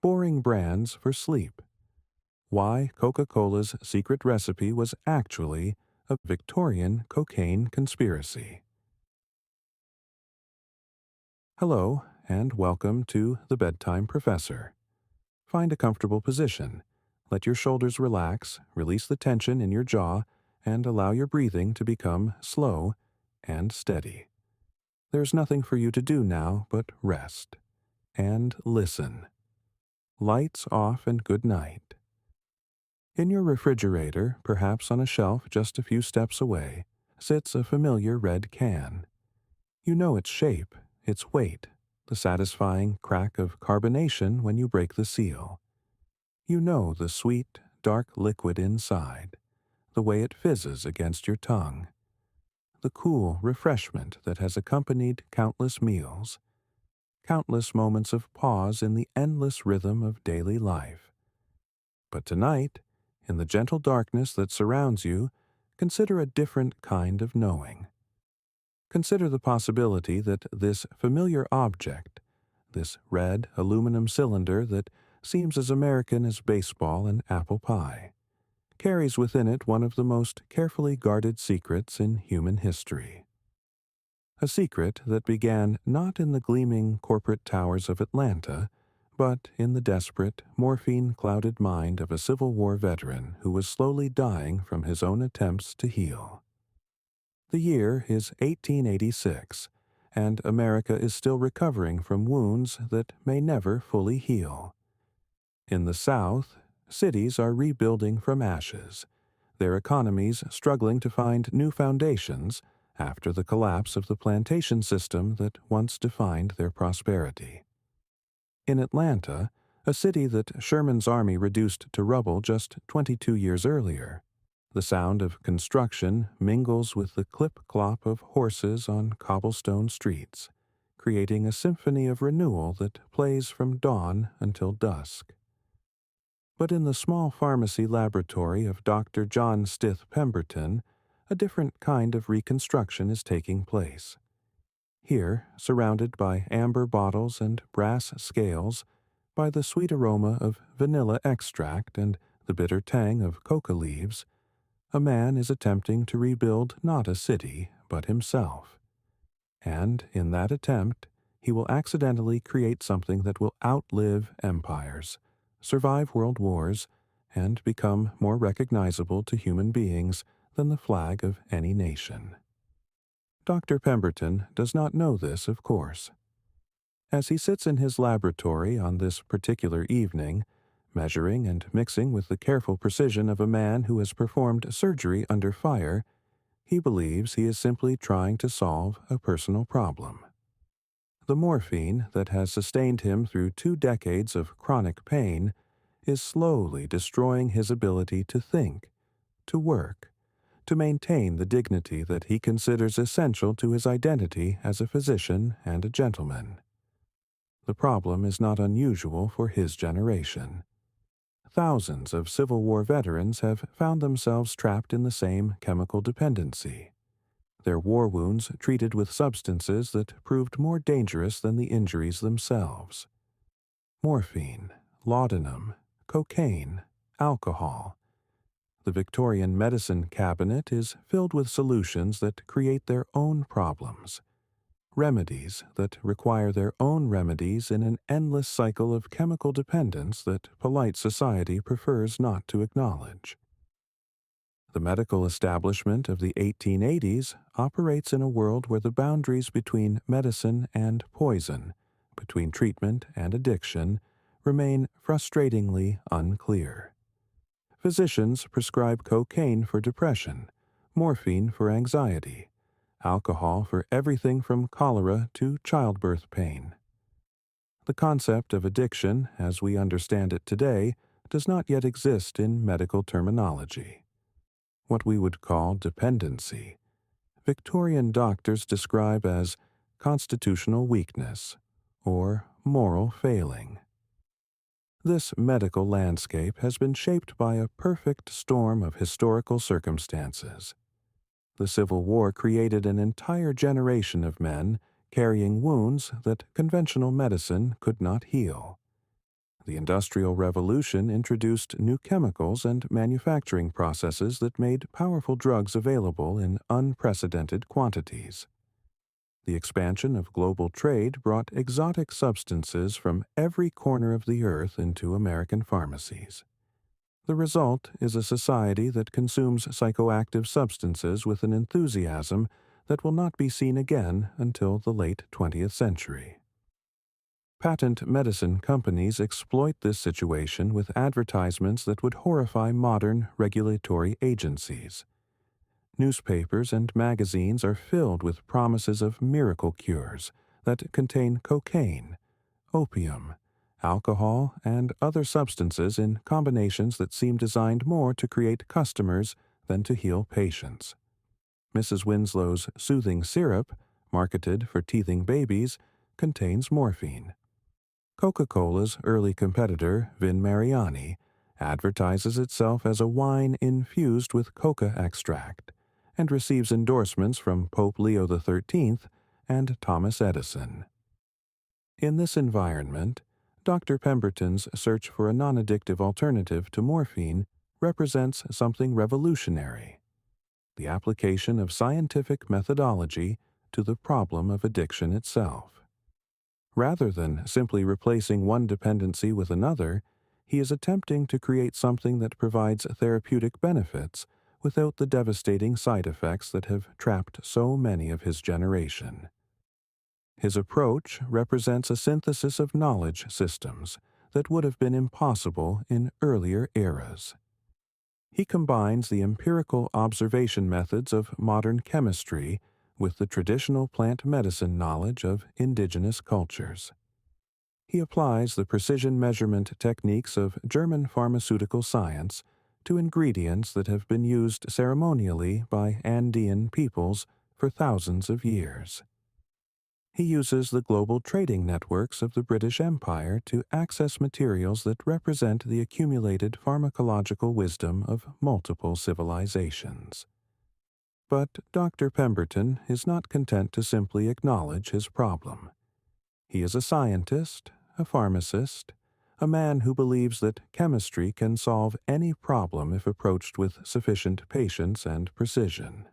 boring brands for sleep. Why Coca-Cola's secret recipe was actually a Victorian cocaine conspiracy. Hello, and welcome to the Bedtime Professor. Find a comfortable position. Let your shoulders relax, release the tension in your jaw, and allow your breathing to become slow and steady. There's nothing for you to do now but rest and listen. Lights off and good night. In your refrigerator, perhaps on a shelf just a few steps away, sits a familiar red can. You know its shape, its weight, the satisfying crack of carbonation when you break the seal. You know the sweet, dark liquid inside, the way it fizzes against your tongue, the cool refreshment that has accompanied countless meals, countless moments of pause in the endless rhythm of daily life. But tonight, in the gentle darkness that surrounds you, consider a different kind of knowing. Consider the possibility that this familiar object, this red aluminum cylinder that seems as American as baseball and apple pie, carries within it one of the most carefully guarded secrets in human history. A secret that began not in the gleaming corporate towers of Atlanta, but in the desperate, morphine-clouded mind of a Civil War veteran who was slowly dying from his own attempts to heal. The year is 1886, and America is still recovering from wounds that may never fully heal. In the South, cities are rebuilding from ashes, their economies struggling to find new foundations after the collapse of the plantation system that once defined their prosperity. In Atlanta, a city that Sherman's army reduced to rubble just 22 years earlier, the sound of construction mingles with the clip-clop of horses on cobblestone streets, creating a symphony of renewal that plays from dawn until dusk. But in the small pharmacy laboratory of Dr. John Stith Pemberton, a different kind of reconstruction is taking place. Here, surrounded by amber bottles and brass scales, by the sweet aroma of vanilla extract and the bitter tang of coca leaves, a man is attempting to rebuild not a city, but himself. And in that attempt, he will accidentally create something that will outlive empires, survive world wars, and become more recognizable to human beings than the flag of any nation. Dr. Pemberton does not know this, of course. As he sits in his laboratory on this particular evening, measuring and mixing with the careful precision of a man who has performed surgery under fire, he believes he is simply trying to solve a personal problem. The morphine that has sustained him through 2 decades of chronic pain is slowly destroying his ability to think, to work, to maintain the dignity that he considers essential to his identity as a physician and a gentleman. The problem is not unusual for his generation. Thousands of Civil War veterans have found themselves trapped in the same chemical dependency, their war wounds treated with substances that proved more dangerous than the injuries themselves. Morphine, laudanum, cocaine, alcohol. The Victorian medicine cabinet is filled with solutions that create their own problems, remedies that require their own remedies in an endless cycle of chemical dependence that polite society prefers not to acknowledge. The medical establishment of the 1880s operates in a world where the boundaries between medicine and poison, between treatment and addiction, remain frustratingly unclear. Physicians prescribe cocaine for depression, morphine for anxiety, alcohol for everything from cholera to childbirth pain. The concept of addiction, as we understand it today, does not yet exist in medical terminology. What we would call dependency, Victorian doctors describe as constitutional weakness or moral failing. This medical landscape has been shaped by a perfect storm of historical circumstances. The Civil War created an entire generation of men carrying wounds that conventional medicine could not heal. The Industrial Revolution introduced new chemicals and manufacturing processes that made powerful drugs available in unprecedented quantities. The expansion of global trade brought exotic substances from every corner of the earth into American pharmacies. The result is a society that consumes psychoactive substances with an enthusiasm that will not be seen again until the late 20th century. Patent medicine companies exploit this situation with advertisements that would horrify modern regulatory agencies. Newspapers and magazines are filled with promises of miracle cures that contain cocaine, opium, alcohol, and other substances in combinations that seem designed more to create customers than to heal patients. Mrs. Winslow's soothing syrup, marketed for teething babies, contains morphine. Coca-Cola's early competitor, Vin Mariani, advertises itself as a wine infused with coca extract and receives endorsements from Pope Leo XIII and Thomas Edison. In this environment, Dr. Pemberton's search for a non-addictive alternative to morphine represents something revolutionary: the application of scientific methodology to the problem of addiction itself. Rather than simply replacing one dependency with another, he is attempting to create something that provides therapeutic benefits without the devastating side effects that have trapped so many of his generation. His approach represents a synthesis of knowledge systems that would have been impossible in earlier eras. He combines the empirical observation methods of modern chemistry with the traditional plant medicine knowledge of indigenous cultures. He applies the precision measurement techniques of German pharmaceutical science to ingredients that have been used ceremonially by Andean peoples for thousands of years. He uses the global trading networks of the British Empire to access materials that represent the accumulated pharmacological wisdom of multiple civilizations. But Dr. Pemberton is not content to simply acknowledge his problem. He is a scientist, a pharmacist, a man who believes that chemistry can solve any problem if approached with sufficient patience and precision.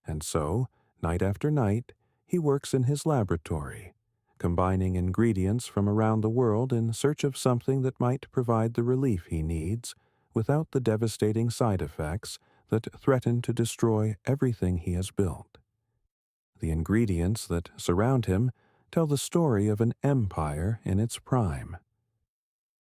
And so, night after night, he works in his laboratory, combining ingredients from around the world in search of something that might provide the relief he needs without the devastating side effects that threaten to destroy everything he has built. The ingredients that surround him tell the story of an empire in its prime.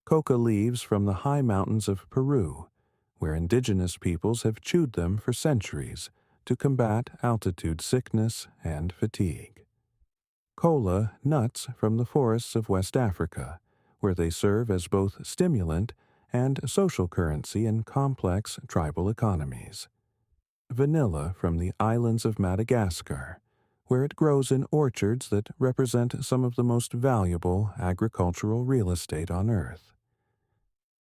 Coca leaves from the high mountains of Peru, where indigenous peoples have chewed them for centuries to combat altitude sickness and fatigue. Cola nuts from the forests of West Africa, where they serve as both stimulant and social currency in complex tribal economies. Vanilla from the islands of Madagascar, where it grows in orchards that represent some of the most valuable agricultural real estate on Earth.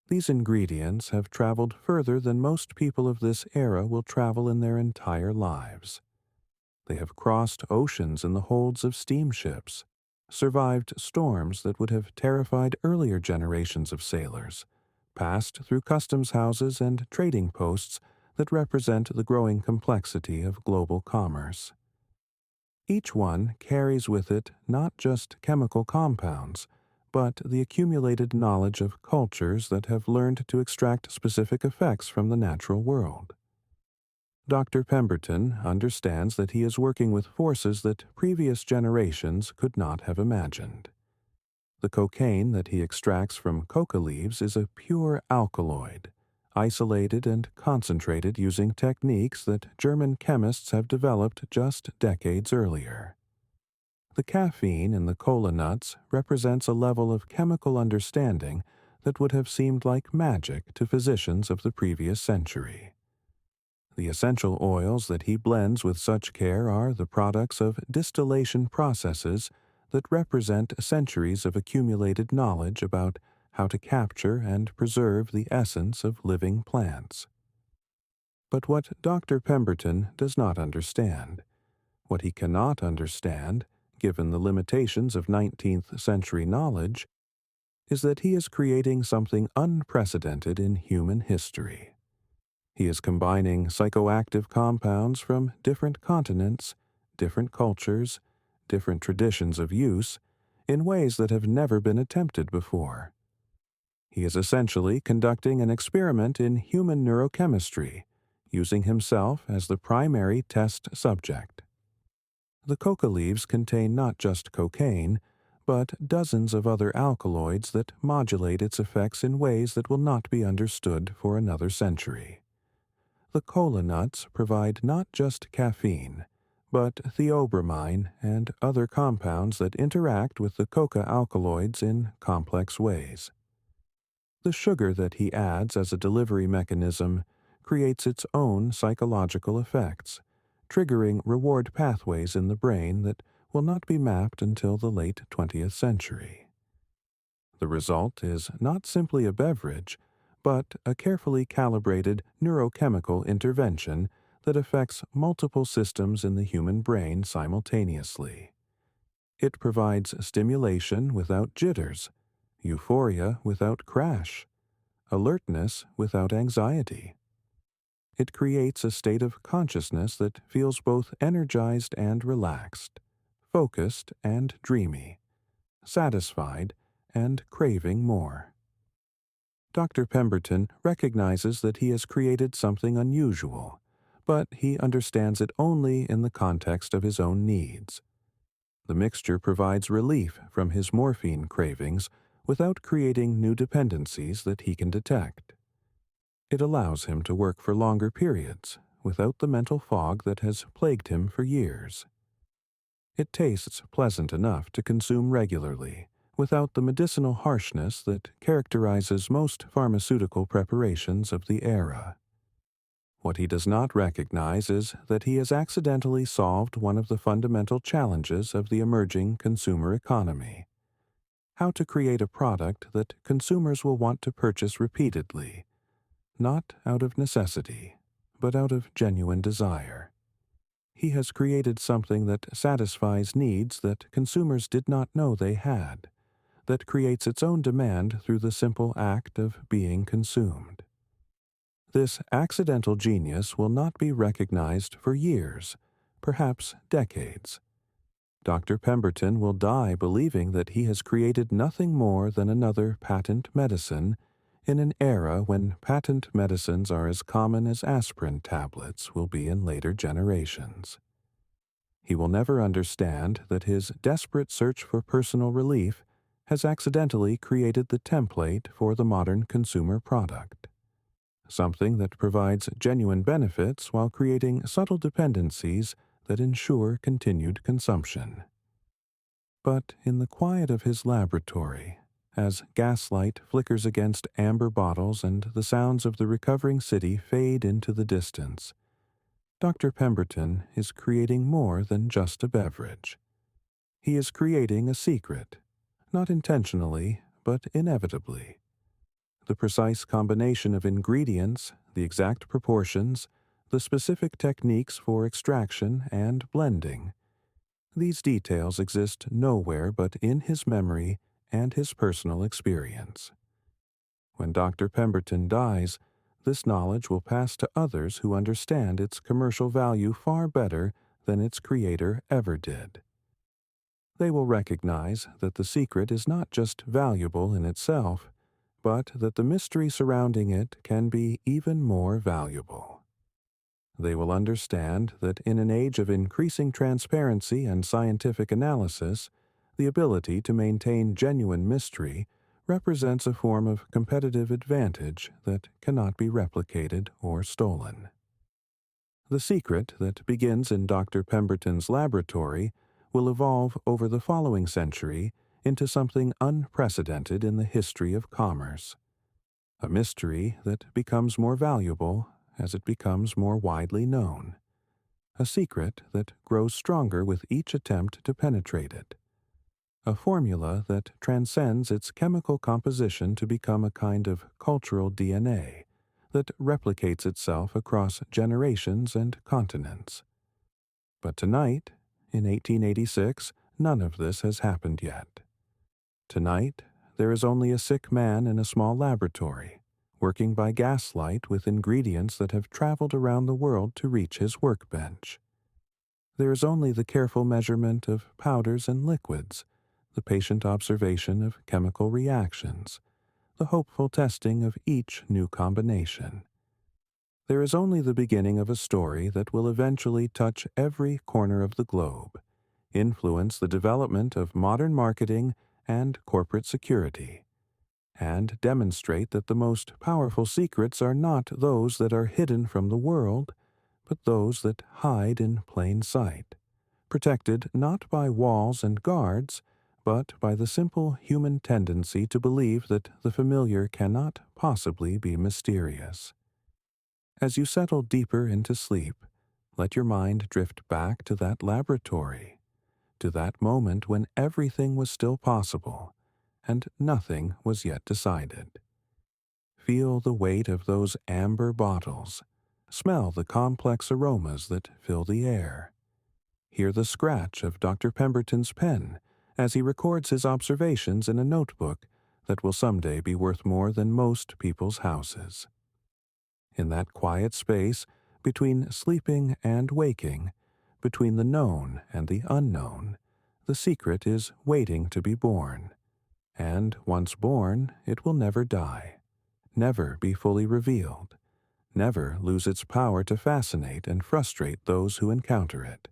These ingredients have traveled further than most people of this era will travel in their entire lives. They have crossed oceans in the holds of steamships, survived storms that would have terrified earlier generations of sailors, passed through customs houses and trading posts that represent the growing complexity of global commerce. Each one carries with it not just chemical compounds, but the accumulated knowledge of cultures that have learned to extract specific effects from the natural world. Dr. Pemberton understands that he is working with forces that previous generations could not have imagined. The cocaine that he extracts from coca leaves is a pure alkaloid, isolated and concentrated using techniques that German chemists have developed just decades earlier. The caffeine in the cola nuts represents a level of chemical understanding that would have seemed like magic to physicians of the previous century. The essential oils that he blends with such care are the products of distillation processes that represent centuries of accumulated knowledge about how to capture and preserve the essence of living plants. But what Dr. Pemberton does not understand, what he cannot understand, given the limitations of 19th century knowledge, is that he is creating something unprecedented in human history. He is combining psychoactive compounds from different continents, different cultures, different traditions of use, in ways that have never been attempted before. He is essentially conducting an experiment in human neurochemistry, using himself as the primary test subject. The coca leaves contain not just cocaine, but dozens of other alkaloids that modulate its effects in ways that will not be understood for another century. The cola nuts provide not just caffeine, but theobromine and other compounds that interact with the coca alkaloids in complex ways. The sugar that he adds as a delivery mechanism creates its own psychological effects, triggering reward pathways in the brain that will not be mapped until the late 20th century. The result is not simply a beverage, but a carefully calibrated neurochemical intervention that affects multiple systems in the human brain simultaneously. It provides stimulation without jitters, euphoria without crash, alertness without anxiety. It creates a state of consciousness that feels both energized and relaxed, focused and dreamy, satisfied and craving more. Dr. Pemberton recognizes that he has created something unusual, but he understands it only in the context of his own needs. The mixture provides relief from his morphine cravings without creating new dependencies that he can detect. It allows him to work for longer periods without the mental fog that has plagued him for years. It tastes pleasant enough to consume regularly, without the medicinal harshness that characterizes most pharmaceutical preparations of the era. What he does not recognize is that he has accidentally solved one of the fundamental challenges of the emerging consumer economy: how to create a product that consumers will want to purchase repeatedly, not out of necessity, but out of genuine desire. He has created something that satisfies needs that consumers did not know they had, that creates its own demand through the simple act of being consumed. This accidental genius will not be recognized for years, perhaps decades. Dr. Pemberton will die believing that he has created nothing more than another patent medicine in an era when patent medicines are as common as aspirin tablets will be in later generations. He will never understand that his desperate search for personal relief has accidentally created the template for the modern consumer product. Something that provides genuine benefits while creating subtle dependencies that ensure continued consumption. But in the quiet of his laboratory, as gaslight flickers against amber bottles and the sounds of the recovering city fade into the distance, Dr. Pemberton is creating more than just a beverage. He is creating a secret, not intentionally, but inevitably. The precise combination of ingredients, the exact proportions, the specific techniques for extraction and blending. These details exist nowhere but in his memory and his personal experience. When Dr. Pemberton dies, this knowledge will pass to others who understand its commercial value far better than its creator ever did. They will recognize that the secret is not just valuable in itself, but that the mystery surrounding it can be even more valuable. They will understand that in an age of increasing transparency and scientific analysis, the ability to maintain genuine mystery represents a form of competitive advantage that cannot be replicated or stolen. The secret that begins in Dr. Pemberton's laboratory will evolve over the following century into something unprecedented in the history of commerce. A mystery that becomes more valuable as it becomes more widely known. A secret that grows stronger with each attempt to penetrate it. A formula that transcends its chemical composition to become a kind of cultural DNA that replicates itself across generations and continents. But tonight, in 1886, none of this has happened yet. Tonight, there is only a sick man in a small laboratory, working by gaslight with ingredients that have traveled around the world to reach his workbench. There is only the careful measurement of powders and liquids, the patient observation of chemical reactions, the hopeful testing of each new combination. There is only the beginning of a story that will eventually touch every corner of the globe, influence the development of modern marketing and corporate security, and demonstrate that the most powerful secrets are not those that are hidden from the world, but those that hide in plain sight, protected not by walls and guards, but by the simple human tendency to believe that the familiar cannot possibly be mysterious. As you settle deeper into sleep, let your mind drift back to that laboratory, to that moment when everything was still possible and nothing was yet decided. Feel the weight of those amber bottles. Smell the complex aromas that fill the air. Hear the scratch of Dr. Pemberton's pen as he records his observations in a notebook that will someday be worth more than most people's houses. In that quiet space between sleeping and waking, between the known and the unknown, the secret is waiting to be born. And once born, it will never die, never be fully revealed, never lose its power to fascinate and frustrate those who encounter it.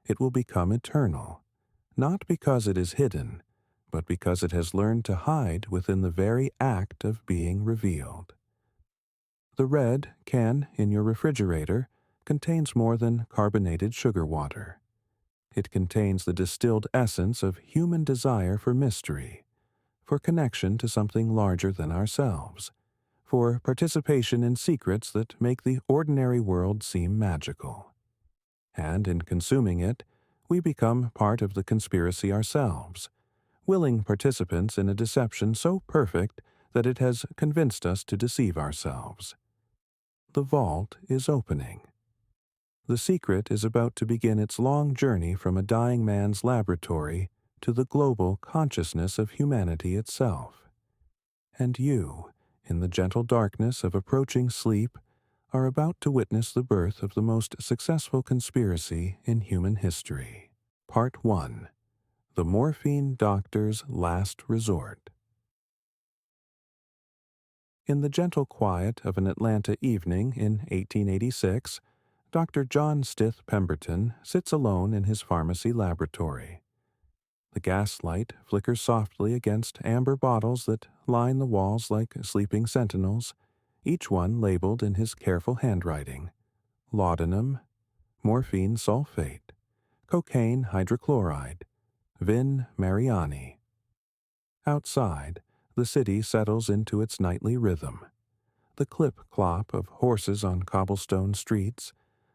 It will become eternal, not because it is hidden, but because it has learned to hide within the very act of being revealed. The red can in your refrigerator contains more than carbonated sugar water. It contains the distilled essence of human desire for mystery, for connection to something larger than ourselves, for participation in secrets that make the ordinary world seem magical. And in consuming it, we become part of the conspiracy ourselves, willing participants in a deception so perfect that it has convinced us to deceive ourselves. The vault is opening. The secret is about to begin its long journey from a dying man's laboratory to the global consciousness of humanity itself. And you, in the gentle darkness of approaching sleep, are about to witness the birth of the most successful conspiracy in human history. Part 1. The Morphine Doctor's Last Resort. In the gentle quiet of an Atlanta evening in 1886, Dr. John Stith Pemberton sits alone in his pharmacy laboratory. The gaslight flickers softly against amber bottles that line the walls like sleeping sentinels, each one labeled in his careful handwriting: laudanum, morphine sulfate, cocaine hydrochloride, Vin Mariani. Outside, the city settles into its nightly rhythm. The clip-clop of horses on cobblestone streets,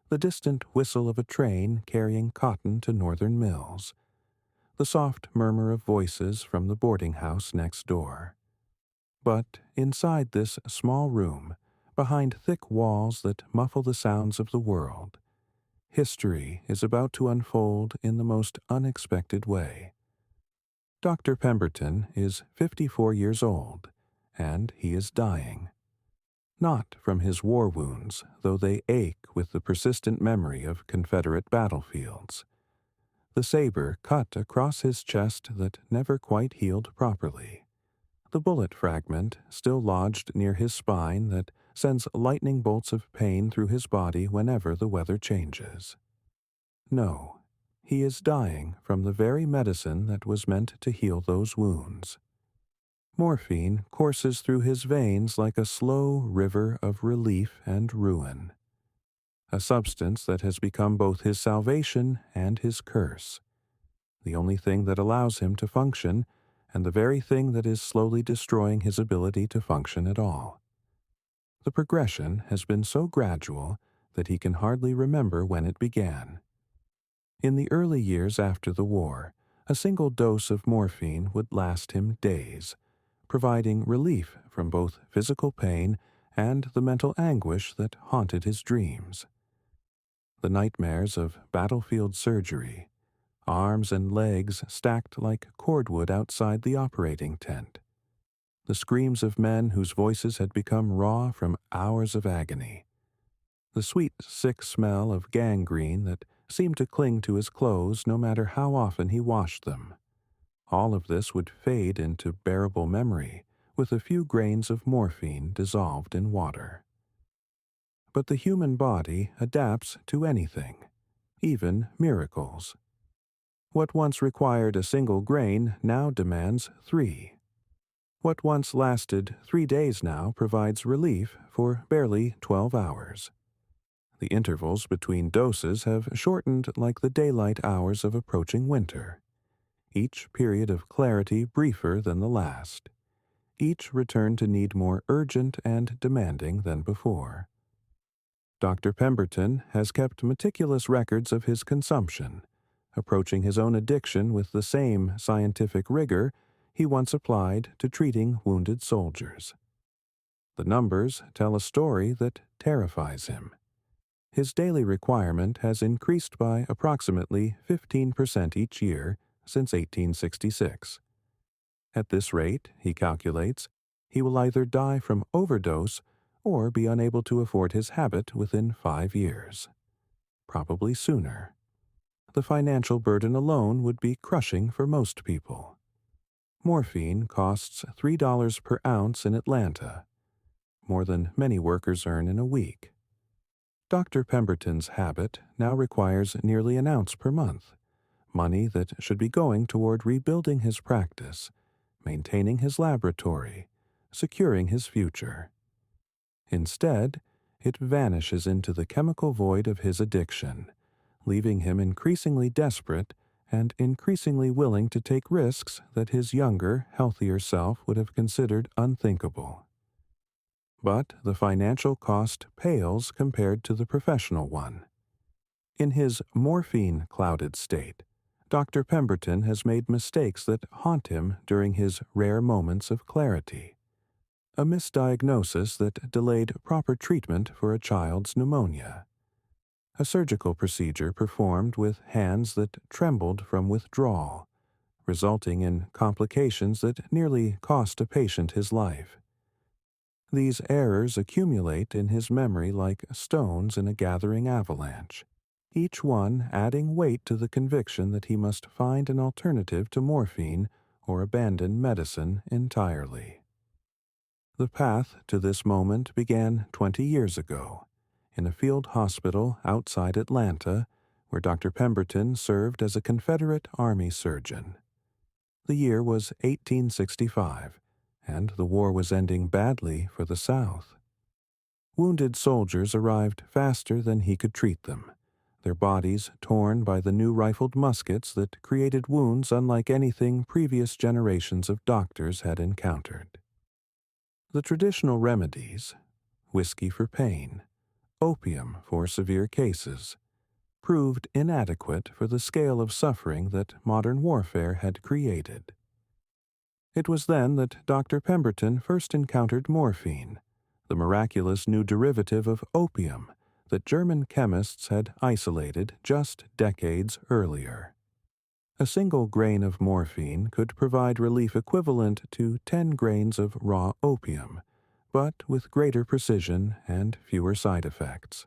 the distant whistle of a train carrying cotton to northern mills, the soft murmur of voices from the boarding house next door. But inside this small room, behind thick walls that muffle the sounds of the world, history is about to unfold in the most unexpected way. Dr. Pemberton is 54 years old, and he is dying. Not from his war wounds, though they ache with the persistent memory of Confederate battlefields. The saber cut across his chest that never quite healed properly. The bullet fragment still lodged near his spine that sends lightning bolts of pain through his body whenever the weather changes. No. He is dying from the very medicine that was meant to heal those wounds. Morphine courses through his veins like a slow river of relief and ruin, a substance that has become both his salvation and his curse, the only thing that allows him to function, and the very thing that is slowly destroying his ability to function at all. The progression has been so gradual that he can hardly remember when it began. In the early years after the war, a single dose of morphine would last him days, providing relief from both physical pain and the mental anguish that haunted his dreams. The nightmares of battlefield surgery, arms and legs stacked like cordwood outside the operating tent. The screams of men whose voices had become raw from hours of agony. The sweet, sick smell of gangrene that seemed to cling to his clothes no matter how often he washed them. All of this would fade into bearable memory with a few grains of morphine dissolved in water. But the human body adapts to anything, even miracles. What once required a single grain now demands 3. What once lasted 3 days now provides relief for barely 12 hours. The intervals between doses have shortened like the daylight hours of approaching winter. Each period of clarity briefer than the last. Each return to need more urgent and demanding than before. Dr. Pemberton has kept meticulous records of his consumption, approaching his own addiction with the same scientific rigor he once applied to treating wounded soldiers. The numbers tell a story that terrifies him. His daily requirement has increased by approximately 15% each year since 1866. At this rate, he calculates, he will either die from overdose or be unable to afford his habit within 5 years. Probably sooner. The financial burden alone would be crushing for most people. Morphine costs $3 per ounce in Atlanta, more than many workers earn in a week. Dr. Pemberton's habit now requires nearly an ounce per month, money that should be going toward rebuilding his practice, maintaining his laboratory, securing his future. Instead, it vanishes into the chemical void of his addiction, leaving him increasingly desperate and increasingly willing to take risks that his younger, healthier self would have considered unthinkable. But the financial cost pales compared to the professional one. In his morphine-clouded state, Dr. Pemberton has made mistakes that haunt him during his rare moments of clarity. A misdiagnosis that delayed proper treatment for a child's pneumonia. A surgical procedure performed with hands that trembled from withdrawal, resulting in complications that nearly cost a patient his life. These errors accumulate in his memory like stones in a gathering avalanche, each one adding weight to the conviction that he must find an alternative to morphine or abandon medicine entirely. The path to this moment began 20 years ago, in a field hospital outside Atlanta, where Dr. Pemberton served as a Confederate Army surgeon. The year was 1865, and the war was ending badly for the South. Wounded soldiers arrived faster than he could treat them, their bodies torn by the new rifled muskets that created wounds unlike anything previous generations of doctors had encountered. The traditional remedies, whiskey for pain, opium for severe cases, proved inadequate for the scale of suffering that modern warfare had created. It was then that Dr. Pemberton first encountered morphine, the miraculous new derivative of opium that German chemists had isolated just decades earlier. A single grain of morphine could provide relief equivalent to 10 grains of raw opium, but with greater precision and fewer side effects.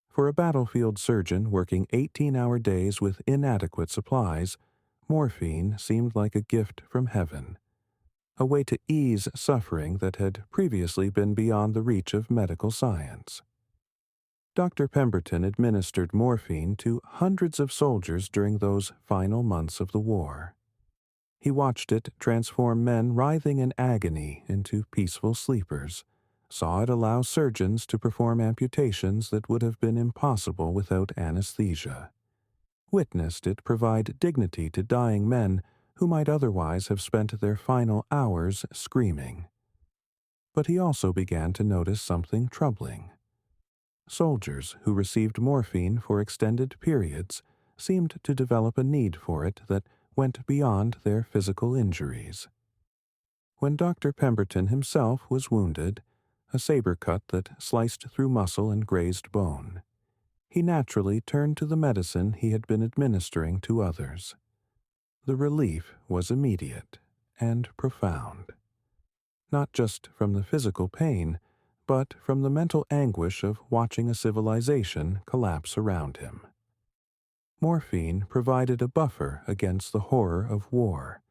For a battlefield surgeon working 18-hour days with inadequate supplies, morphine seemed like a gift from heaven, a way to ease suffering that had previously been beyond the reach of medical science. Dr. Pemberton administered morphine to hundreds of soldiers during those final months of the war. He watched it transform men writhing in agony into peaceful sleepers, saw it allow surgeons to perform amputations that would have been impossible without anesthesia, witnessed it provide dignity to dying men who might otherwise have spent their final hours screaming. But he also began to notice something troubling. Soldiers who received morphine for extended periods seemed to develop a need for it that went beyond their physical injuries. When Dr. Pemberton himself was wounded, a saber cut that sliced through muscle and grazed bone, he naturally turned to the medicine he had been administering to others. The relief was immediate and profound, not just from the physical pain, but from the mental anguish of watching a civilization collapse around him. Morphine provided a buffer against the horror of war,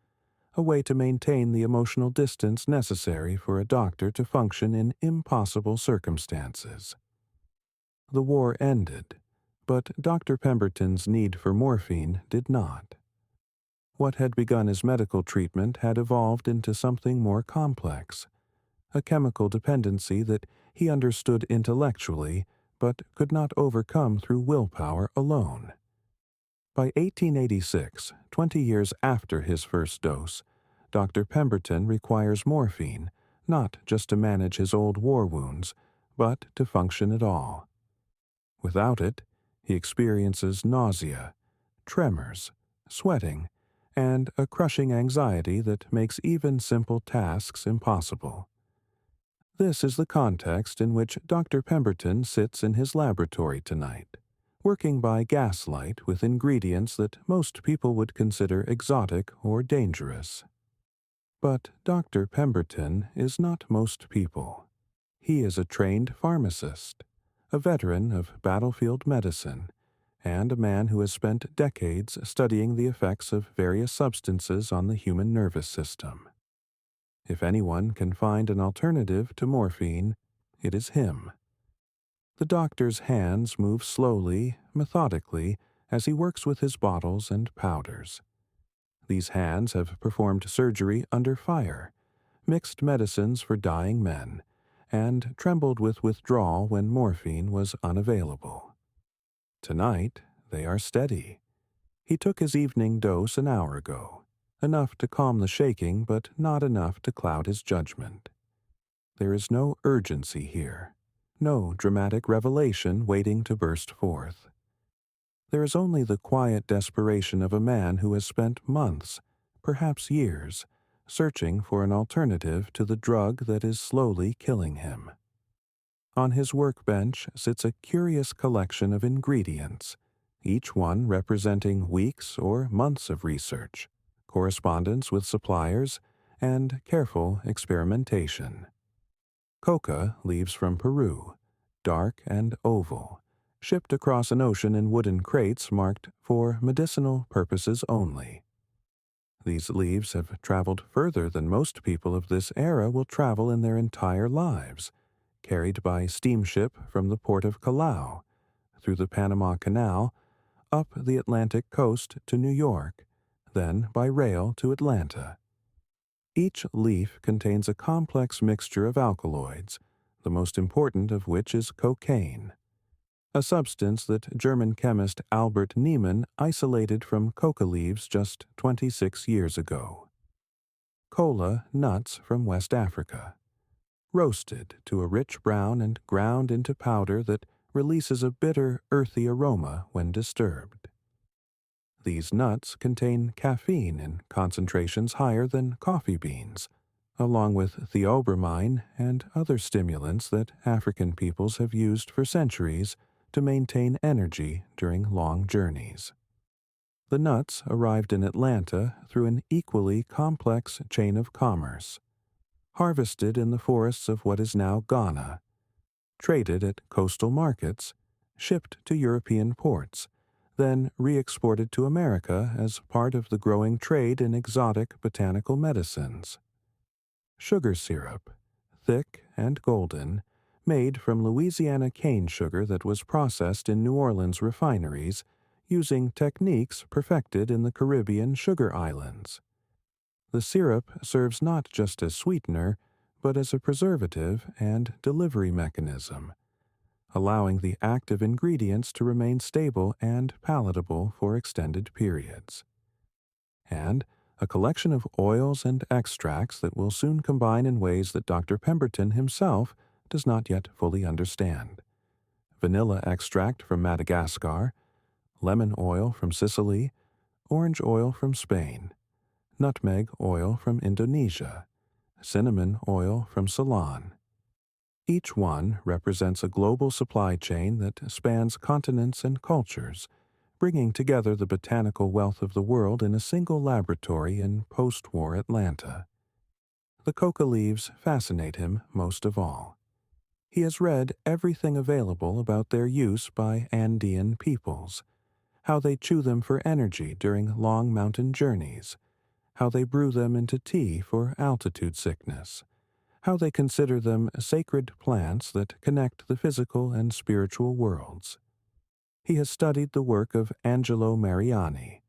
a way to maintain the emotional distance necessary for a doctor to function in impossible circumstances. The war ended, but Dr. Pemberton's need for morphine did not. What had begun as medical treatment had evolved into something more complex, a chemical dependency that he understood intellectually but could not overcome through willpower alone. By 1886, 20 years after his first dose, Dr. Pemberton requires morphine, not just to manage his old war wounds, but to function at all. Without it, he experiences nausea, tremors, sweating, and a crushing anxiety that makes even simple tasks impossible. This is the context in which Dr. Pemberton sits in his laboratory tonight, working by gaslight with ingredients that most people would consider exotic or dangerous. But Dr. Pemberton is not most people. He is a trained pharmacist, a veteran of battlefield medicine, and a man who has spent decades studying the effects of various substances on the human nervous system. If anyone can find an alternative to morphine, it is him. The doctor's hands move slowly, methodically, as he works with his bottles and powders. These hands have performed surgery under fire, mixed medicines for dying men, and trembled with withdrawal when morphine was unavailable. Tonight, they are steady. He took his evening dose an hour ago, enough to calm the shaking but not enough to cloud his judgment. There is no urgency here, no dramatic revelation waiting to burst forth. There is only the quiet desperation of a man who has spent months, perhaps years, searching for an alternative to the drug that is slowly killing him. On his workbench sits a curious collection of ingredients, each one representing weeks or months of research, correspondence with suppliers, and careful experimentation. Coca leaves from Peru, dark and oval, shipped across an ocean in wooden crates marked for medicinal purposes only. These leaves have traveled further than most people of this era will travel in their entire lives, carried by steamship from the port of Callao, through the Panama Canal, up the Atlantic coast to New York, then by rail to Atlanta. Each leaf contains a complex mixture of alkaloids, the most important of which is cocaine, a substance that German chemist Albert Niemann isolated from coca leaves just 26 years ago. Cola nuts from West Africa, roasted to a rich brown and ground into powder that releases a bitter, earthy aroma when disturbed. These nuts contain caffeine in concentrations higher than coffee beans, along with theobromine and other stimulants that African peoples have used for centuries to maintain energy during long journeys. The nuts arrived in Atlanta through an equally complex chain of commerce, harvested in the forests of what is now Ghana, traded at coastal markets, shipped to European ports, then re-exported to America as part of the growing trade in exotic botanical medicines. Sugar syrup, thick and golden, made from Louisiana cane sugar that was processed in New Orleans refineries using techniques perfected in the Caribbean sugar islands. The syrup serves not just as sweetener, but as a preservative and delivery mechanism, allowing the active ingredients to remain stable and palatable for extended periods. And a collection of oils and extracts that will soon combine in ways that Dr. Pemberton himself does not yet fully understand. Vanilla extract from Madagascar, lemon oil from Sicily, orange oil from Spain, nutmeg oil from Indonesia, cinnamon oil from Ceylon. Each one represents a global supply chain that spans continents and cultures, bringing together the botanical wealth of the world in a single laboratory in post-war Atlanta. The coca leaves fascinate him most of all. He has read everything available about their use by Andean peoples, how they chew them for energy during long mountain journeys, how they brew them into tea for altitude sickness, how they consider them sacred plants that connect the physical and spiritual worlds. He has studied the work of Angelo Mariani,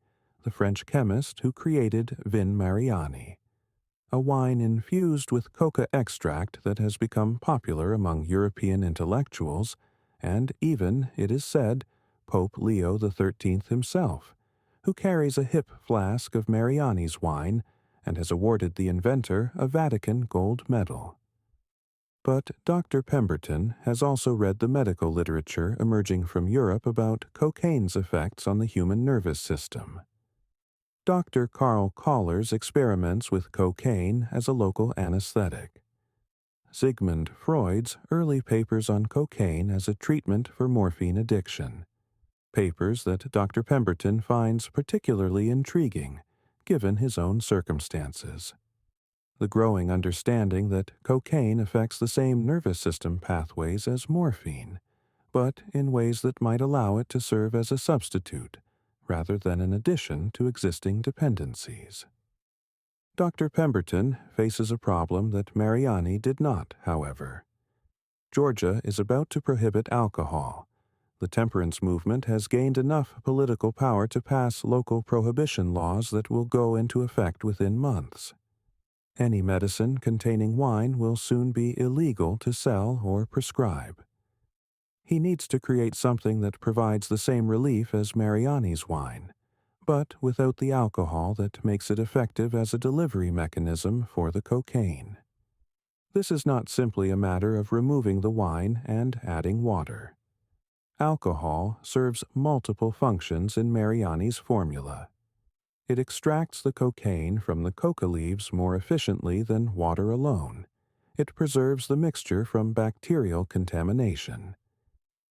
the French chemist who created Vin Mariani, a wine infused with coca extract that has become popular among European intellectuals, and even, it is said, Pope Leo XIII himself, who carries a hip flask of Mariani's wine and has awarded the inventor a Vatican gold medal. But Dr. Pemberton has also read the medical literature emerging from Europe about cocaine's effects on the human nervous system. Dr. Karl Kahler's experiments with cocaine as a local anesthetic. Sigmund Freud's early papers on cocaine as a treatment for morphine addiction. Papers that Dr. Pemberton finds particularly intriguing, given his own circumstances. The growing understanding that cocaine affects the same nervous system pathways as morphine, but in ways that might allow it to serve as a substitute, rather than an addition to existing dependencies. Dr. Pemberton faces a problem that Mariani did not, however. Georgia is about to prohibit alcohol. The temperance movement has gained enough political power to pass local prohibition laws that will go into effect within months. Any medicine containing wine will soon be illegal to sell or prescribe. He needs to create something that provides the same relief as Mariani's wine, but without the alcohol that makes it effective as a delivery mechanism for the cocaine. This is not simply a matter of removing the wine and adding water. Alcohol serves multiple functions in Mariani's formula. It extracts the cocaine from the coca leaves more efficiently than water alone. It preserves the mixture from bacterial contamination.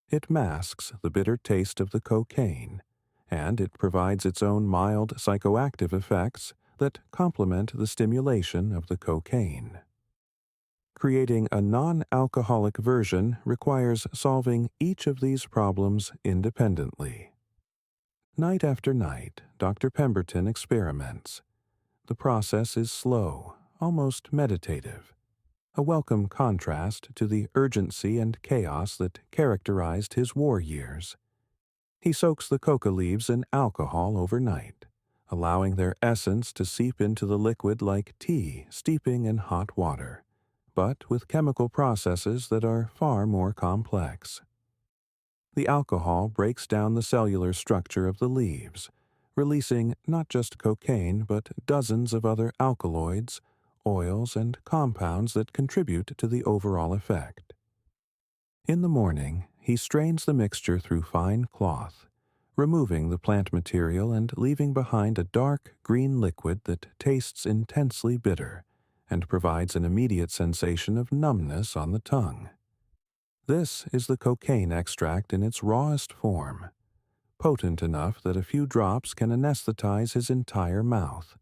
It masks the bitter taste of the cocaine, and it provides its own mild psychoactive effects that complement the stimulation of the cocaine. Creating a non-alcoholic version requires solving each of these problems independently. Night after night, Dr. Pemberton experiments. The process is slow, almost meditative, a welcome contrast to the urgency and chaos that characterized his war years. He soaks the coca leaves in alcohol overnight, allowing their essence to seep into the liquid like tea steeping in hot water, but with chemical processes that are far more complex. The alcohol breaks down the cellular structure of the leaves, releasing not just cocaine but dozens of other alkaloids, oils, and compounds that contribute to the overall effect. In the morning, he strains the mixture through fine cloth, removing the plant material and leaving behind a dark green liquid that tastes intensely bitter and provides an immediate sensation of numbness on the tongue. This is the cocaine extract in its rawest form, potent enough that a few drops can anesthetize his entire mouth,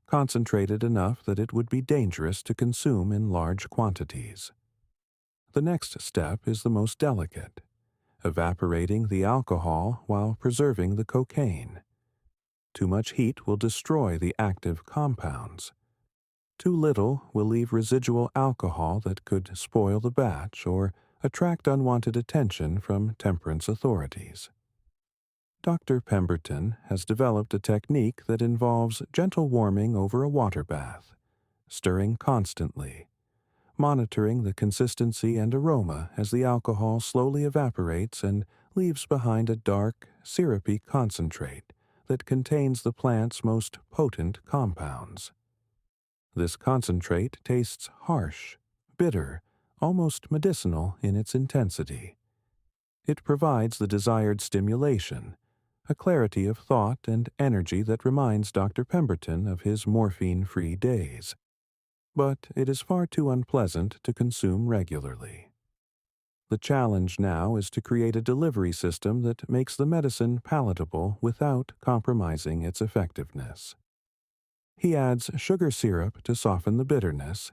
concentrated enough that it would be dangerous to consume in large quantities. The next step is the most delicate, evaporating the alcohol while preserving the cocaine. Too much heat will destroy the active compounds. Too little will leave residual alcohol that could spoil the batch or attract unwanted attention from temperance authorities. Dr. Pemberton has developed a technique that involves gentle warming over a water bath, stirring constantly, monitoring the consistency and aroma as the alcohol slowly evaporates and leaves behind a dark, syrupy concentrate that contains the plant's most potent compounds. This concentrate tastes harsh, bitter, almost medicinal in its intensity. It provides the desired stimulation, a clarity of thought and energy that reminds Dr. Pemberton of his morphine-free days. But it is far too unpleasant to consume regularly. The challenge now is to create a delivery system that makes the medicine palatable without compromising its effectiveness. He adds sugar syrup to soften the bitterness,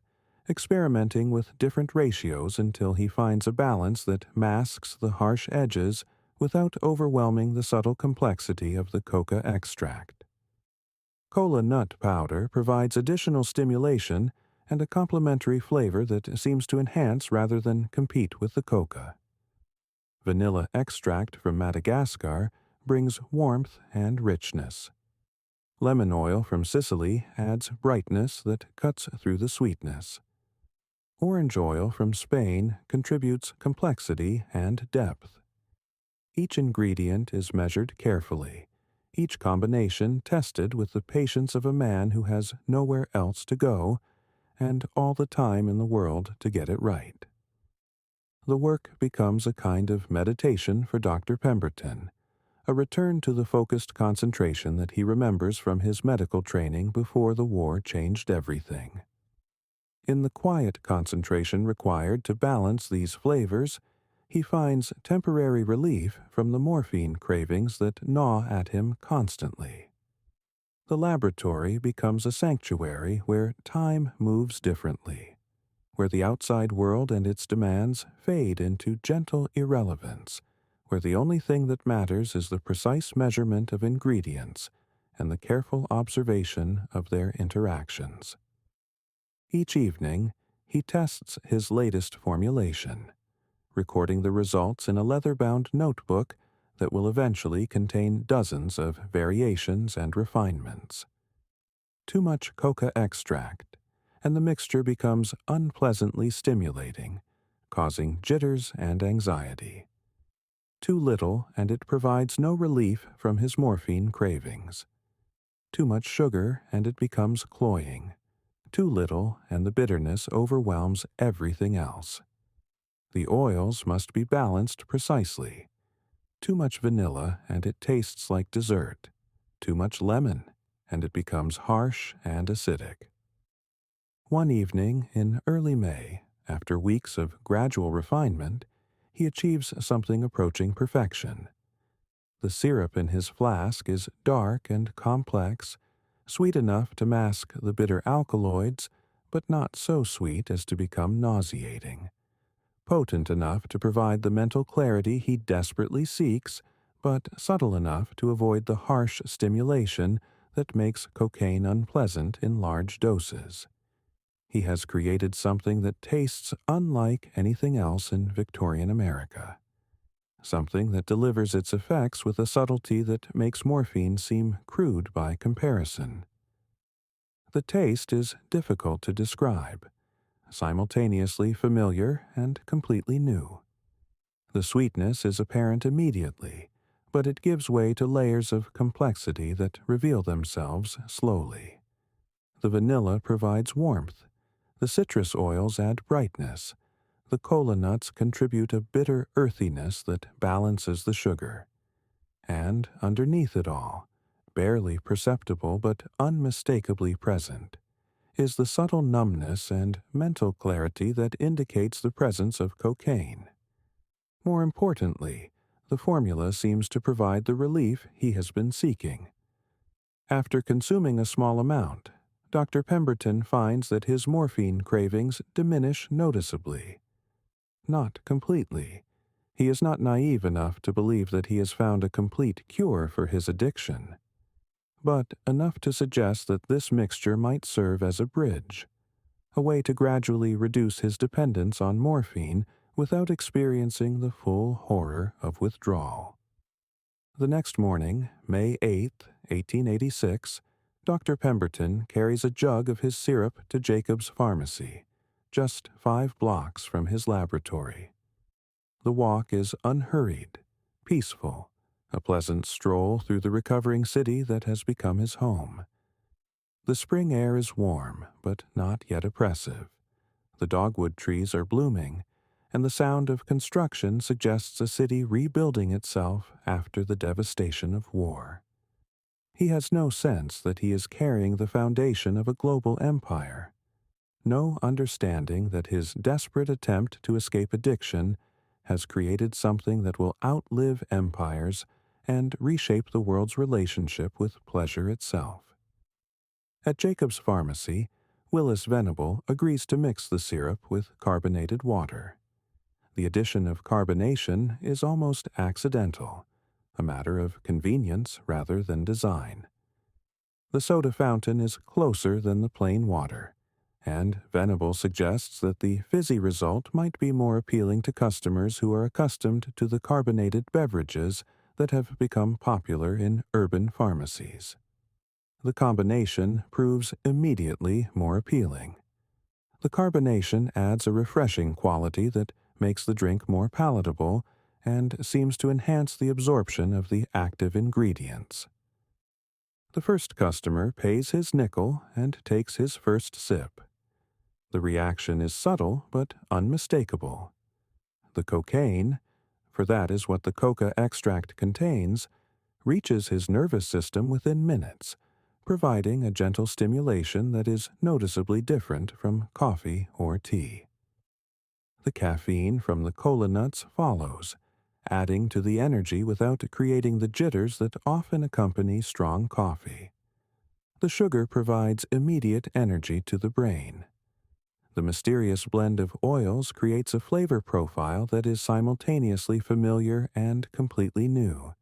experimenting with different ratios until he finds a balance that masks the harsh edges without overwhelming the subtle complexity of the coca extract. Cola nut powder provides additional stimulation and a complementary flavor that seems to enhance rather than compete with the coca. Vanilla extract from Madagascar brings warmth and richness. Lemon oil from Sicily adds brightness that cuts through the sweetness. Orange oil from Spain contributes complexity and depth. Each ingredient is measured carefully, each combination tested with the patience of a man who has nowhere else to go and all the time in the world to get it right. The work becomes a kind of meditation for Dr. Pemberton, a return to the focused concentration that he remembers from his medical training before the war changed everything. In the quiet concentration required to balance these flavors, he finds temporary relief from the morphine cravings that gnaw at him constantly. The laboratory becomes a sanctuary where time moves differently, where the outside world and its demands fade into gentle irrelevance, where the only thing that matters is the precise measurement of ingredients and the careful observation of their interactions. Each evening, he tests his latest formulation, recording the results in a leather-bound notebook that will eventually contain dozens of variations and refinements. Too much coca extract, and the mixture becomes unpleasantly stimulating, causing jitters and anxiety. Too little, and it provides no relief from his morphine cravings. Too much sugar, and it becomes cloying. Too little, and the bitterness overwhelms everything else. The oils must be balanced precisely. Too much vanilla, and it tastes like dessert. Too much lemon, and it becomes harsh and acidic. One evening in early May, after weeks of gradual refinement, he achieves something approaching perfection. The syrup in his flask is dark and complex, sweet enough to mask the bitter alkaloids, but not so sweet as to become nauseating. Potent enough to provide the mental clarity he desperately seeks, but subtle enough to avoid the harsh stimulation that makes cocaine unpleasant in large doses. He has created something that tastes unlike anything else in Victorian America. Something that delivers its effects with a subtlety that makes morphine seem crude by comparison. The taste is difficult to describe, simultaneously familiar and completely new. The sweetness is apparent immediately, but it gives way to layers of complexity that reveal themselves slowly. The vanilla provides warmth. The citrus oils add brightness. The cola nuts contribute a bitter earthiness that balances the sugar. And underneath it all, barely perceptible but unmistakably present, is the subtle numbness and mental clarity that indicates the presence of cocaine. More importantly, the formula seems to provide the relief he has been seeking. After consuming a small amount, Dr. Pemberton finds that his morphine cravings diminish noticeably. Not completely. He is not naive enough to believe that he has found a complete cure for his addiction, but enough to suggest that this mixture might serve as a bridge, a way to gradually reduce his dependence on morphine without experiencing the full horror of withdrawal. The next morning, May 8, 1886, Dr. Pemberton carries a jug of his syrup to Jacob's Pharmacy, just 5 blocks from his laboratory. The walk is unhurried, peaceful, a pleasant stroll through the recovering city that has become his home. The spring air is warm, but not yet oppressive. The dogwood trees are blooming, and the sound of construction suggests a city rebuilding itself after the devastation of war. He has no sense that he is carrying the foundation of a global empire, no understanding that his desperate attempt to escape addiction has created something that will outlive empires and reshape the world's relationship with pleasure itself. At Jacob's Pharmacy, Willis Venable agrees to mix the syrup with carbonated water. The addition of carbonation is almost accidental, a matter of convenience rather than design. The soda fountain is closer than the plain water, and Venable suggests that the fizzy result might be more appealing to customers who are accustomed to the carbonated beverages that have become popular in urban pharmacies. The combination proves immediately more appealing. The carbonation adds a refreshing quality that makes the drink more palatable and seems to enhance the absorption of the active ingredients. The first customer pays his nickel and takes his first sip. The reaction is subtle but unmistakable. The cocaine, for that is what the coca extract contains, reaches his nervous system within minutes, providing a gentle stimulation that is noticeably different from coffee or tea. The caffeine from the cola nuts follows, adding to the energy without creating the jitters that often accompany strong coffee. The sugar provides immediate energy to the brain. The mysterious blend of oils creates a flavor profile that is simultaneously familiar and completely new,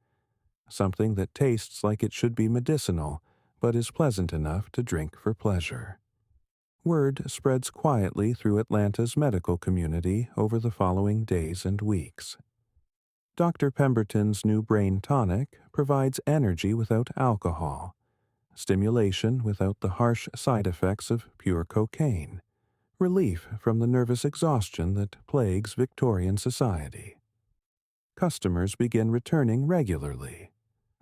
something that tastes like it should be medicinal but is pleasant enough to drink for pleasure. Word spreads quietly through Atlanta's medical community over the following days and weeks. Dr. Pemberton's new brain tonic provides energy without alcohol, stimulation without the harsh side effects of pure cocaine, relief from the nervous exhaustion that plagues Victorian society. Customers begin returning regularly,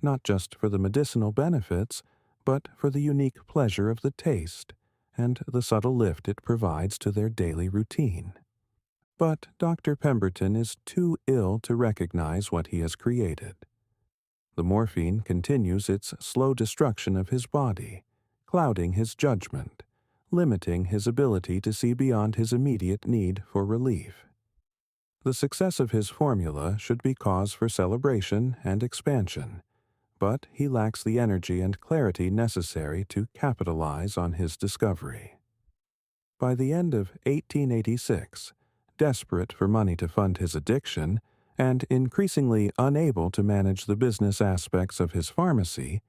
not just for the medicinal benefits, but for the unique pleasure of the taste and the subtle lift it provides to their daily routine. But Dr. Pemberton is too ill to recognize what he has created. The morphine continues its slow destruction of his body, clouding his judgment, limiting his ability to see beyond his immediate need for relief. The success of his formula should be cause for celebration and expansion, but he lacks the energy and clarity necessary to capitalize on his discovery. By the end of 1886, desperate for money to fund his addiction, and increasingly unable to manage the business aspects of his pharmacy,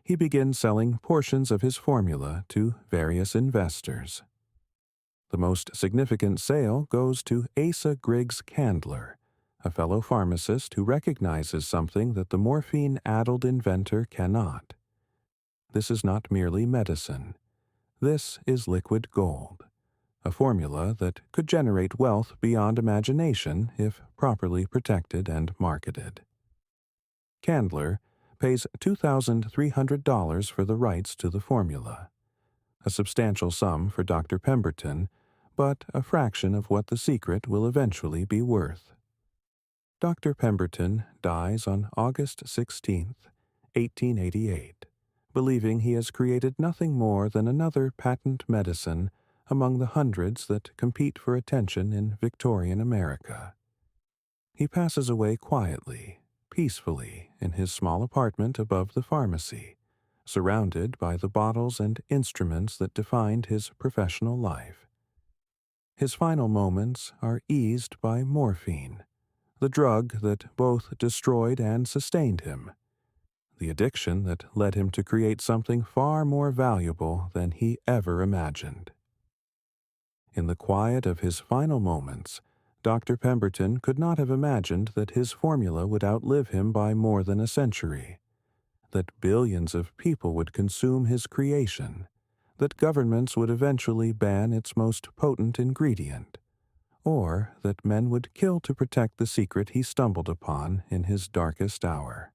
he begins selling portions of his formula to various investors. The most significant sale goes to Asa Griggs Candler, a fellow pharmacist who recognizes something that the morphine-addled inventor cannot. This is not merely medicine. This is liquid gold, a formula that could generate wealth beyond imagination if properly protected and marketed. Candler pays $2,300 for the rights to the formula, a substantial sum for Dr. Pemberton, but a fraction of what the secret will eventually be worth. Dr. Pemberton dies on August 16, 1888, believing he has created nothing more than another patent medicine among the hundreds that compete for attention in Victorian America. He passes away quietly, peacefully, in his small apartment above the pharmacy, surrounded by the bottles and instruments that defined his professional life. His final moments are eased by morphine, the drug that both destroyed and sustained him, the addiction that led him to create something far more valuable than he ever imagined. In the quiet of his final moments, Dr. Pemberton could not have imagined that his formula would outlive him by more than a century, that billions of people would consume his creation, that governments would eventually ban its most potent ingredient, or that men would kill to protect the secret he stumbled upon in his darkest hour.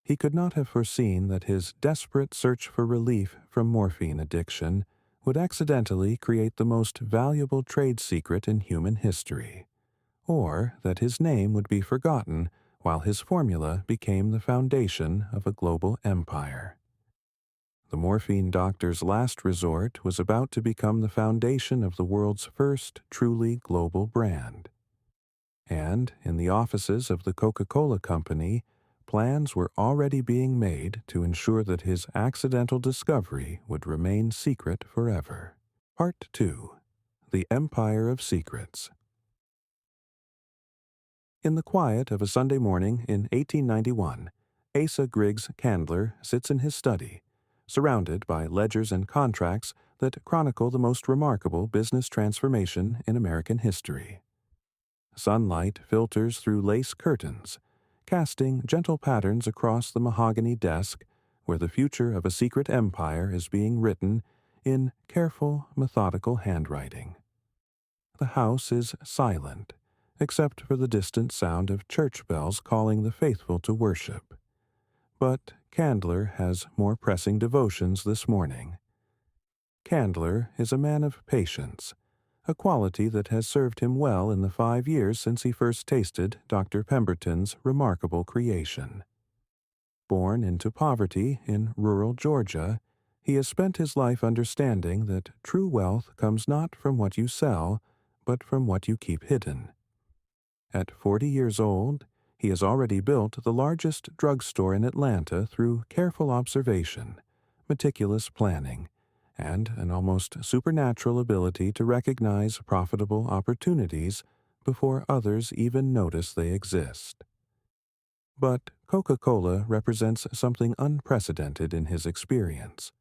He could not have foreseen that his desperate search for relief from morphine addiction would accidentally create the most valuable trade secret in human history, or that his name would be forgotten while his formula became the foundation of a global empire. The morphine doctor's last resort was about to become the foundation of the world's first truly global brand. and in the offices of the Coca-Cola Company, plans were already being made to ensure that his accidental discovery would remain secret forever. Part 2. The Empire of Secrets. In the quiet of a Sunday morning in 1891, Asa Griggs Candler sits in his study, surrounded by ledgers and contracts that chronicle the most remarkable business transformation in American history. Sunlight filters through lace curtains, casting gentle patterns across the mahogany desk where the future of a secret empire is being written in careful, methodical handwriting. The house is silent, except for the distant sound of church bells calling the faithful to worship. But Candler has more pressing devotions this morning. Candler is a man of patience, a quality that has served him well in the 5 years since he first tasted Dr. Pemberton's remarkable creation. Born into poverty in rural Georgia, he has spent his life understanding that true wealth comes not from what you sell, but from what you keep hidden. At 40 years old, he has already built the largest drugstore in Atlanta through careful observation, meticulous planning, and an almost supernatural ability to recognize profitable opportunities before others even notice they exist. But Coca-Cola represents something unprecedented in his experience.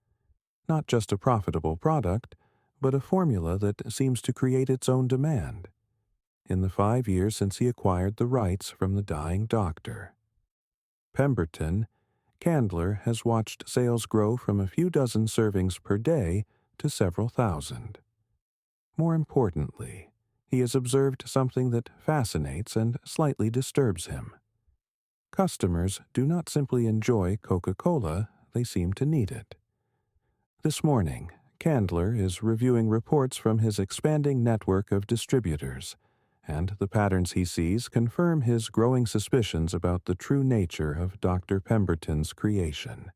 Not just a profitable product, but a formula that seems to create its own demand. In the 5 years since he acquired the rights from the dying doctor. Pemberton, Candler has watched sales grow from a few dozen servings per day to several thousand. More importantly, he has observed something that fascinates and slightly disturbs him. Customers do not simply enjoy Coca-Cola, they seem to need it. This morning, Candler is reviewing reports from his expanding network of distributors, and the patterns he sees confirm his growing suspicions about the true nature of Dr. Pemberton's creation.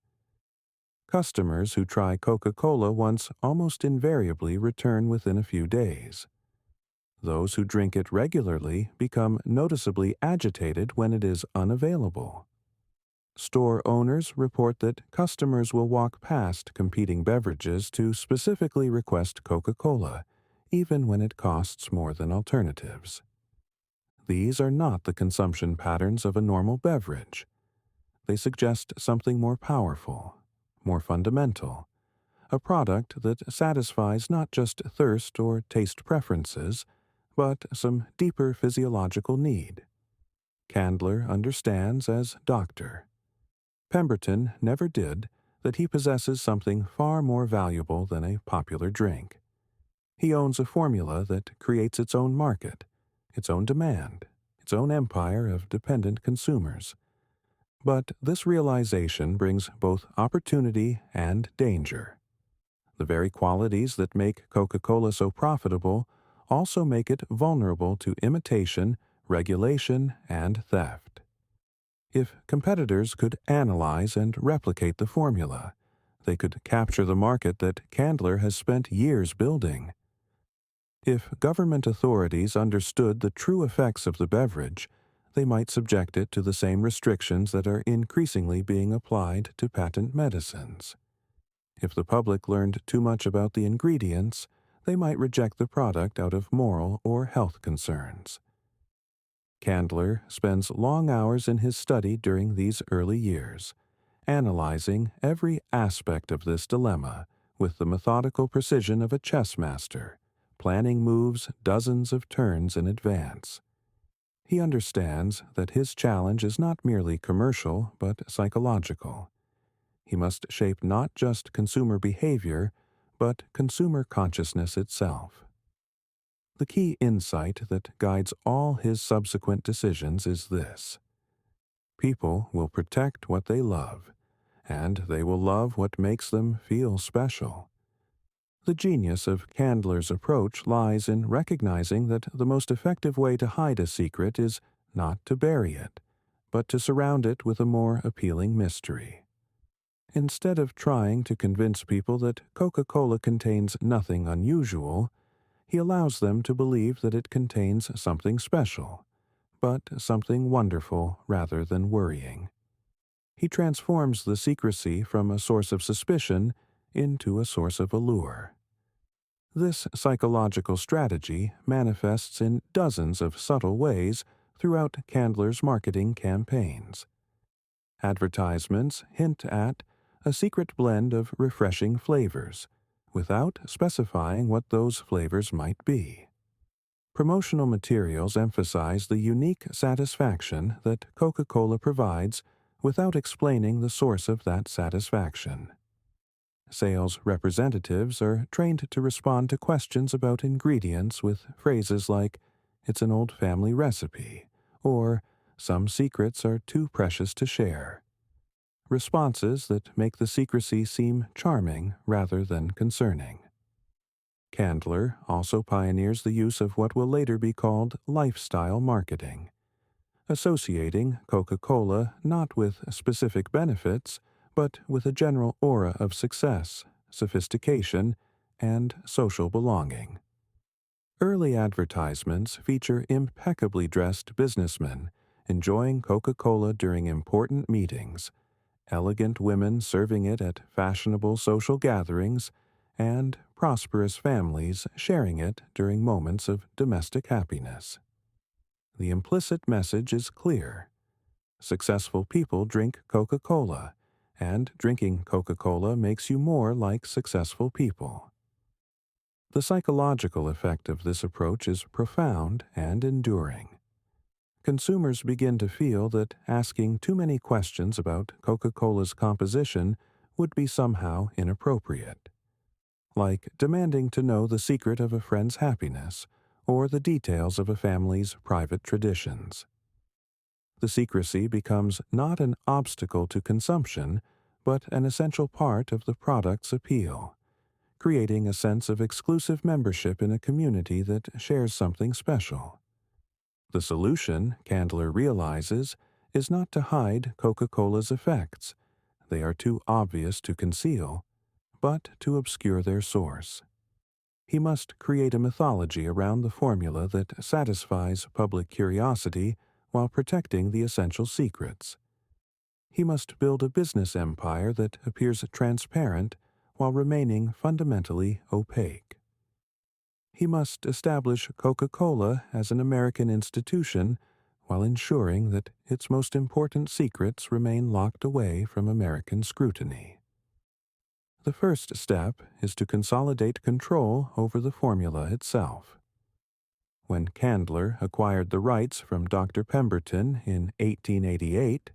Customers who try Coca-Cola once almost invariably return within a few days. Those who drink it regularly become noticeably agitated when it is unavailable. Store owners report that customers will walk past competing beverages to specifically request Coca-Cola, even when it costs more than alternatives. These are not the consumption patterns of a normal beverage. They suggest something more powerful, more fundamental, a product that satisfies not just thirst or taste preferences, but some deeper physiological need. Candler understands as doctor. Pemberton never did that he possesses something far more valuable than a popular drink. He owns a formula that creates its own market, its own demand, its own empire of dependent consumers. But this realization brings both opportunity and danger. The very qualities that make Coca-Cola so profitable also make it vulnerable to imitation, regulation, and theft. If competitors could analyze and replicate the formula, they could capture the market that Candler has spent years building. If government authorities understood the true effects of the beverage, they might subject it to the same restrictions that are increasingly being applied to patent medicines. If the public learned too much about the ingredients, they might reject the product out of moral or health concerns. Candler spends long hours in his study during these early years, analyzing every aspect of this dilemma with the methodical precision of a chess master, planning moves dozens of turns in advance. He understands that his challenge is not merely commercial but psychological. He must shape not just consumer behavior, but consumer consciousness itself. The key insight that guides all his subsequent decisions is this: people will protect what they love, and they will love what makes them feel special. The genius of Candler's approach lies in recognizing that the most effective way to hide a secret is not to bury it, but to surround it with a more appealing mystery. Instead of trying to convince people that Coca-Cola contains nothing unusual, he allows them to believe that it contains something special, but something wonderful rather than worrying. He transforms the secrecy from a source of suspicion into a source of allure. This psychological strategy manifests in dozens of subtle ways throughout Candler's marketing campaigns. Advertisements hint at a secret blend of refreshing flavors, without specifying what those flavors might be. Promotional materials emphasize the unique satisfaction that Coca-Cola provides without explaining the source of that satisfaction. Sales representatives are trained to respond to questions about ingredients with phrases like, "It's an old family recipe," or "Some secrets are too precious to share." Responses that make the secrecy seem charming rather than concerning. Candler also pioneers the use of what will later be called lifestyle marketing, associating Coca-Cola not with specific benefits, but with a general aura of success, sophistication, and social belonging. Early advertisements feature impeccably dressed businessmen enjoying Coca-Cola during important meetings, elegant women serving it at fashionable social gatherings, and prosperous families sharing it during moments of domestic happiness. The implicit message is clear. Successful people drink Coca-Cola, and drinking Coca-Cola makes you more like successful people. The psychological effect of this approach is profound and enduring. Consumers begin to feel that asking too many questions about Coca-Cola's composition would be somehow inappropriate, like demanding to know the secret of a friend's happiness or the details of a family's private traditions. The secrecy becomes not an obstacle to consumption, but an essential part of the product's appeal, creating a sense of exclusive membership in a community that shares something special. The solution, Candler realizes, is not to hide Coca-Cola's effects. They are too obvious to conceal, but to obscure their source. He must create a mythology around the formula that satisfies public curiosity while protecting the essential secrets. He must build a business empire that appears transparent while remaining fundamentally opaque. He must establish Coca-Cola as an American institution while ensuring that its most important secrets remain locked away from American scrutiny. The first step is to consolidate control over the formula itself. When Candler acquired the rights from Dr. Pemberton in 1888,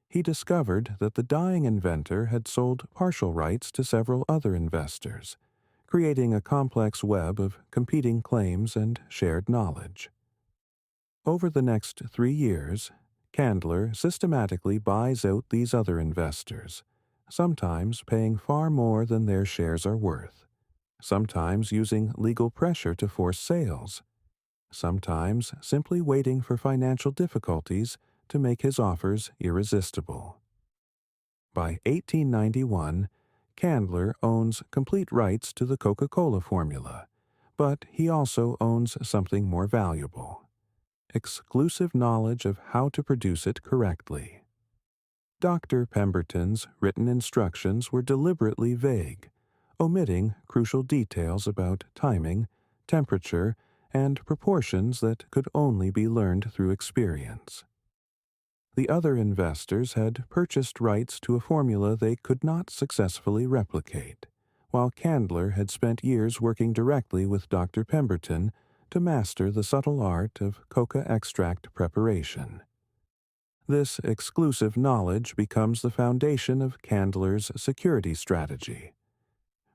he discovered that the dying inventor had sold partial rights to several other investors, creating a complex web of competing claims and shared knowledge. Over the next 3 years, Candler systematically buys out these other investors, sometimes paying far more than their shares are worth, sometimes using legal pressure to force sales, sometimes simply waiting for financial difficulties to make his offers irresistible. By 1891, Candler owns complete rights to the Coca-Cola formula, but he also owns something more valuable: exclusive knowledge of how to produce it correctly. Dr. Pemberton's written instructions were deliberately vague, omitting crucial details about timing, temperature, and proportions that could only be learned through experience. The other investors had purchased rights to a formula they could not successfully replicate, while Candler had spent years working directly with Dr. Pemberton to master the subtle art of coca extract preparation. This exclusive knowledge becomes the foundation of Candler's security strategy.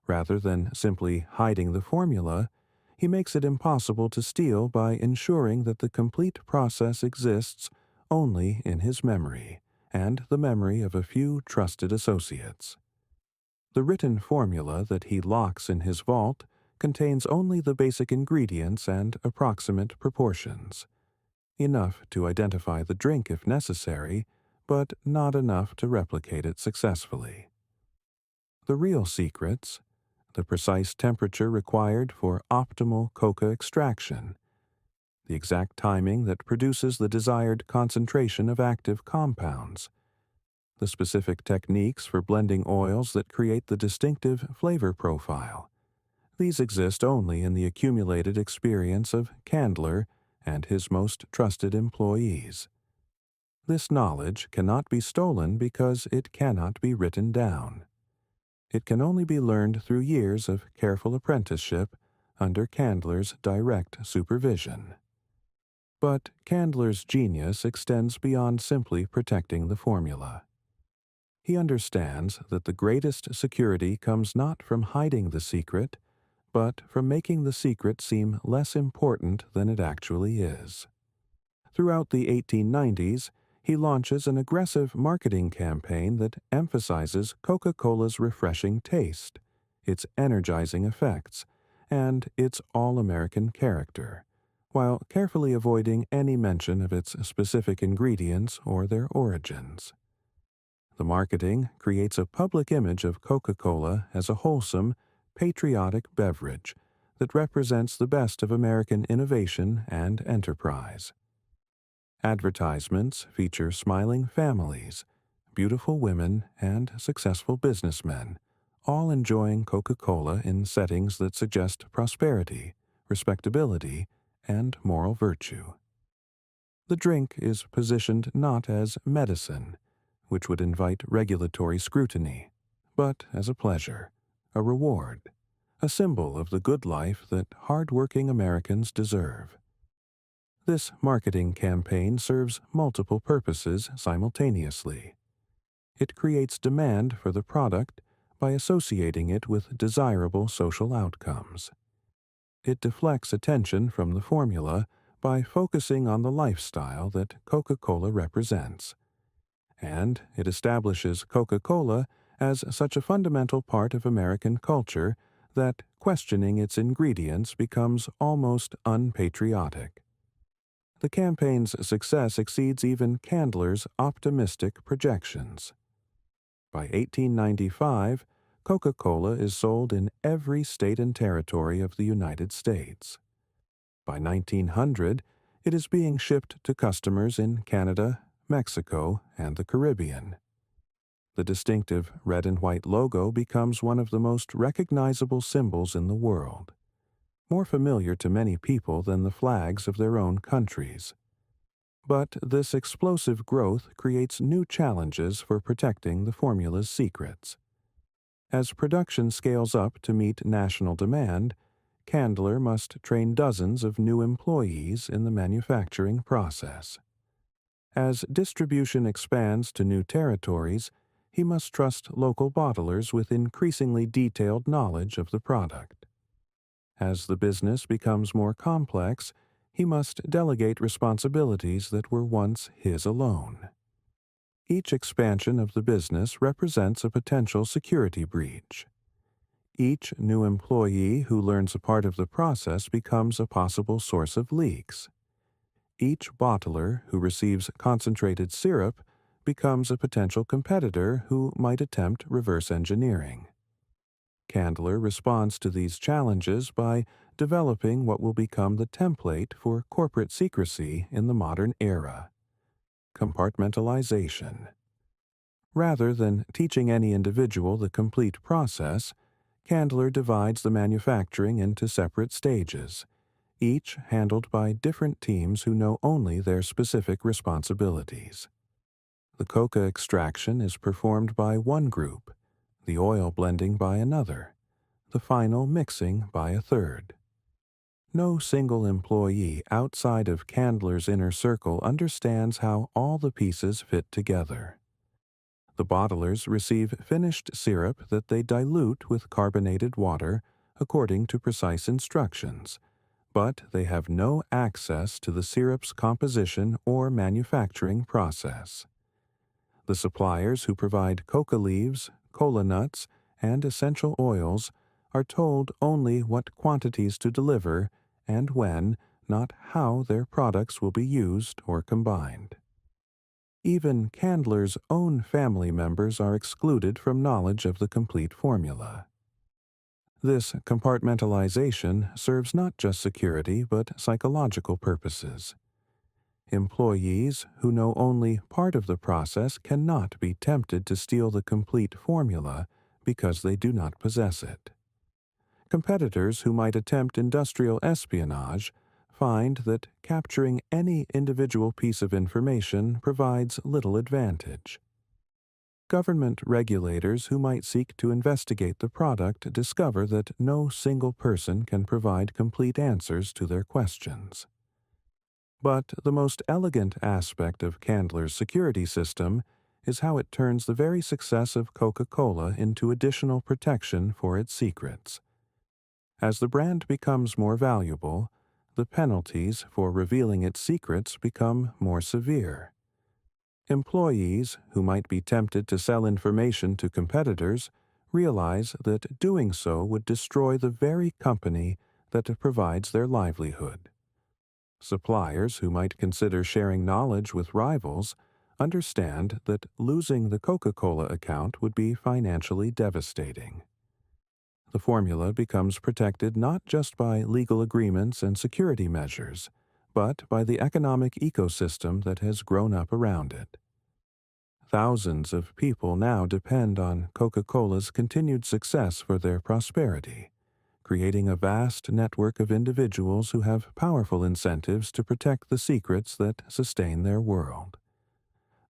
Rather than simply hiding the formula, he makes it impossible to steal by ensuring that the complete process exists only in his memory and the memory of a few trusted associates. The written formula that he locks in his vault contains only the basic ingredients and approximate proportions, enough to identify the drink if necessary, but not enough to replicate it successfully. The real secrets, the precise temperature required for optimal coca extraction, the exact timing that produces the desired concentration of active compounds, the specific techniques for blending oils that create the distinctive flavor profile. These exist only in the accumulated experience of Candler and his most trusted employees. This knowledge cannot be stolen because it cannot be written down. It can only be learned through years of careful apprenticeship under Candler's direct supervision. But Candler's genius extends beyond simply protecting the formula. He understands that the greatest security comes not from hiding the secret, but from making the secret seem less important than it actually is. Throughout the 1890s, he launches an aggressive marketing campaign that emphasizes Coca-Cola's refreshing taste, its energizing effects, and its all-American character, while carefully avoiding any mention of its specific ingredients or their origins. The marketing creates a public image of Coca-Cola as a wholesome, patriotic beverage that represents the best of American innovation and enterprise. Advertisements feature smiling families, beautiful women, and successful businessmen, all enjoying Coca-Cola in settings that suggest prosperity, respectability, and moral virtue. The drink is positioned not as medicine, which would invite regulatory scrutiny, but as a pleasure, a reward, a symbol of the good life that hard-working Americans deserve. This marketing campaign serves multiple purposes simultaneously. It creates demand for the product by associating it with desirable social outcomes. It deflects attention from the formula by focusing on the lifestyle that Coca-Cola represents. And it establishes Coca-Cola as such a fundamental part of American culture that questioning its ingredients becomes almost unpatriotic. The campaign's success exceeds even Candler's optimistic projections. By 1895, Coca-Cola is sold in every state and territory of the United States. By 1900, it is being shipped to customers in Canada, Mexico, and the Caribbean. The distinctive red and white logo becomes one of the most recognizable symbols in the world, more familiar to many people than the flags of their own countries. But this explosive growth creates new challenges for protecting the formula's secrets. As production scales up to meet national demand, Candler must train dozens of new employees in the manufacturing process. As distribution expands to new territories, he must trust local bottlers with increasingly detailed knowledge of the product. As the business becomes more complex, he must delegate responsibilities that were once his alone. Each expansion of the business represents a potential security breach. Each new employee who learns a part of the process becomes a possible source of leaks. Each bottler who receives concentrated syrup becomes a potential competitor who might attempt reverse engineering. Candler responds to these challenges by developing what will become the template for corporate secrecy in the modern era: compartmentalization. Rather than teaching any individual the complete process, Candler divides the manufacturing into separate stages, each handled by different teams who know only their specific responsibilities. The coca extraction is performed by one group, the oil blending by another, the final mixing by a third. No single employee outside of Candler's inner circle understands how all the pieces fit together. The bottlers receive finished syrup that they dilute with carbonated water according to precise instructions, but they have no access to the syrup's composition or manufacturing process. The suppliers who provide coca leaves, cola nuts, and essential oils are told only what quantities to deliver and when, not how their products will be used or combined. Even Candler's own family members are excluded from knowledge of the complete formula. This compartmentalization serves not just security but psychological purposes. Employees who know only part of the process cannot be tempted to steal the complete formula because they do not possess it. Competitors who might attempt industrial espionage find that capturing any individual piece of information provides little advantage. Government regulators who might seek to investigate the product discover that no single person can provide complete answers to their questions. But the most elegant aspect of Candler's security system is how it turns the very success of Coca-Cola into additional protection for its secrets. As the brand becomes more valuable, the penalties for revealing its secrets become more severe. Employees who might be tempted to sell information to competitors realize that doing so would destroy the very company that provides their livelihood. Suppliers who might consider sharing knowledge with rivals understand that losing the Coca-Cola account would be financially devastating. The formula becomes protected not just by legal agreements and security measures, but by the economic ecosystem that has grown up around it. Thousands of people now depend on Coca-Cola's continued success for their prosperity, creating a vast network of individuals who have powerful incentives to protect the secrets that sustain their world.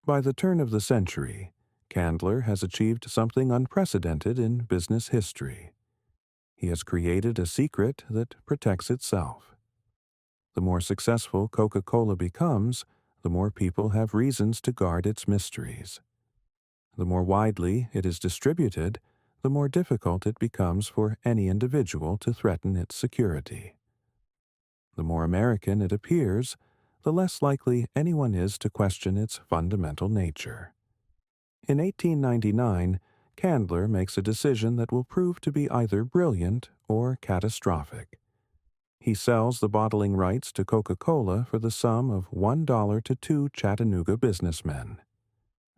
By the turn of the century, Candler has achieved something unprecedented in business history. He has created a secret that protects itself. The more successful Coca-Cola becomes, the more people have reasons to guard its mysteries. The more widely it is distributed, the more difficult it becomes for any individual to threaten its security. The more American it appears, the less likely anyone is to question its fundamental nature. In 1899, Candler makes a decision that will prove to be either brilliant or catastrophic. He sells the bottling rights to Coca-Cola for the sum of $1 to two Chattanooga businessmen,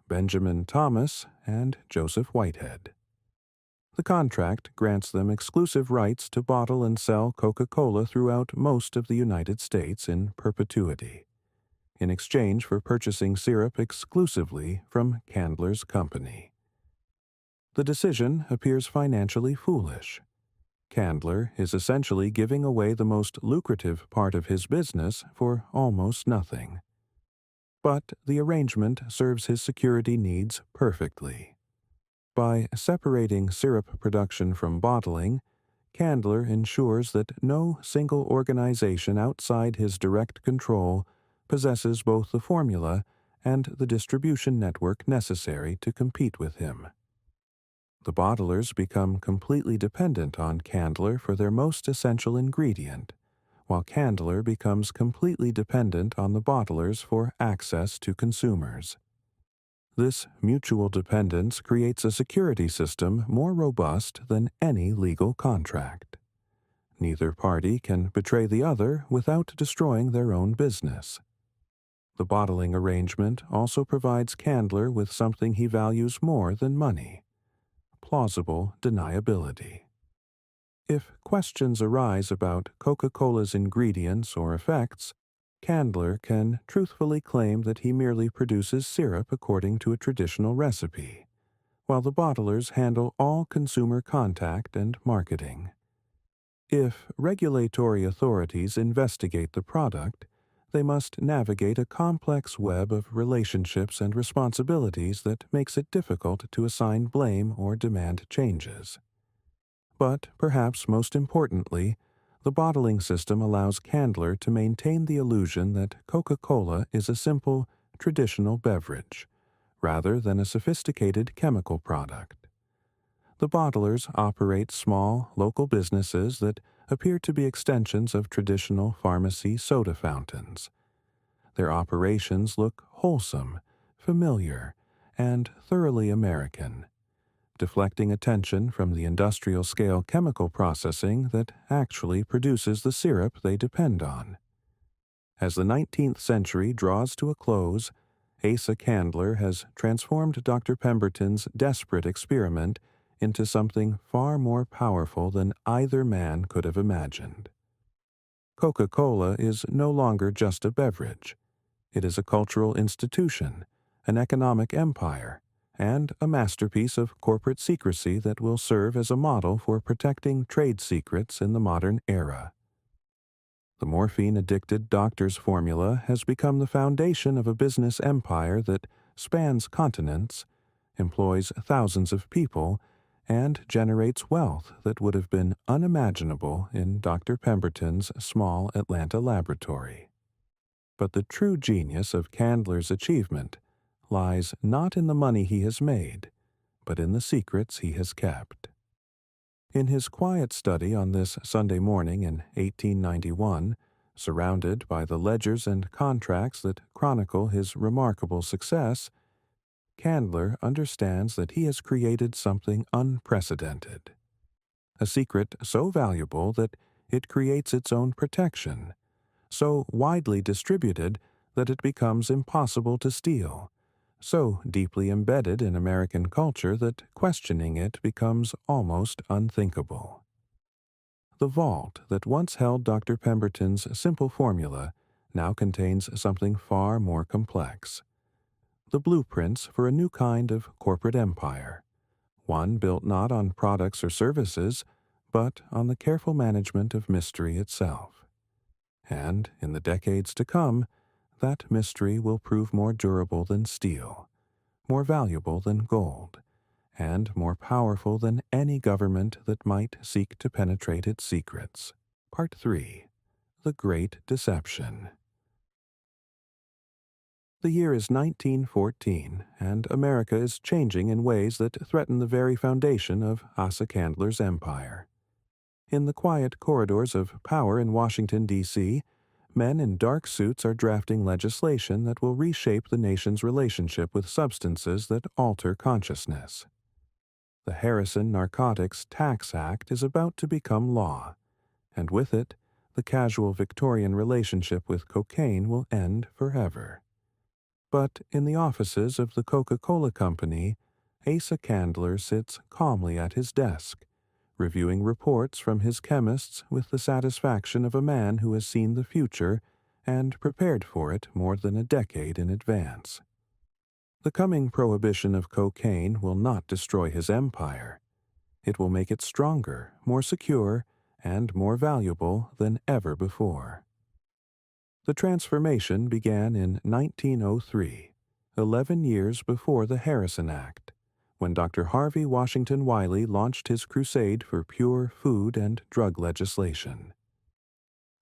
Benjamin Thomas and Joseph Whitehead. The contract grants them exclusive rights to bottle and sell Coca-Cola throughout most of the United States in perpetuity, in exchange for purchasing syrup exclusively from Candler's company. The decision appears financially foolish. Candler is essentially giving away the most lucrative part of his business for almost nothing. But the arrangement serves his security needs perfectly. By separating syrup production from bottling, Candler ensures that no single organization outside his direct control possesses both the formula and the distribution network necessary to compete with him. The bottlers become completely dependent on Candler for their most essential ingredient, while Candler becomes completely dependent on the bottlers for access to consumers. This mutual dependence creates a security system more robust than any legal contract. Neither party can betray the other without destroying their own business. The bottling arrangement also provides Candler with something he values more than money: plausible deniability. If questions arise about Coca-Cola's ingredients or effects, Candler can truthfully claim that he merely produces syrup according to a traditional recipe, while the bottlers handle all consumer contact and marketing. If regulatory authorities investigate the product, they must navigate a complex web of relationships and responsibilities that makes it difficult to assign blame or demand changes. But perhaps most importantly, the bottling system allows Candler to maintain the illusion that Coca-Cola is a simple, traditional beverage, rather than a sophisticated chemical product. The bottlers operate small, local businesses that appear to be extensions of traditional pharmacy soda fountains. Their operations look wholesome, familiar, and thoroughly American, deflecting attention from the industrial-scale chemical processing that actually produces the syrup they depend on. As the 19th century draws to a close, Asa Candler has transformed Dr. Pemberton's desperate experiment into something far more powerful than either man could have imagined. Coca-Cola is no longer just a beverage. It is a cultural institution, an economic empire, and a masterpiece of corporate secrecy that will serve as a model for protecting trade secrets in the modern era. The morphine-addicted doctor's formula has become the foundation of a business empire that spans continents, employs thousands of people, and generates wealth that would have been unimaginable in Dr. Pemberton's small Atlanta laboratory. But the true genius of Candler's achievement lies not in the money he has made, but in the secrets he has kept. In his quiet study on this Sunday morning in 1891, surrounded by the ledgers and contracts that chronicle his remarkable success, Candler understands that he has created something unprecedented. A secret so valuable that it creates its own protection, so widely distributed that it becomes impossible to steal, so deeply embedded in American culture that questioning it becomes almost unthinkable. The vault that once held Dr. Pemberton's simple formula now contains something far more complex. The blueprints for a new kind of corporate empire, one built not on products or services, but on the careful management of mystery itself. And, in the decades to come, that mystery will prove more durable than steel, more valuable than gold, and more powerful than any government that might seek to penetrate its secrets. Part 3. The Great Deception. The year is 1914, and America is changing in ways that threaten the very foundation of Asa Candler's empire. In the quiet corridors of power in Washington, D.C., men in dark suits are drafting legislation that will reshape the nation's relationship with substances that alter consciousness. The Harrison Narcotics Tax Act is about to become law, and with it, the casual Victorian relationship with cocaine will end forever. But in the offices of the Coca-Cola Company, Asa Candler sits calmly at his desk, reviewing reports from his chemists with the satisfaction of a man who has seen the future and prepared for it more than a decade in advance. The coming prohibition of cocaine will not destroy his empire. It will make it stronger, more secure, and more valuable than ever before. The transformation began in 1903, 11 years before the Harrison Act, when Dr. Harvey Washington Wiley launched his crusade for pure food and drug legislation.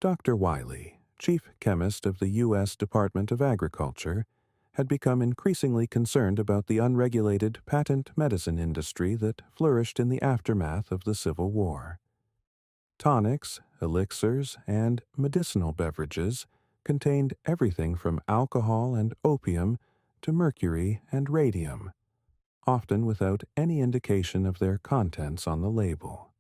Dr. Wiley, chief chemist of the U.S. Department of Agriculture, had become increasingly concerned about the unregulated patent medicine industry that flourished in the aftermath of the Civil War. Tonics, elixirs, and medicinal beverages contained everything from alcohol and opium to mercury and radium, often without any indication of their contents on the label.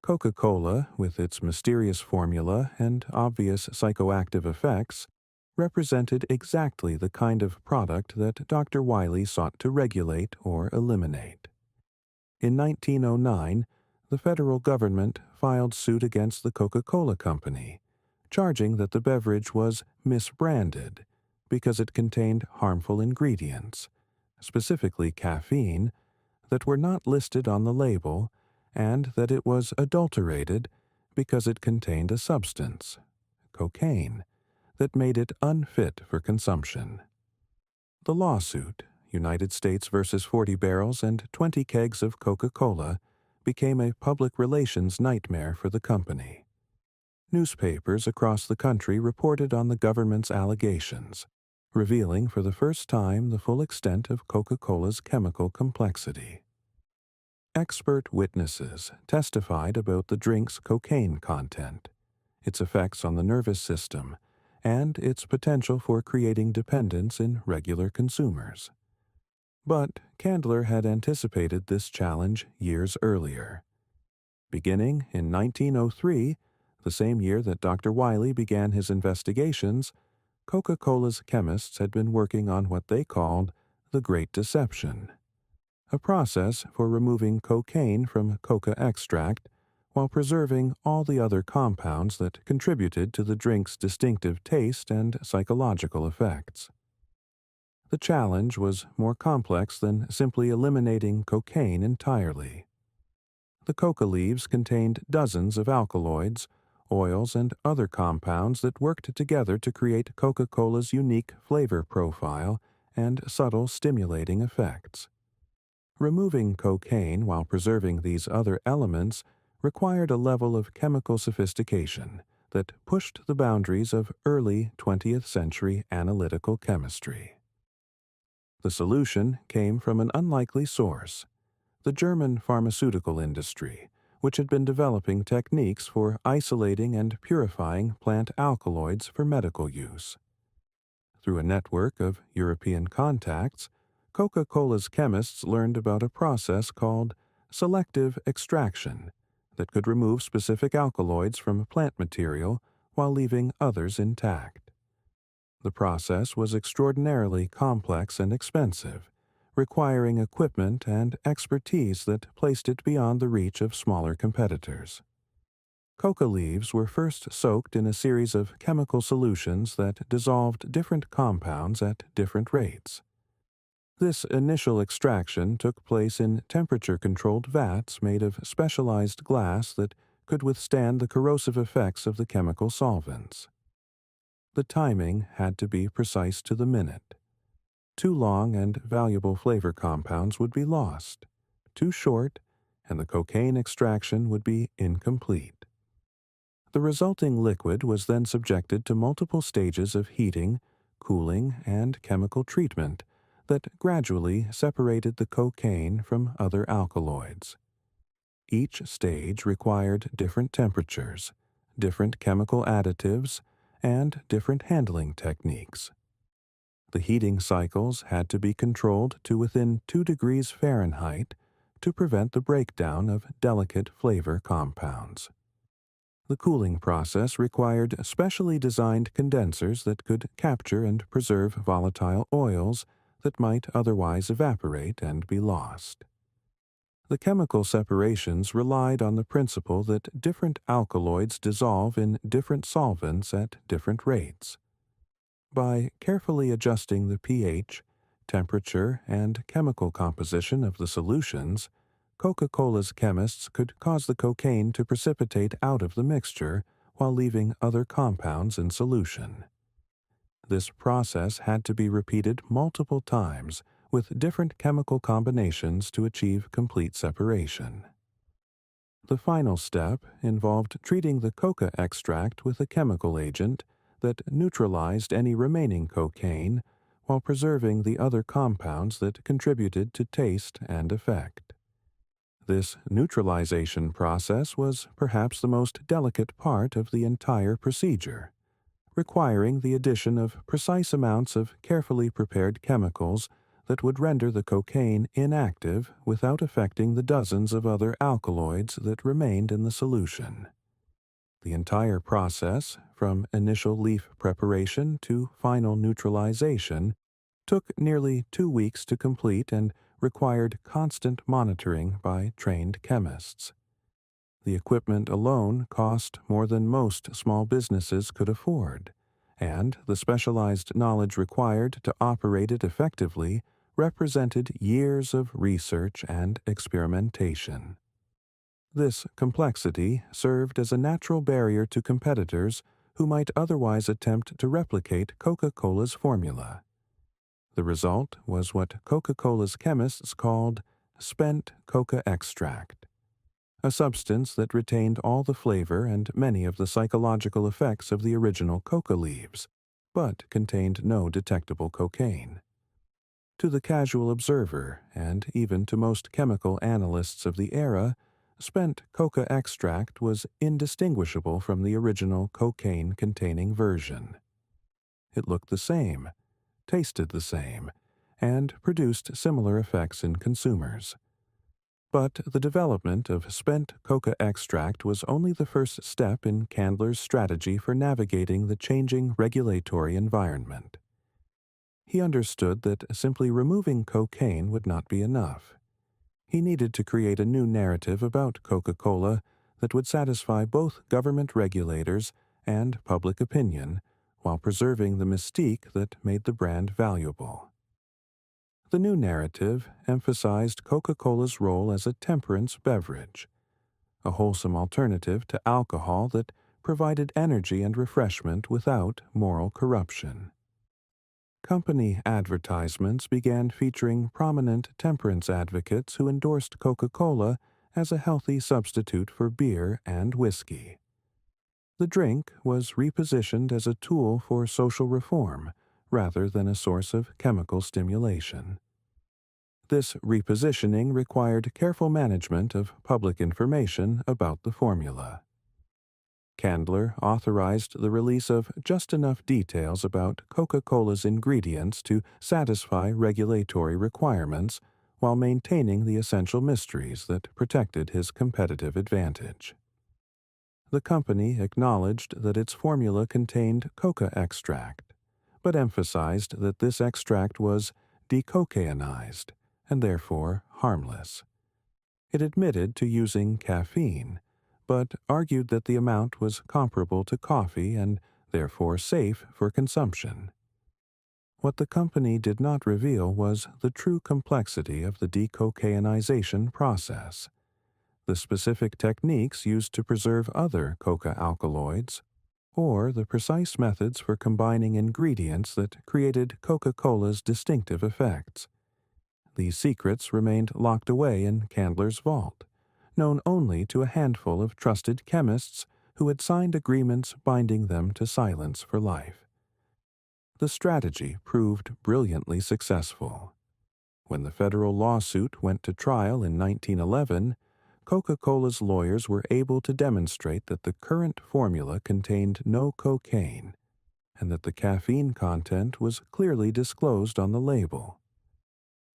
Coca-Cola, with its mysterious formula and obvious psychoactive effects, represented exactly the kind of product that Dr. Wiley sought to regulate or eliminate. In 1909, the federal government filed suit against the Coca-Cola Company, charging that the beverage was misbranded because it contained harmful ingredients, specifically caffeine, that were not listed on the label, and that it was adulterated because it contained a substance, cocaine, that made it unfit for consumption. The lawsuit, United States versus 40 barrels and 20 kegs of Coca-Cola, became a public relations nightmare for the company. Newspapers across the country reported on the government's allegations, revealing for the first time the full extent of Coca-Cola's chemical complexity. Expert witnesses testified about the drink's cocaine content, its effects on the nervous system, and its potential for creating dependence in regular consumers. But Candler had anticipated this challenge years earlier. Beginning in 1903, the same year that Dr. Wiley began his investigations, Coca-Cola's chemists had been working on what they called the Great Deception, a process for removing cocaine from coca extract while preserving all the other compounds that contributed to the drink's distinctive taste and psychological effects. The challenge was more complex than simply eliminating cocaine entirely. The coca leaves contained dozens of alkaloids, oils, and other compounds that worked together to create Coca-Cola's unique flavor profile and subtle stimulating effects. Removing cocaine while preserving these other elements required a level of chemical sophistication that pushed the boundaries of early 20th century analytical chemistry. The solution came from an unlikely source, the German pharmaceutical industry, which had been developing techniques for isolating and purifying plant alkaloids for medical use. Through a network of European contacts, Coca-Cola's chemists learned about a process called selective extraction that could remove specific alkaloids from plant material while leaving others intact. The process was extraordinarily complex and expensive, requiring equipment and expertise that placed it beyond the reach of smaller competitors. Coca leaves were first soaked in a series of chemical solutions that dissolved different compounds at different rates. This initial extraction took place in temperature-controlled vats made of specialized glass that could withstand the corrosive effects of the chemical solvents. The timing had to be precise to the minute. Too long and valuable flavor compounds would be lost. Too short, and the cocaine extraction would be incomplete. The resulting liquid was then subjected to multiple stages of heating, cooling, and chemical treatment that gradually separated the cocaine from other alkaloids. Each stage required different temperatures, different chemical additives, and different handling techniques. The heating cycles had to be controlled to within 2 degrees Fahrenheit to prevent the breakdown of delicate flavor compounds. The cooling process required specially designed condensers that could capture and preserve volatile oils that might otherwise evaporate and be lost. The chemical separations relied on the principle that different alkaloids dissolve in different solvents at different rates. By carefully adjusting the pH, temperature, and chemical composition of the solutions, Coca-Cola's chemists could cause the cocaine to precipitate out of the mixture while leaving other compounds in solution. This process had to be repeated multiple times with different chemical combinations to achieve complete separation. The final step involved treating the coca extract with a chemical agent that neutralized any remaining cocaine while preserving the other compounds that contributed to taste and effect. This neutralization process was perhaps the most delicate part of the entire procedure, requiring the addition of precise amounts of carefully prepared chemicals that would render the cocaine inactive without affecting the dozens of other alkaloids that remained in the solution. The entire process, from initial leaf preparation to final neutralization, took nearly 2 weeks to complete and required constant monitoring by trained chemists. The equipment alone cost more than most small businesses could afford, and the specialized knowledge required to operate it effectively represented years of research and experimentation. This complexity served as a natural barrier to competitors who might otherwise attempt to replicate Coca-Cola's formula. The result was what Coca-Cola's chemists called spent coca extract, a substance that retained all the flavor and many of the psychological effects of the original coca leaves, but contained no detectable cocaine. To the casual observer, and even to most chemical analysts of the era, spent coca extract was indistinguishable from the original cocaine-containing version. It looked the same, tasted the same, and produced similar effects in consumers. But the development of spent coca extract was only the first step in Candler's strategy for navigating the changing regulatory environment. He understood that simply removing cocaine would not be enough. He needed to create a new narrative about Coca-Cola that would satisfy both government regulators and public opinion while preserving the mystique that made the brand valuable. The new narrative emphasized Coca-Cola's role as a temperance beverage, a wholesome alternative to alcohol that provided energy and refreshment without moral corruption. Company advertisements began featuring prominent temperance advocates who endorsed Coca-Cola as a healthy substitute for beer and whiskey. The drink was repositioned as a tool for social reform rather than a source of chemical stimulation. This repositioning required careful management of public information about the formula. Candler authorized the release of just enough details about Coca-Cola's ingredients to satisfy regulatory requirements while maintaining the essential mysteries that protected his competitive advantage. The company acknowledged that its formula contained coca extract, but emphasized that this extract was decocainized and therefore harmless. It admitted to using caffeine, but argued that the amount was comparable to coffee and therefore safe for consumption. What the company did not reveal was the true complexity of the decocainization process, the specific techniques used to preserve other coca alkaloids, or the precise methods for combining ingredients that created Coca-Cola's distinctive effects. These secrets remained locked away in Candler's vault, known only to a handful of trusted chemists who had signed agreements binding them to silence for life. The strategy proved brilliantly successful. When the federal lawsuit went to trial in 1911, Coca-Cola's lawyers were able to demonstrate that the current formula contained no cocaine, and that the caffeine content was clearly disclosed on the label.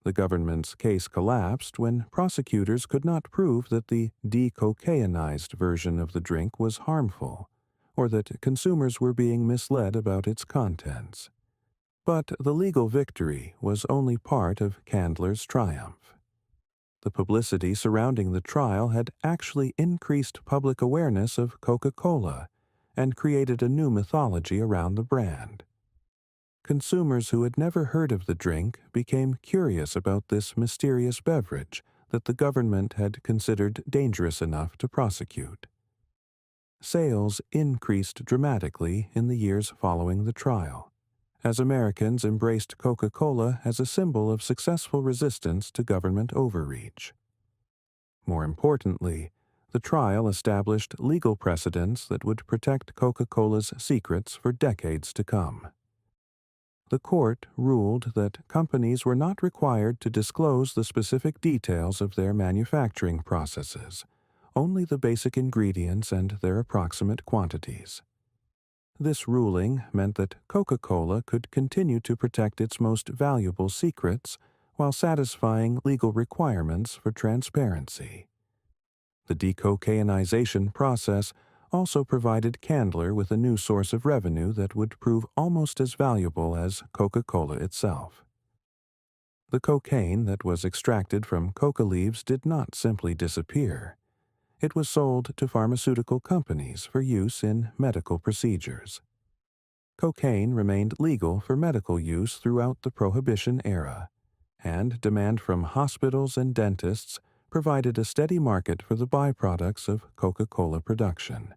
The government's case collapsed when prosecutors could not prove that the decocainized version of the drink was harmful, or that consumers were being misled about its contents. But the legal victory was only part of Candler's triumph. The publicity surrounding the trial had actually increased public awareness of Coca-Cola and created a new mythology around the brand. Consumers who had never heard of the drink became curious about this mysterious beverage that the government had considered dangerous enough to prosecute. Sales increased dramatically in the years following the trial, as Americans embraced Coca-Cola as a symbol of successful resistance to government overreach. More importantly, the trial established legal precedents that would protect Coca-Cola's secrets for decades to come. The court ruled that companies were not required to disclose the specific details of their manufacturing processes, only the basic ingredients and their approximate quantities. This ruling meant that Coca-Cola could continue to protect its most valuable secrets while satisfying legal requirements for transparency. The decocainization process also provided Candler with a new source of revenue that would prove almost as valuable as Coca-Cola itself. The cocaine that was extracted from coca leaves did not simply disappear. It was sold to pharmaceutical companies for use in medical procedures. Cocaine remained legal for medical use throughout the Prohibition era, and demand from hospitals and dentists provided a steady market for the byproducts of Coca-Cola production.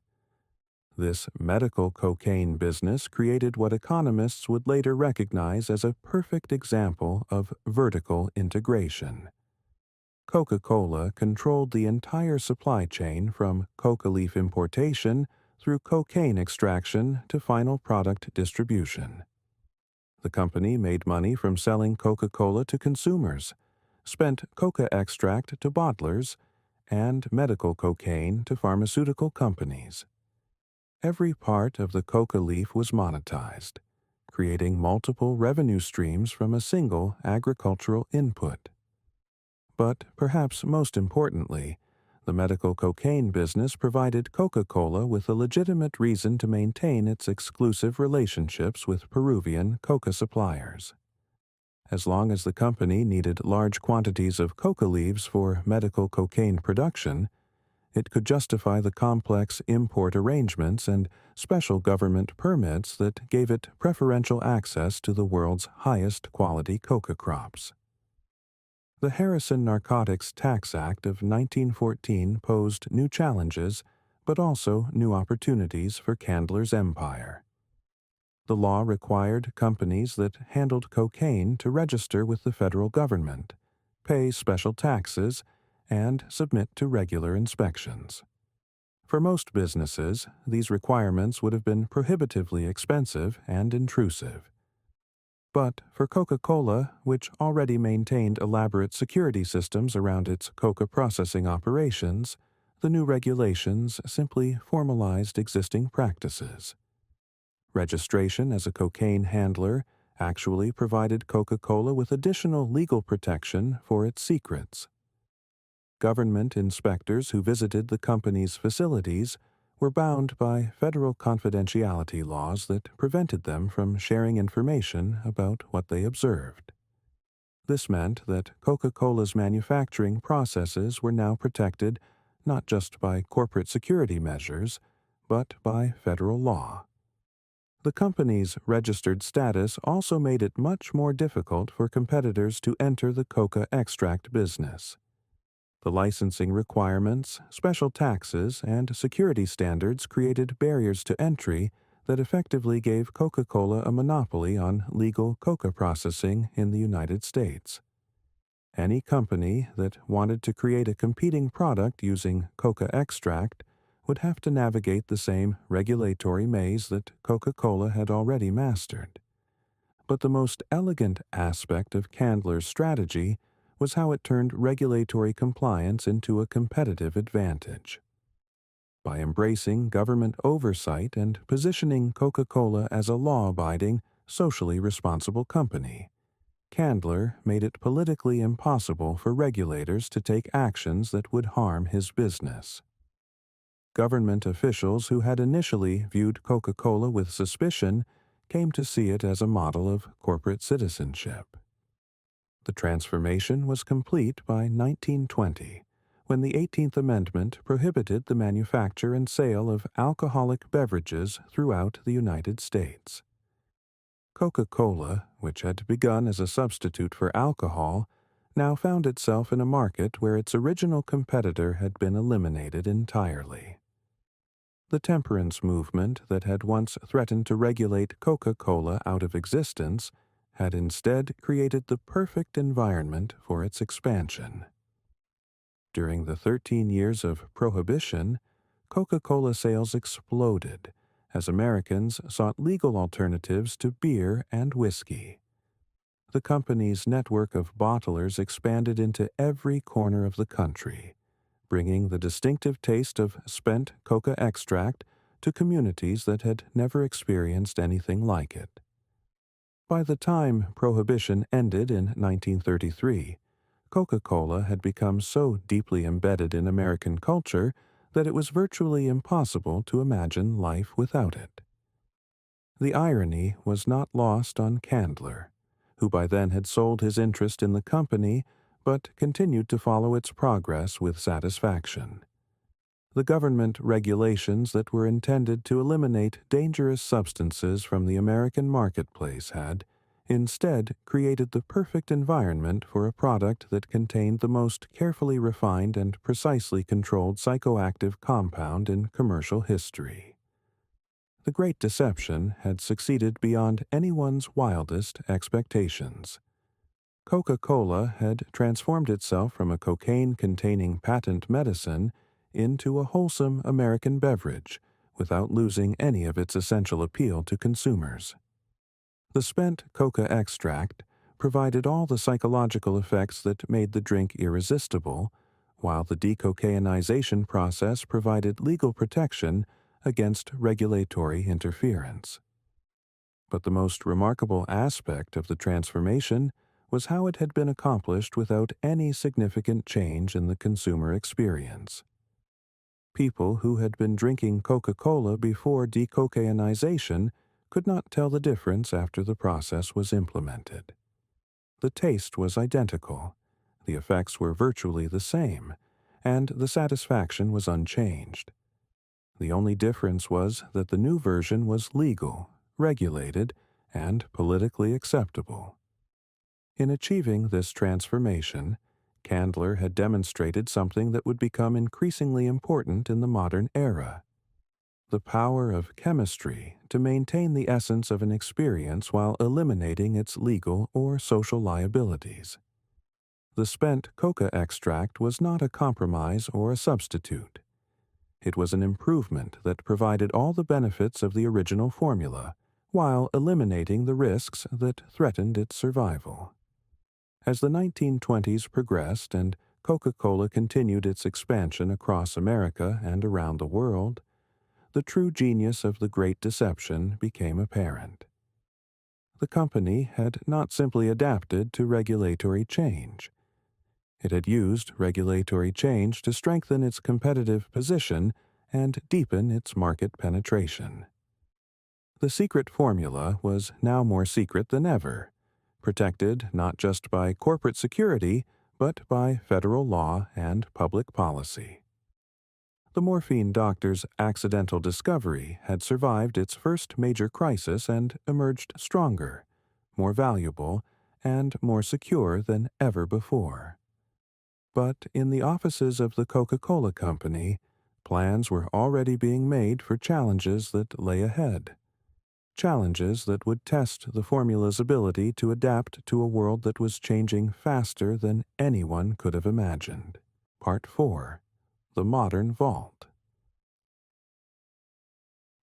This medical cocaine business created what economists would later recognize as a perfect example of vertical integration. Coca-Cola controlled the entire supply chain from coca leaf importation through cocaine extraction to final product distribution. The company made money from selling Coca-Cola to consumers, spent coca extract to bottlers, and medical cocaine to pharmaceutical companies. Every part of the coca leaf was monetized, creating multiple revenue streams from a single agricultural input. But perhaps most importantly, the medical cocaine business provided Coca-Cola with a legitimate reason to maintain its exclusive relationships with Peruvian coca suppliers. As long as the company needed large quantities of coca leaves for medical cocaine production, it could justify the complex import arrangements and special government permits that gave it preferential access to the world's highest quality coca crops. The Harrison Narcotics Tax Act of 1914 posed new challenges, but also new opportunities for Candler's empire. The law required companies that handled cocaine to register with the federal government, pay special taxes, and submit to regular inspections. For most businesses, these requirements would have been prohibitively expensive and intrusive. But for Coca-Cola, which already maintained elaborate security systems around its coca processing operations, the new regulations simply formalized existing practices. Registration as a cocaine handler actually provided Coca-Cola with additional legal protection for its secrets. Government inspectors who visited the company's facilities were bound by federal confidentiality laws that prevented them from sharing information about what they observed. This meant that Coca-Cola's manufacturing processes were now protected not just by corporate security measures, but by federal law. The company's registered status also made it much more difficult for competitors to enter the coca extract business. The licensing requirements, special taxes, and security standards created barriers to entry that effectively gave Coca-Cola a monopoly on legal coca processing in the United States. Any company that wanted to create a competing product using coca extract would have to navigate the same regulatory maze that Coca-Cola had already mastered. But the most elegant aspect of Candler's strategy was how it turned regulatory compliance into a competitive advantage. By embracing government oversight and positioning Coca-Cola as a law-abiding, socially responsible company, Candler made it politically impossible for regulators to take actions that would harm his business. Government officials who had initially viewed Coca-Cola with suspicion came to see it as a model of corporate citizenship. The transformation was complete by 1920, when the 18th Amendment prohibited the manufacture and sale of alcoholic beverages throughout the United States. Coca-Cola, which had begun as a substitute for alcohol, now found itself in a market where its original competitor had been eliminated entirely. The temperance movement that had once threatened to regulate Coca-Cola out of existence had instead created the perfect environment for its expansion. During the 13 years of Prohibition, Coca-Cola sales exploded as Americans sought legal alternatives to beer and whiskey. The company's network of bottlers expanded into every corner of the country, bringing the distinctive taste of spent coca extract to communities that had never experienced anything like it. By the time Prohibition ended in 1933, Coca-Cola had become so deeply embedded in American culture that it was virtually impossible to imagine life without it. The irony was not lost on Candler, who by then had sold his interest in the company but continued to follow its progress with satisfaction. The government regulations that were intended to eliminate dangerous substances from the American marketplace had, instead, created the perfect environment for a product that contained the most carefully refined and precisely controlled psychoactive compound in commercial history. The Great Deception had succeeded beyond anyone's wildest expectations. Coca-Cola had transformed itself from a cocaine-containing patent medicine into a wholesome American beverage without losing any of its essential appeal to consumers. The spent coca extract provided all the psychological effects that made the drink irresistible, while the decocainization process provided legal protection against regulatory interference. But the most remarkable aspect of the transformation was how it had been accomplished without any significant change in the consumer experience. People who had been drinking Coca-Cola before decocainization could not tell the difference after the process was implemented. The taste was identical, the effects were virtually the same, and the satisfaction was unchanged. The only difference was that the new version was legal, regulated, and politically acceptable. In achieving this transformation, Candler had demonstrated something that would become increasingly important in the modern era: the power of chemistry to maintain the essence of an experience while eliminating its legal or social liabilities. The spent coca extract was not a compromise or a substitute. It was an improvement that provided all the benefits of the original formula, while eliminating the risks that threatened its survival. As the 1920s progressed and Coca-Cola continued its expansion across America and around the world, the true genius of the Great Deception became apparent. The company had not simply adapted to regulatory change. It had used regulatory change to strengthen its competitive position and deepen its market penetration. The secret formula was now more secret than ever, protected not just by corporate security, but by federal law and public policy. The morphine doctor's accidental discovery had survived its first major crisis and emerged stronger, more valuable, and more secure than ever before. But in the offices of the Coca-Cola Company, plans were already being made for challenges that lay ahead. Challenges that would test the formula's ability to adapt to a world that was changing faster than anyone could have imagined. Part 4. The Modern Vault.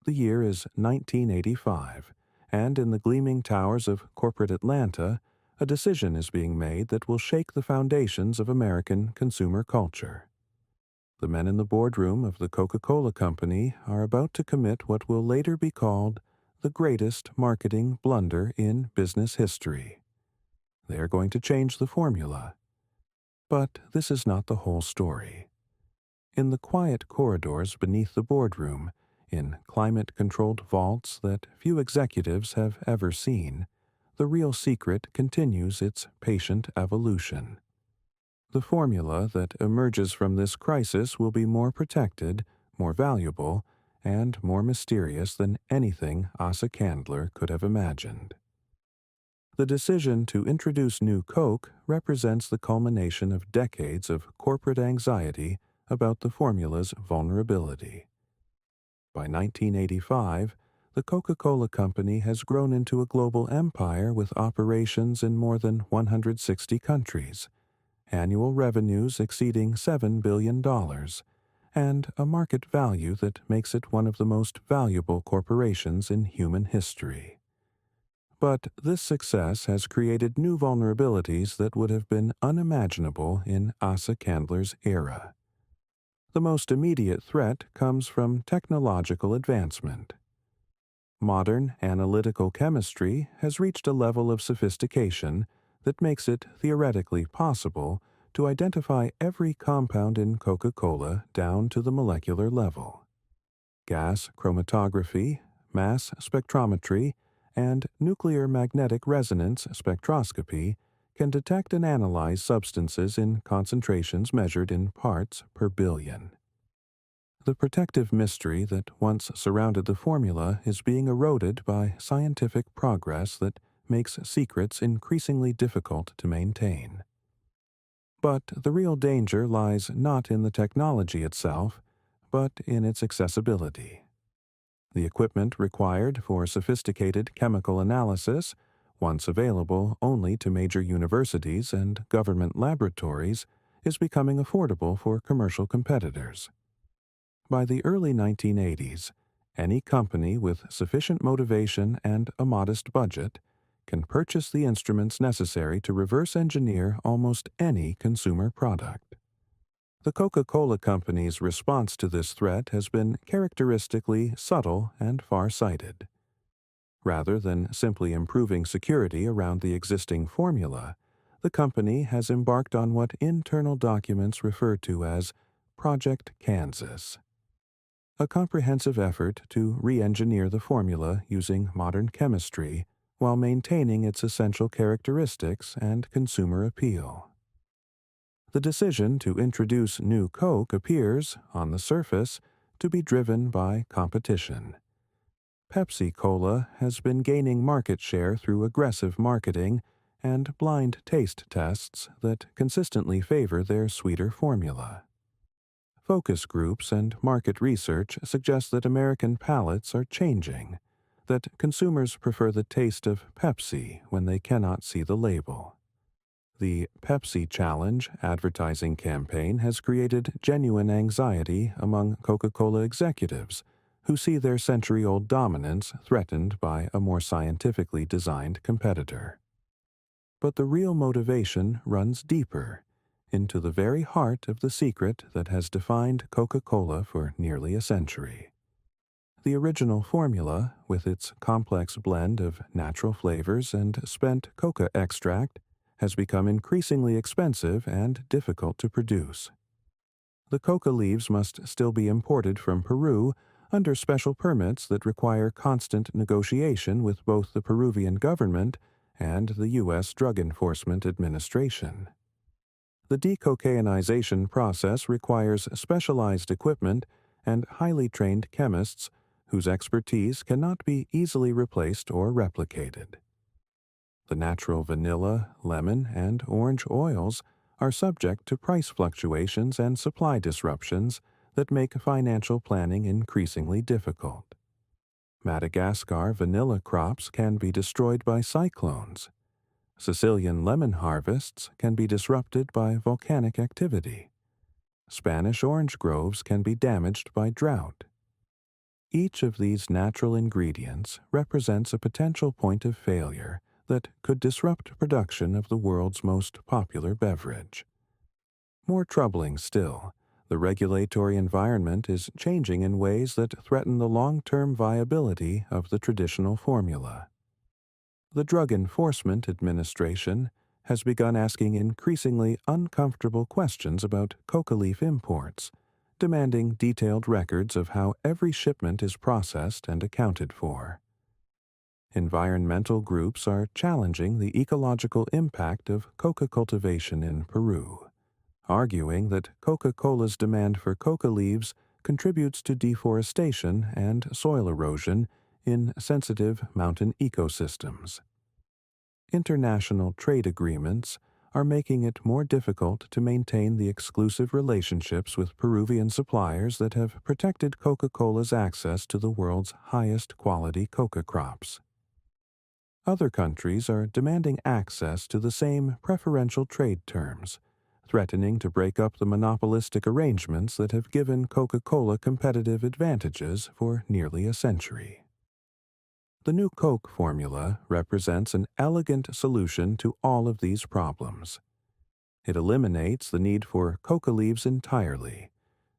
The year is 1985, and in the gleaming towers of corporate Atlanta, a decision is being made that will shake the foundations of American consumer culture. The men in the boardroom of the Coca-Cola Company are about to commit what will later be called the greatest marketing blunder in business history. They are going to change the formula. But this is not the whole story. In the quiet corridors beneath the boardroom, in climate-controlled vaults that few executives have ever seen, the real secret continues its patient evolution. The formula that emerges from this crisis will be more protected, more valuable, and more mysterious than anything Asa Candler could have imagined. The decision to introduce new Coke represents the culmination of decades of corporate anxiety about the formula's vulnerability. By 1985, the Coca-Cola Company has grown into a global empire with operations in more than 160 countries, annual revenues exceeding $7 billion, and a market value that makes it one of the most valuable corporations in human history. But this success has created new vulnerabilities that would have been unimaginable in Asa Candler's era. The most immediate threat comes from technological advancement. Modern analytical chemistry has reached a level of sophistication that makes it theoretically possible to identify every compound in Coca-Cola down to the molecular level. Gas chromatography, mass spectrometry, and nuclear magnetic resonance spectroscopy can detect and analyze substances in concentrations measured in parts per billion. The protective mystery that once surrounded the formula is being eroded by scientific progress that makes secrets increasingly difficult to maintain. But the real danger lies not in the technology itself, but in its accessibility. The equipment required for sophisticated chemical analysis, once available only to major universities and government laboratories, is becoming affordable for commercial competitors. By the early 1980s, any company with sufficient motivation and a modest budget can purchase the instruments necessary to reverse engineer almost any consumer product. The Coca-Cola Company's response to this threat has been characteristically subtle and far-sighted. Rather than simply improving security around the existing formula, the company has embarked on what internal documents refer to as Project Kansas, a comprehensive effort to re-engineer the formula using modern chemistry, while maintaining its essential characteristics and consumer appeal. The decision to introduce new Coke appears, on the surface, to be driven by competition. Pepsi-Cola has been gaining market share through aggressive marketing and blind taste tests that consistently favor their sweeter formula. Focus groups and market research suggest that American palates are changing, that consumers prefer the taste of Pepsi when they cannot see the label. The Pepsi Challenge advertising campaign has created genuine anxiety among Coca-Cola executives who see their century-old dominance threatened by a more scientifically designed competitor. But the real motivation runs deeper, into the very heart of the secret that has defined Coca-Cola for nearly a century. The original formula, with its complex blend of natural flavors and spent coca extract, has become increasingly expensive and difficult to produce. The coca leaves must still be imported from Peru under special permits that require constant negotiation with both the Peruvian government and the U.S. Drug Enforcement Administration. The decocainization process requires specialized equipment and highly trained chemists whose expertise cannot be easily replaced or replicated. The natural vanilla, lemon, and orange oils are subject to price fluctuations and supply disruptions that make financial planning increasingly difficult. Madagascar vanilla crops can be destroyed by cyclones. Sicilian lemon harvests can be disrupted by volcanic activity. Spanish orange groves can be damaged by drought. Each of these natural ingredients represents a potential point of failure that could disrupt production of the world's most popular beverage. More troubling still, the regulatory environment is changing in ways that threaten the long-term viability of the traditional formula. The Drug Enforcement Administration has begun asking increasingly uncomfortable questions about coca leaf imports, demanding detailed records of how every shipment is processed and accounted for. Environmental groups are challenging the ecological impact of coca cultivation in Peru, arguing that Coca-Cola's demand for coca leaves contributes to deforestation and soil erosion in sensitive mountain ecosystems. International trade agreements are making it more difficult to maintain the exclusive relationships with Peruvian suppliers that have protected Coca-Cola's access to the world's highest quality coca crops. Other countries are demanding access to the same preferential trade terms, threatening to break up the monopolistic arrangements that have given Coca-Cola competitive advantages for nearly a century. The new Coke formula represents an elegant solution to all of these problems. It eliminates the need for coca leaves entirely,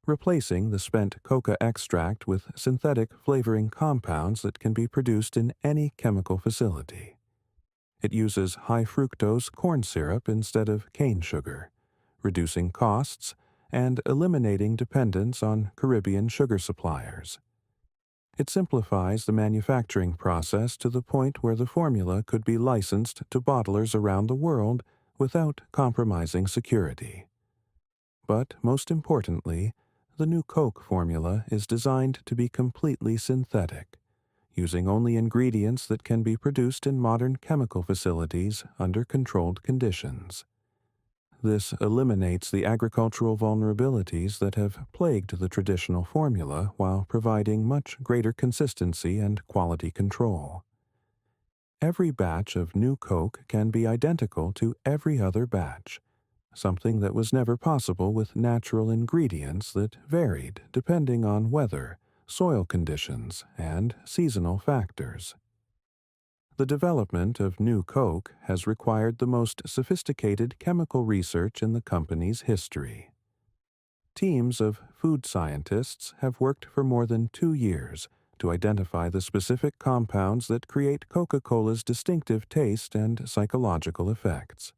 replacing the spent coca extract with synthetic flavoring compounds that can be produced in any chemical facility. It uses high-fructose corn syrup instead of cane sugar, reducing costs and eliminating dependence on Caribbean sugar suppliers. It simplifies the manufacturing process to the point where the formula could be licensed to bottlers around the world without compromising security. But most importantly, the new Coke formula is designed to be completely synthetic, using only ingredients that can be produced in modern chemical facilities under controlled conditions. This eliminates the agricultural vulnerabilities that have plagued the traditional formula while providing much greater consistency and quality control. Every batch of new Coke can be identical to every other batch, something that was never possible with natural ingredients that varied depending on weather, soil conditions, and seasonal factors. The development of new Coke has required the most sophisticated chemical research in the company's history. Teams of food scientists have worked for more than 2 years to identify the specific compounds that create Coca-Cola's distinctive taste and psychological effects.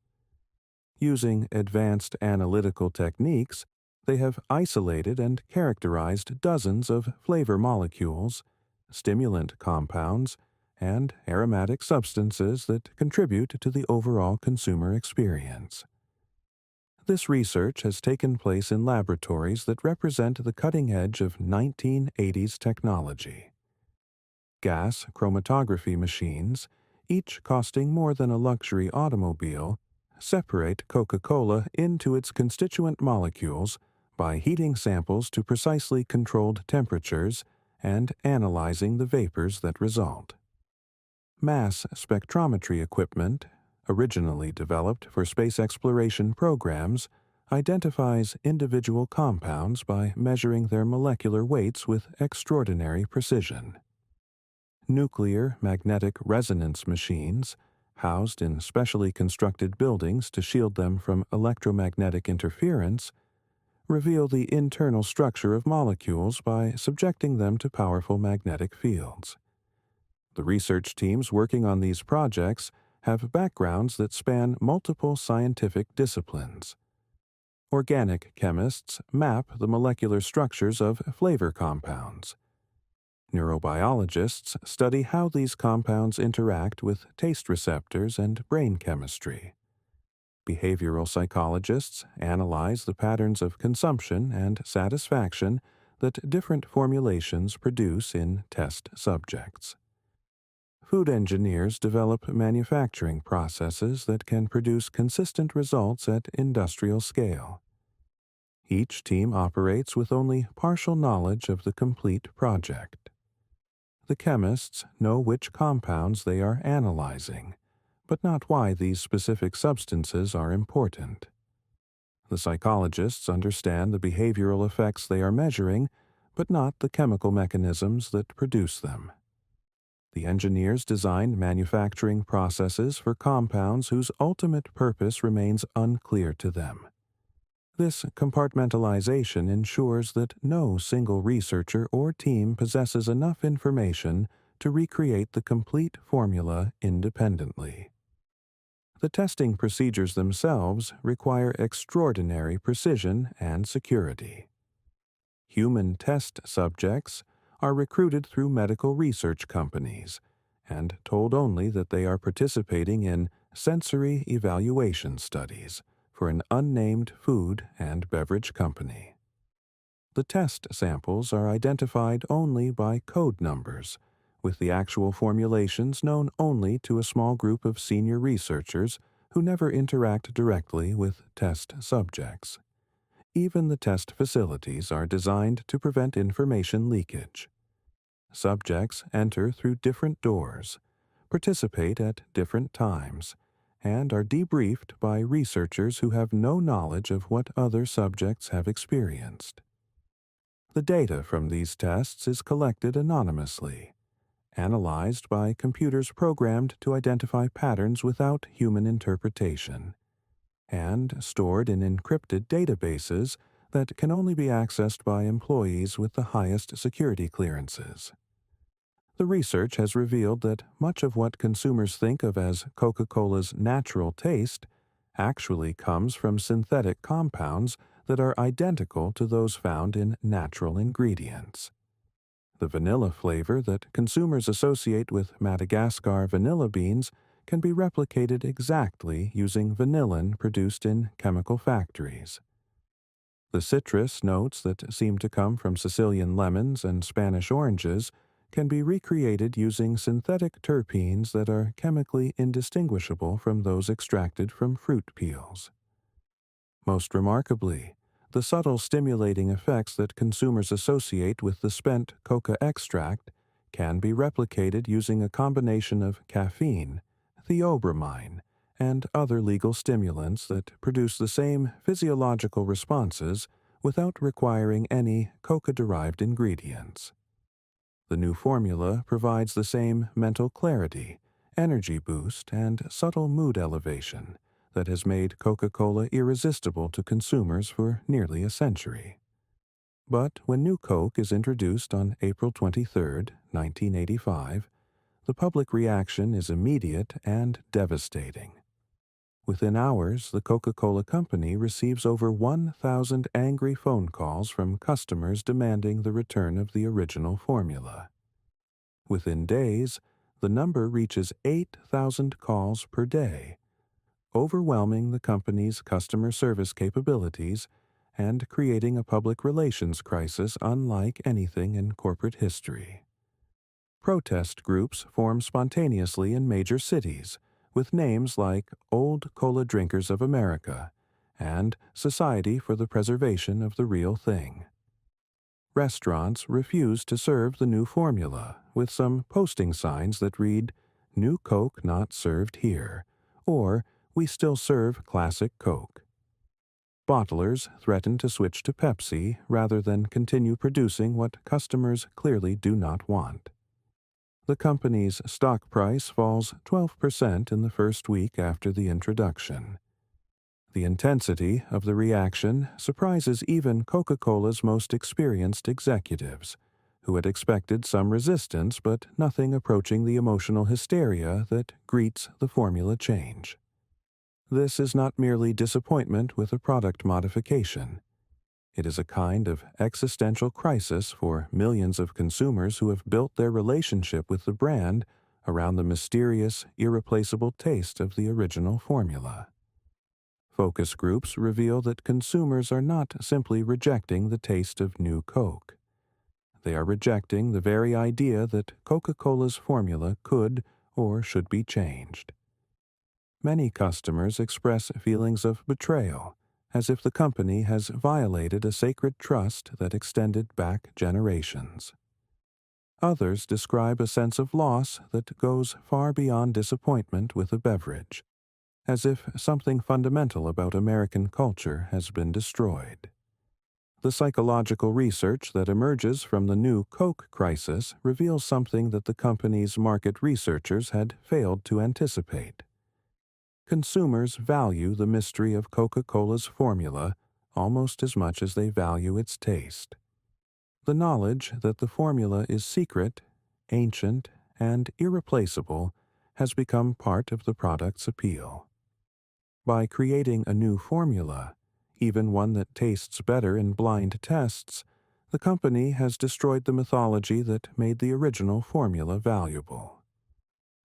Using advanced analytical techniques, they have isolated and characterized dozens of flavor molecules, stimulant compounds, and aromatic substances that contribute to the overall consumer experience. This research has taken place in laboratories that represent the cutting edge of 1980s technology. Gas chromatography machines, each costing more than a luxury automobile, separate Coca-Cola into its constituent molecules by heating samples to precisely controlled temperatures and analyzing the vapors that result. Mass spectrometry equipment, originally developed for space exploration programs, identifies individual compounds by measuring their molecular weights with extraordinary precision. Nuclear magnetic resonance machines, housed in specially constructed buildings to shield them from electromagnetic interference, reveal the internal structure of molecules by subjecting them to powerful magnetic fields. The research teams working on these projects have backgrounds that span multiple scientific disciplines. Organic chemists map the molecular structures of flavor compounds. Neurobiologists study how these compounds interact with taste receptors and brain chemistry. Behavioral psychologists analyze the patterns of consumption and satisfaction that different formulations produce in test subjects. Food engineers develop manufacturing processes that can produce consistent results at industrial scale. Each team operates with only partial knowledge of the complete project. The chemists know which compounds they are analyzing, but not why these specific substances are important. The psychologists understand the behavioral effects they are measuring, but not the chemical mechanisms that produce them. The engineers design manufacturing processes for compounds whose ultimate purpose remains unclear to them. This compartmentalization ensures that no single researcher or team possesses enough information to recreate the complete formula independently. The testing procedures themselves require extraordinary precision and security. Human test subjects are recruited through medical research companies and told only that they are participating in sensory evaluation studies for an unnamed food and beverage company. The test samples are identified only by code numbers, with the actual formulations known only to a small group of senior researchers who never interact directly with test subjects. Even the test facilities are designed to prevent information leakage. Subjects enter through different doors, participate at different times, and are debriefed by researchers who have no knowledge of what other subjects have experienced. The data from these tests is collected anonymously, analyzed by computers programmed to identify patterns without human interpretation, and stored in encrypted databases that can only be accessed by employees with the highest security clearances. The research has revealed that much of what consumers think of as Coca-Cola's natural taste actually comes from synthetic compounds that are identical to those found in natural ingredients. The vanilla flavor that consumers associate with Madagascar vanilla beans can be replicated exactly using vanillin produced in chemical factories. The citrus notes that seem to come from Sicilian lemons and Spanish oranges can be recreated using synthetic terpenes that are chemically indistinguishable from those extracted from fruit peels. Most remarkably, the subtle stimulating effects that consumers associate with the spent coca extract can be replicated using a combination of caffeine, theobromine, and other legal stimulants that produce the same physiological responses without requiring any coca-derived ingredients. The new formula provides the same mental clarity, energy boost, and subtle mood elevation that has made Coca-Cola irresistible to consumers for nearly a century. But when new Coke is introduced on April 23, 1985, the public reaction is immediate and devastating. Within hours, the Coca-Cola Company receives over 1,000 angry phone calls from customers demanding the return of the original formula. Within days, the number reaches 8,000 calls per day, overwhelming the company's customer service capabilities and creating a public relations crisis unlike anything in corporate history. Protest groups form spontaneously in major cities, with names like Old Cola Drinkers of America and Society for the Preservation of the Real Thing. Restaurants refuse to serve the new formula, with some posting signs that read, "New Coke not served here," or "We still serve classic Coke." Bottlers threaten to switch to Pepsi rather than continue producing what customers clearly do not want. The company's stock price falls 12% in the first week after the introduction. The intensity of the reaction surprises even Coca-Cola's most experienced executives, who had expected some resistance but nothing approaching the emotional hysteria that greets the formula change. This is not merely disappointment with a product modification. It is a kind of existential crisis for millions of consumers who have built their relationship with the brand around the mysterious, irreplaceable taste of the original formula. Focus groups reveal that consumers are not simply rejecting the taste of new Coke. They are rejecting the very idea that Coca-Cola's formula could or should be changed. Many customers express feelings of betrayal, as if the company has violated a sacred trust that extended back generations. Others describe a sense of loss that goes far beyond disappointment with a beverage, as if something fundamental about American culture has been destroyed. The psychological research that emerges from the new Coke crisis reveals something that the company's market researchers had failed to anticipate. Consumers value the mystery of Coca-Cola's formula almost as much as they value its taste. The knowledge that the formula is secret, ancient, and irreplaceable has become part of the product's appeal. By creating a new formula, even one that tastes better in blind tests, the company has destroyed the mythology that made the original formula valuable.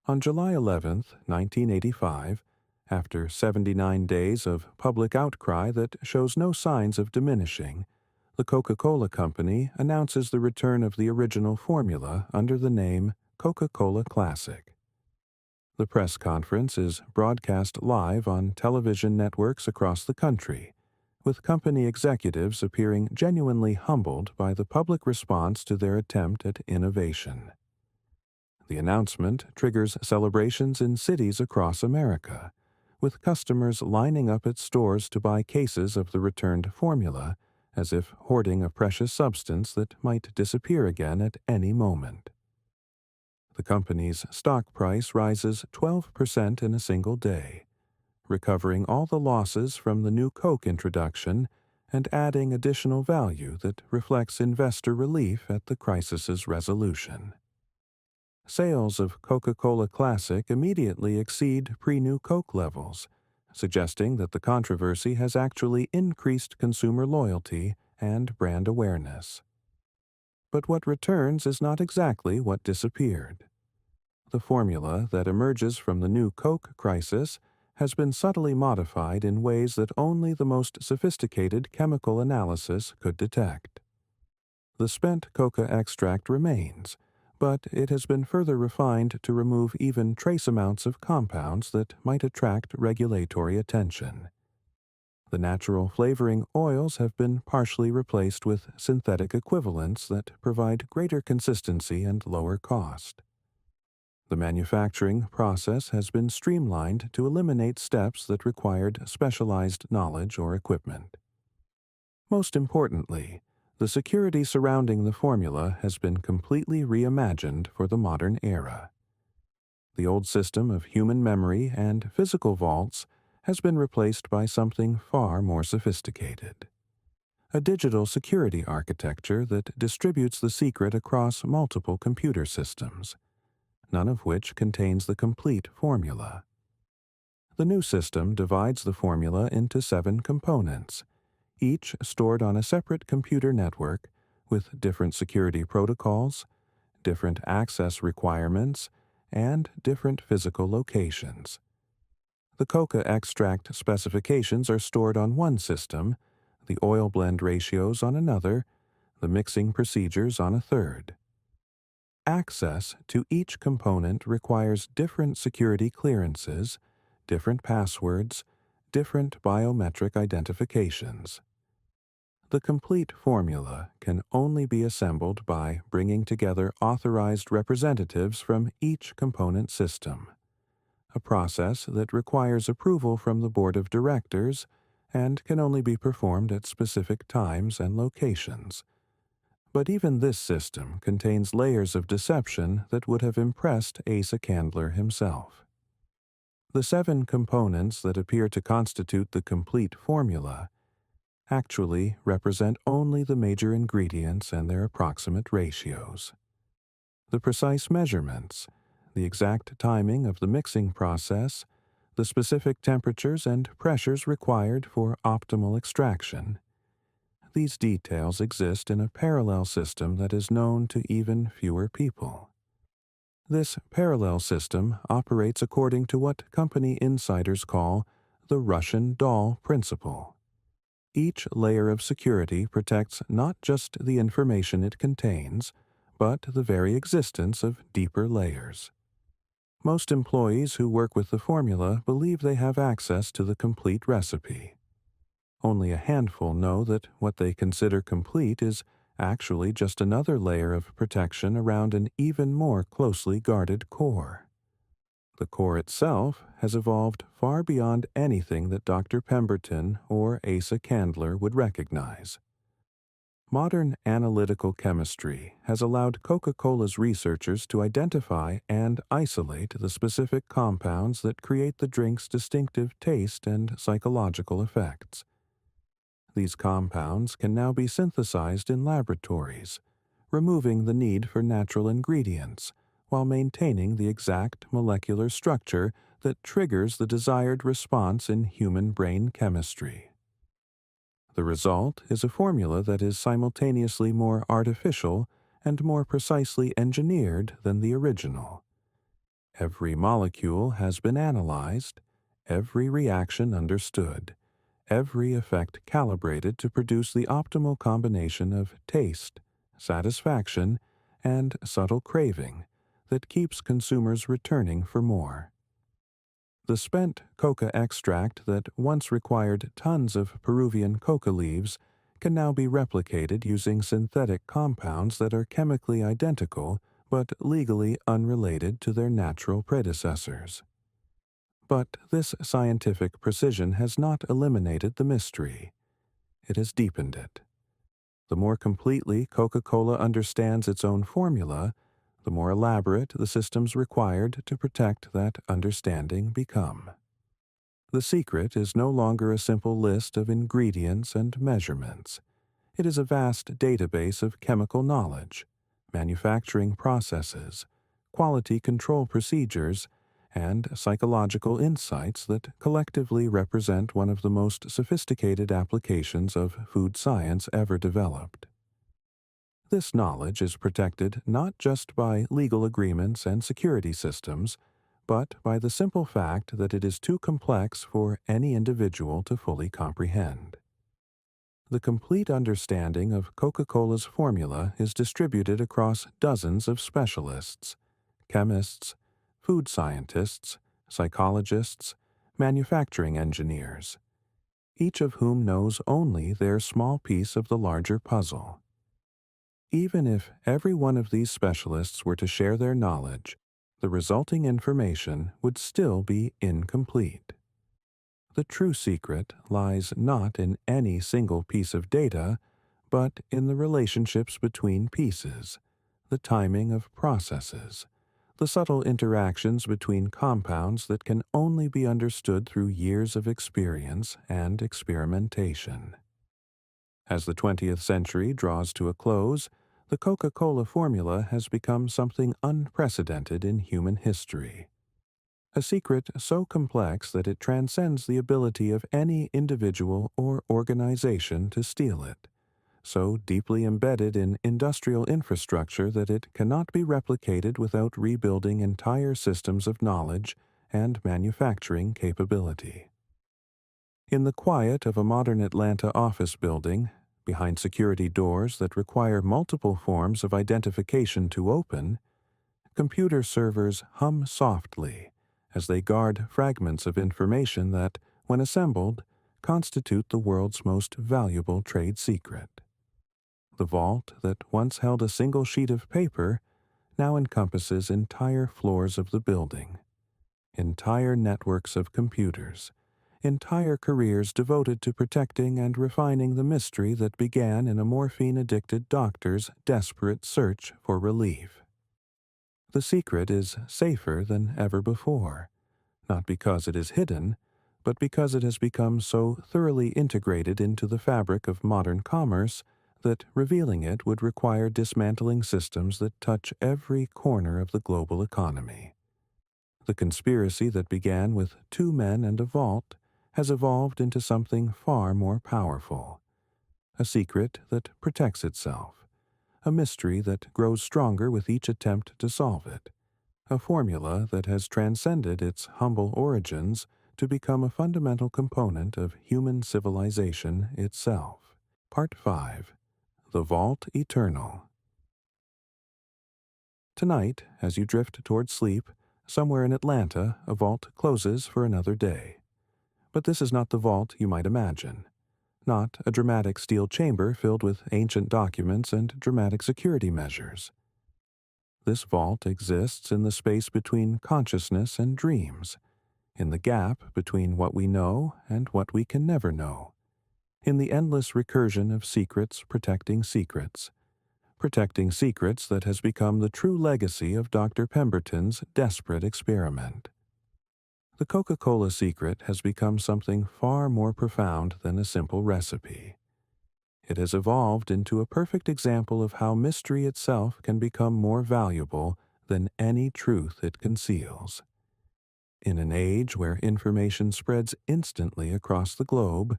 On July 11, 1985, after 79 days of public outcry that shows no signs of diminishing, the Coca-Cola Company announces the return of the original formula under the name Coca-Cola Classic. The press conference is broadcast live on television networks across the country, with company executives appearing genuinely humbled by the public response to their attempt at innovation. The announcement triggers celebrations in cities across America, with customers lining up at stores to buy cases of the returned formula, as if hoarding a precious substance that might disappear again at any moment. The company's stock price rises 12% in a single day, recovering all the losses from the new Coke introduction and adding additional value that reflects investor relief at the crisis's resolution. Sales of Coca-Cola Classic immediately exceed pre-new Coke levels, suggesting that the controversy has actually increased consumer loyalty and brand awareness. But what returns is not exactly what disappeared. The formula that emerges from the new Coke crisis has been subtly modified in ways that only the most sophisticated chemical analysis could detect. The spent coca extract remains, but it has been further refined to remove even trace amounts of compounds that might attract regulatory attention. The natural flavoring oils have been partially replaced with synthetic equivalents that provide greater consistency and lower cost. The manufacturing process has been streamlined to eliminate steps that required specialized knowledge or equipment. Most importantly, the security surrounding the formula has been completely reimagined for the modern era. The old system of human memory and physical vaults has been replaced by something far more sophisticated. A digital security architecture that distributes the secret across multiple computer systems, none of which contains the complete formula. The new system divides the formula into 7 components, each stored on a separate computer network with different security protocols, different access requirements, and different physical locations. The coca extract specifications are stored on one system, the oil blend ratios on another, the mixing procedures on a third. Access to each component requires different security clearances, different passwords, different biometric identifications. The complete formula can only be assembled by bringing together authorized representatives from each component system, a process that requires approval from the board of directors and can only be performed at specific times and locations. But even this system contains layers of deception that would have impressed Asa Candler himself. The 7 components that appear to constitute the complete formula actually represent only the major ingredients and their approximate ratios. The precise measurements, the exact timing of the mixing process, the specific temperatures and pressures required for optimal extraction. These details exist in a parallel system that is known to even fewer people. This parallel system operates according to what company insiders call the Russian doll principle. Each layer of security protects not just the information it contains, but the very existence of deeper layers. Most employees who work with the formula believe they have access to the complete recipe. Only a handful know that what they consider complete is actually just another layer of protection around an even more closely guarded core. The core itself has evolved far beyond anything that Dr. Pemberton or Asa Candler would recognize. Modern analytical chemistry has allowed Coca-Cola's researchers to identify and isolate the specific compounds that create the drink's distinctive taste and psychological effects. These compounds can now be synthesized in laboratories, removing the need for natural ingredients, while maintaining the exact molecular structure that triggers the desired response in human brain chemistry. The result is a formula that is simultaneously more artificial and more precisely engineered than the original. Every molecule has been analyzed, every reaction understood, every effect calibrated to produce the optimal combination of taste, satisfaction, and subtle craving that keeps consumers returning for more. The spent coca extract that once required tons of Peruvian coca leaves can now be replicated using synthetic compounds that are chemically identical but legally unrelated to their natural predecessors. But this scientific precision has not eliminated the mystery. It has deepened it. The more completely Coca-Cola understands its own formula, the more elaborate the systems required to protect that understanding become. The secret is no longer a simple list of ingredients and measurements. It is a vast database of chemical knowledge, manufacturing processes, quality control procedures, and psychological insights that collectively represent one of the most sophisticated applications of food science ever developed. This knowledge is protected not just by legal agreements and security systems, but by the simple fact that it is too complex for any individual to fully comprehend. The complete understanding of Coca-Cola's formula is distributed across dozens of specialists, chemists, food scientists, psychologists, manufacturing engineers, each of whom knows only their small piece of the larger puzzle. Even if every one of these specialists were to share their knowledge, the resulting information would still be incomplete. The true secret lies not in any single piece of data, but in the relationships between pieces, the timing of processes, the subtle interactions between compounds that can only be understood through years of experience and experimentation. As the 20th century draws to a close, the Coca-Cola formula has become something unprecedented in human history. A secret so complex that it transcends the ability of any individual or organization to steal it, so deeply embedded in industrial infrastructure that it cannot be replicated without rebuilding entire systems of knowledge and manufacturing capability. In the quiet of a modern Atlanta office building, behind security doors that require multiple forms of identification to open, computer servers hum softly as they guard fragments of information that, when assembled, constitute the world's most valuable trade secret. The vault that once held a single sheet of paper now encompasses entire floors of the building, entire networks of computers, entire careers devoted to protecting and refining the mystery that began in a morphine-addicted doctor's desperate search for relief. The secret is safer than ever before, not because it is hidden, but because it has become so thoroughly integrated into the fabric of modern commerce that revealing it would require dismantling systems that touch every corner of the global economy. The conspiracy that began with two men and a vault has evolved into something far more powerful, a secret that protects itself, a mystery that grows stronger with each attempt to solve it, a formula that has transcended its humble origins to become a fundamental component of human civilization itself. Part 5. The Vault Eternal. Tonight, as you drift toward sleep, somewhere in Atlanta, a vault closes for another day. But this is not the vault you might imagine. Not a dramatic steel chamber filled with ancient documents and dramatic security measures. This vault exists in the space between consciousness and dreams, in the gap between what we know and what we can never know, in the endless recursion of secrets protecting secrets that has become the true legacy of Dr. Pemberton's desperate experiment. The Coca-Cola secret has become something far more profound than a simple recipe. It has evolved into a perfect example of how mystery itself can become more valuable than any truth it conceals. In an age where information spreads instantly across the globe,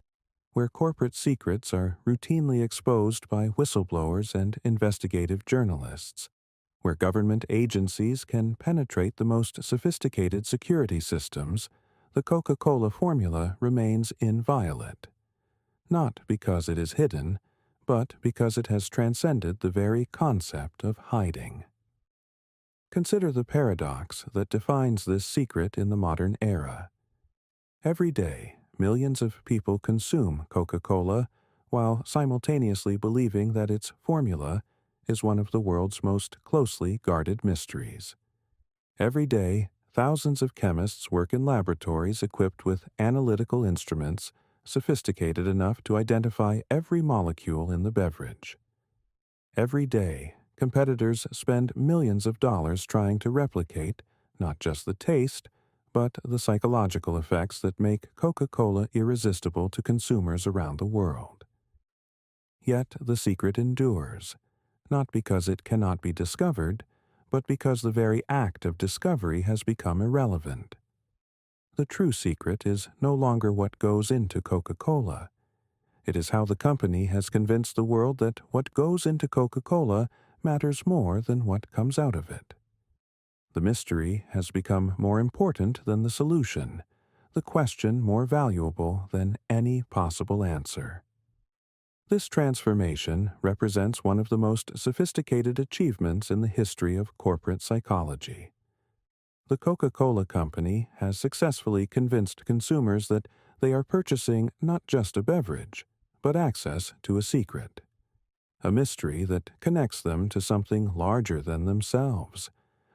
where corporate secrets are routinely exposed by whistleblowers and investigative journalists, where government agencies can penetrate the most sophisticated security systems, the Coca-Cola formula remains inviolate. Not because it is hidden, but because it has transcended the very concept of hiding. Consider the paradox that defines this secret in the modern era. Every day, millions of people consume Coca-Cola while simultaneously believing that its formula is one of the world's most closely guarded mysteries. Every day, thousands of chemists work in laboratories equipped with analytical instruments sophisticated enough to identify every molecule in the beverage. Every day, competitors spend millions of dollars trying to replicate not just the taste, but the psychological effects that make Coca-Cola irresistible to consumers around the world. Yet the secret endures, not because it cannot be discovered, but because the very act of discovery has become irrelevant. The true secret is no longer what goes into Coca-Cola. It is how the company has convinced the world that what goes into Coca-Cola matters more than what comes out of it. The mystery has become more important than the solution, the question more valuable than any possible answer. This transformation represents one of the most sophisticated achievements in the history of corporate psychology. The Coca-Cola Company has successfully convinced consumers that they are purchasing not just a beverage, but access to a secret, a mystery that connects them to something larger than themselves,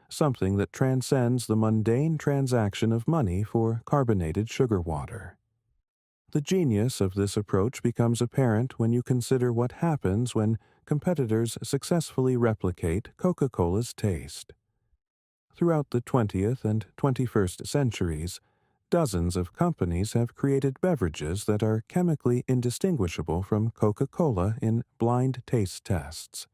something that transcends the mundane transaction of money for carbonated sugar water. The genius of this approach becomes apparent when you consider what happens when competitors successfully replicate Coca-Cola's taste. Throughout the 20th and 21st centuries, dozens of companies have created beverages that are chemically indistinguishable from Coca-Cola in blind taste tests.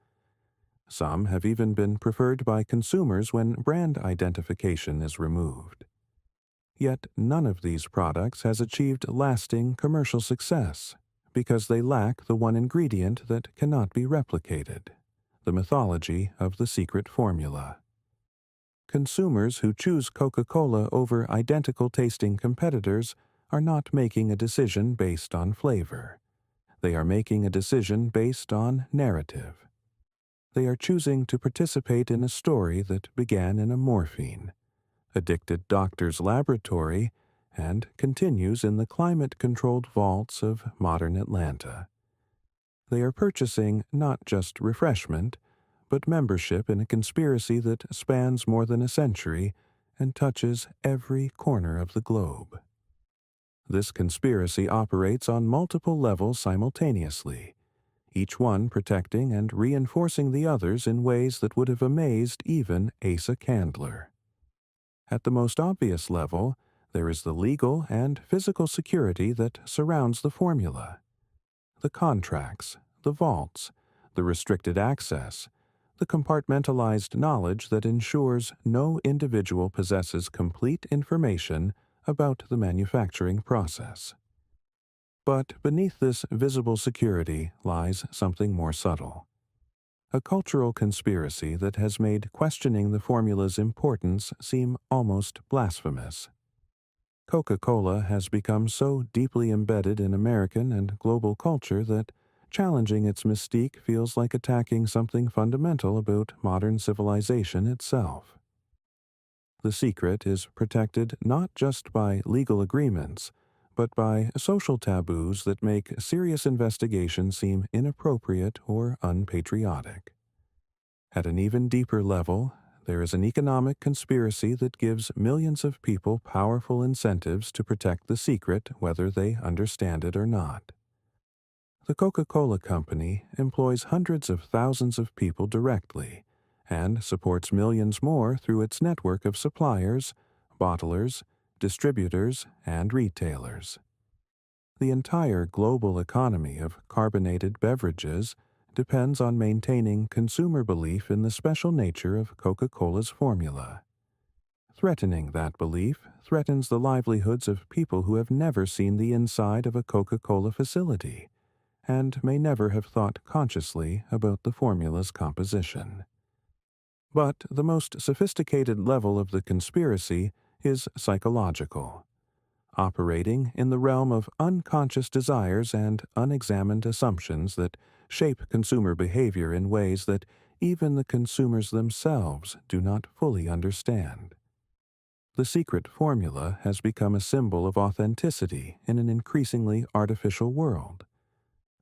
Some have even been preferred by consumers when brand identification is removed. Yet none of these products has achieved lasting commercial success because they lack the one ingredient that cannot be replicated, the mythology of the secret formula. Consumers who choose Coca-Cola over identical tasting competitors are not making a decision based on flavor. They are making a decision based on narrative. They are choosing to participate in a story that began in a morphine, addicted doctor's laboratory, and continues in the climate-controlled vaults of modern Atlanta. They are purchasing not just refreshment, but membership in a conspiracy that spans more than a century and touches every corner of the globe. This conspiracy operates on multiple levels simultaneously, each one protecting and reinforcing the others in ways that would have amazed even Asa Candler. At the most obvious level, there is the legal and physical security that surrounds the formula. The contracts, the vaults, the restricted access, the compartmentalized knowledge that ensures no individual possesses complete information about the manufacturing process. But beneath this visible security lies something more subtle. A cultural conspiracy that has made questioning the formula's importance seem almost blasphemous. Coca-Cola has become so deeply embedded in American and global culture that challenging its mystique feels like attacking something fundamental about modern civilization itself. The secret is protected not just by legal agreements, but by social taboos that make serious investigation seem inappropriate or unpatriotic. At an even deeper level, there is an economic conspiracy that gives millions of people powerful incentives to protect the secret whether they understand it or not. The Coca-Cola Company employs hundreds of thousands of people directly and supports millions more through its network of suppliers, bottlers, distributors, and retailers. The entire global economy of carbonated beverages depends on maintaining consumer belief in the special nature of Coca-Cola's formula. Threatening that belief threatens the livelihoods of people who have never seen the inside of a Coca-Cola facility and may never have thought consciously about the formula's composition. But the most sophisticated level of the conspiracy is psychological, operating in the realm of unconscious desires and unexamined assumptions that shape consumer behavior in ways that even the consumers themselves do not fully understand. The secret formula has become a symbol of authenticity in an increasingly artificial world,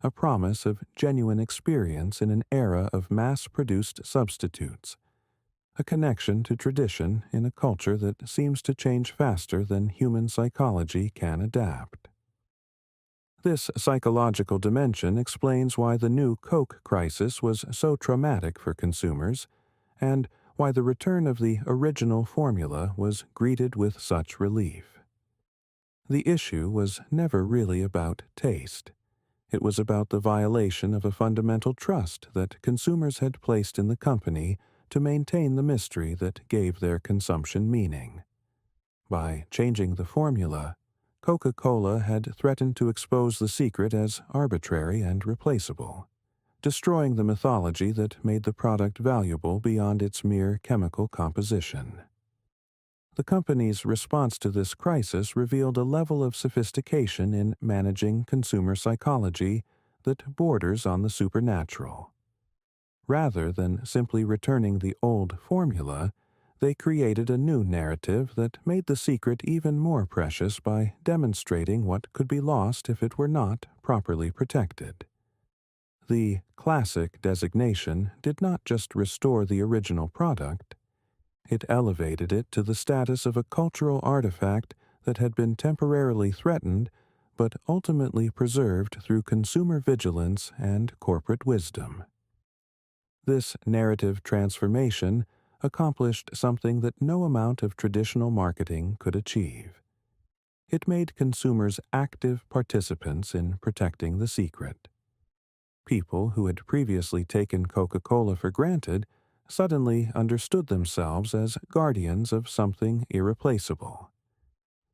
a promise of genuine experience in an era of mass-produced substitutes, a connection to tradition in a culture that seems to change faster than human psychology can adapt. This psychological dimension explains why the new Coke crisis was so traumatic for consumers, and why the return of the original formula was greeted with such relief. The issue was never really about taste. It was about the violation of a fundamental trust that consumers had placed in the company to maintain the mystery that gave their consumption meaning. By changing the formula, Coca-Cola had threatened to expose the secret as arbitrary and replaceable, destroying the mythology that made the product valuable beyond its mere chemical composition. The company's response to this crisis revealed a level of sophistication in managing consumer psychology that borders on the supernatural. Rather than simply returning the old formula, they created a new narrative that made the secret even more precious by demonstrating what could be lost if it were not properly protected. The classic designation did not just restore the original product, it elevated it to the status of a cultural artifact that had been temporarily threatened but ultimately preserved through consumer vigilance and corporate wisdom. This narrative transformation accomplished something that no amount of traditional marketing could achieve. It made consumers active participants in protecting the secret. People who had previously taken Coca-Cola for granted suddenly understood themselves as guardians of something irreplaceable.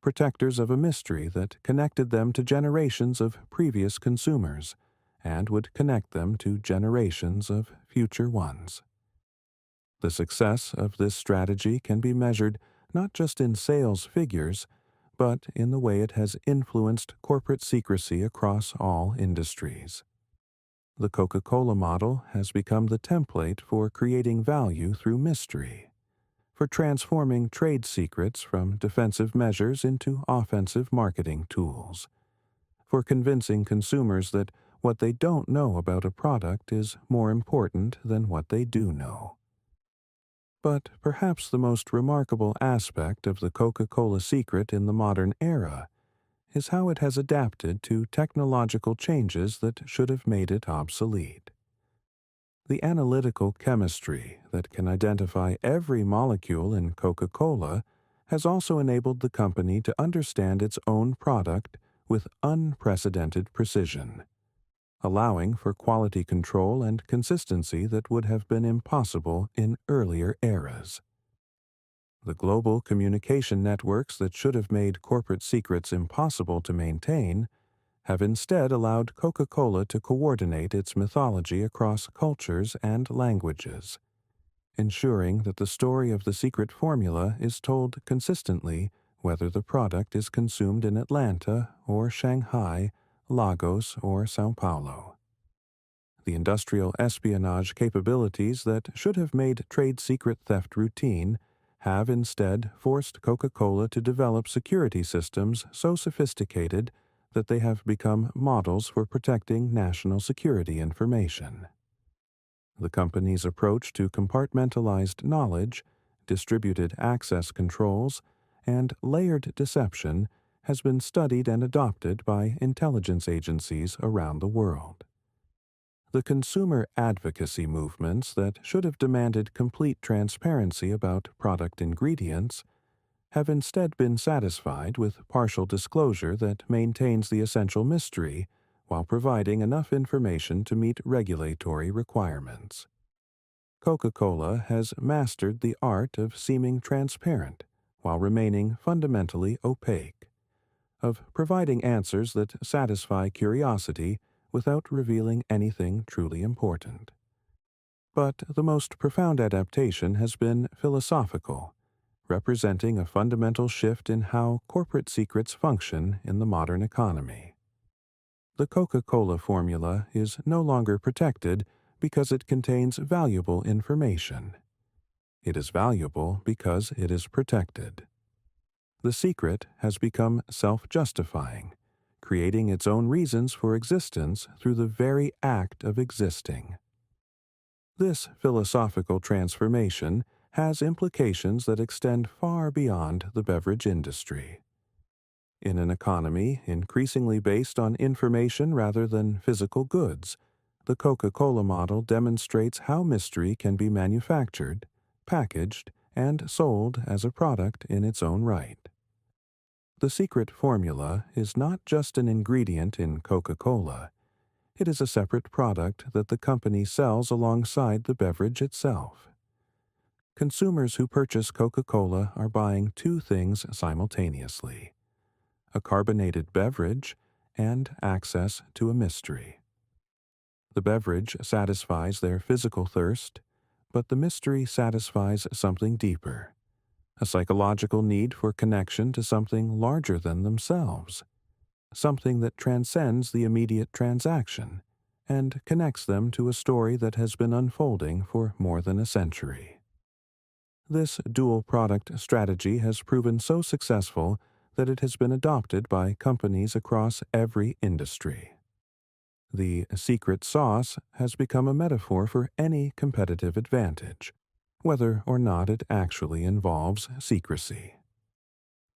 protectors of a mystery that connected them to generations of previous consumers and would connect them to generations of future ones. The success of this strategy can be measured not just in sales figures, but in the way it has influenced corporate secrecy across all industries. The Coca-Cola model has become the template for creating value through mystery, for transforming trade secrets from defensive measures into offensive marketing tools, for convincing consumers that what they don't know about a product is more important than what they do know. But perhaps the most remarkable aspect of the Coca-Cola secret in the modern era is how it has adapted to technological changes that should have made it obsolete. The analytical chemistry that can identify every molecule in Coca-Cola has also enabled the company to understand its own product with unprecedented precision, allowing for quality control and consistency that would have been impossible in earlier eras. The global communication networks that should have made corporate secrets impossible to maintain have instead allowed Coca-Cola to coordinate its mythology across cultures and languages, ensuring that the story of the secret formula is told consistently whether the product is consumed in Atlanta or Shanghai, Lagos or São Paulo. The industrial espionage capabilities that should have made trade secret theft routine have instead forced Coca-Cola to develop security systems so sophisticated that they have become models for protecting national security information. The company's approach to compartmentalized knowledge, distributed access controls, and layered deception has been studied and adopted by intelligence agencies around the world. The consumer advocacy movements that should have demanded complete transparency about product ingredients have instead been satisfied with partial disclosure that maintains the essential mystery while providing enough information to meet regulatory requirements. Coca-Cola has mastered the art of seeming transparent while remaining fundamentally opaque, of providing answers that satisfy curiosity without revealing anything truly important. But the most profound adaptation has been philosophical, representing a fundamental shift in how corporate secrets function in the modern economy. The Coca-Cola formula is no longer protected because it contains valuable information. It is valuable because it is protected. The secret has become self-justifying, creating its own reasons for existence through the very act of existing. This philosophical transformation has implications that extend far beyond the beverage industry. In an economy increasingly based on information rather than physical goods, the Coca-Cola model demonstrates how mystery can be manufactured, packaged, and sold as a product in its own right. The secret formula is not just an ingredient in Coca-Cola. It is a separate product that the company sells alongside the beverage itself. Consumers who purchase Coca-Cola are buying two things simultaneously: a carbonated beverage and access to a mystery. The beverage satisfies their physical thirst, but the mystery satisfies something deeper: a psychological need for connection to something larger than themselves, something that transcends the immediate transaction and connects them to a story that has been unfolding for more than a century. This dual product strategy has proven so successful that it has been adopted by companies across every industry. The secret sauce has become a metaphor for any competitive advantage, whether or not it actually involves secrecy.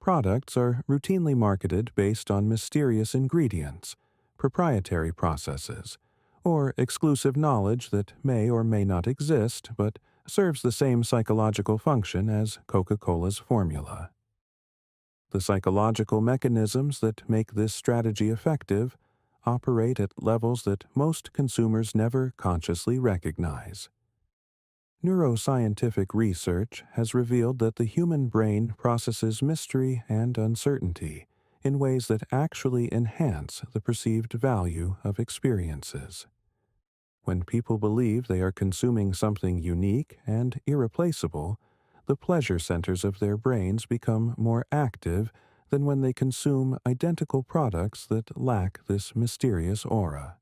Products are routinely marketed based on mysterious ingredients, proprietary processes, or exclusive knowledge that may or may not exist but serves the same psychological function as Coca-Cola's formula. The psychological mechanisms that make this strategy effective operate at levels that most consumers never consciously recognize. Neuroscientific research has revealed that the human brain processes mystery and uncertainty in ways that actually enhance the perceived value of experiences. When people believe they are consuming something unique and irreplaceable, the pleasure centers of their brains become more active than when they consume identical products that lack this mysterious aura.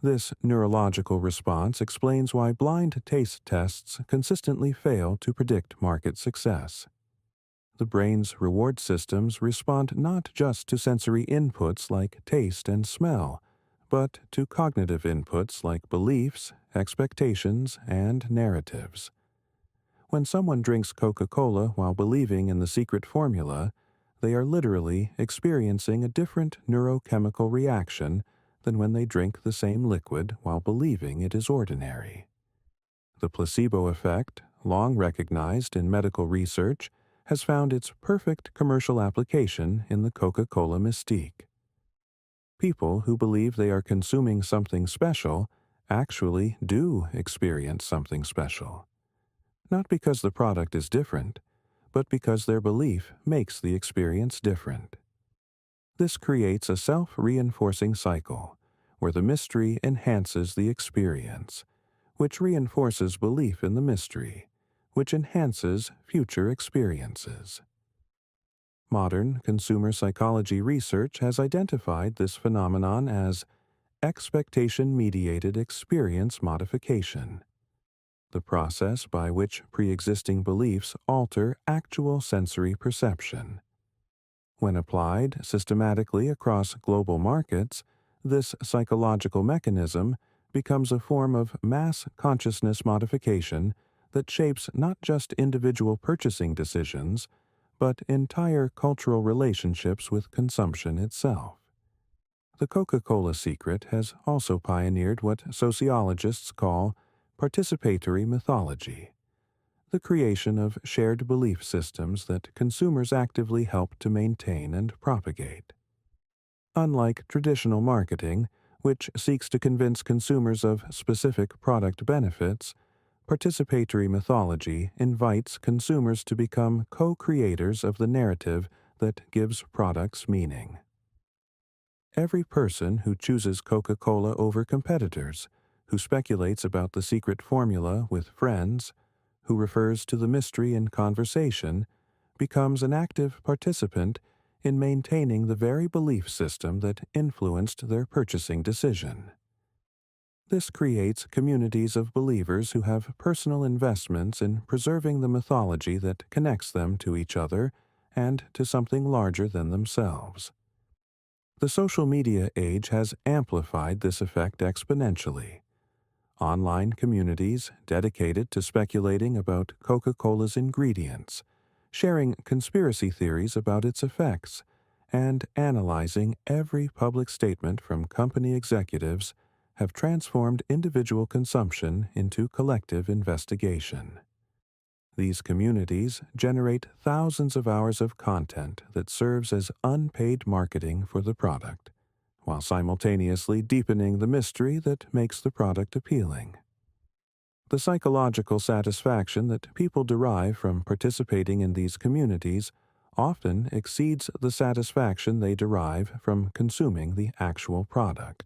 This neurological response explains why blind taste tests consistently fail to predict market success. The brain's reward systems respond not just to sensory inputs like taste and smell, but to cognitive inputs like beliefs, expectations, and narratives. When someone drinks Coca-Cola while believing in the secret formula, they are literally experiencing a different neurochemical reaction than when they drink the same liquid while believing it is ordinary. The placebo effect, long recognized in medical research, has found its perfect commercial application in the Coca-Cola mystique. People who believe they are consuming something special actually do experience something special. Not because the product is different, but because their belief makes the experience different. This creates a self-reinforcing cycle, where the mystery enhances the experience, which reinforces belief in the mystery, which enhances future experiences. Modern consumer psychology research has identified this phenomenon as expectation-mediated experience modification, the process by which pre-existing beliefs alter actual sensory perception. When applied systematically across global markets, this psychological mechanism becomes a form of mass consciousness modification that shapes not just individual purchasing decisions, but entire cultural relationships with consumption itself. The Coca-Cola secret has also pioneered what sociologists call participatory mythology, the creation of shared belief systems that consumers actively help to maintain and propagate. Unlike traditional marketing, which seeks to convince consumers of specific product benefits, participatory mythology invites consumers to become co-creators of the narrative that gives products meaning. Every person who chooses Coca-Cola over competitors, who speculates about the secret formula with friends, who refers to the mystery in conversation, becomes an active participant in maintaining the very belief system that influenced their purchasing decision. This creates communities of believers who have personal investments in preserving the mythology that connects them to each other and to something larger than themselves. The social media age has amplified this effect exponentially. Online communities dedicated to speculating about Coca-Cola's ingredients, sharing conspiracy theories about its effects, and analyzing every public statement from company executives have transformed individual consumption into collective investigation. These communities generate thousands of hours of content that serves as unpaid marketing for the product, while simultaneously deepening the mystery that makes the product appealing. The psychological satisfaction that people derive from participating in these communities often exceeds the satisfaction they derive from consuming the actual product.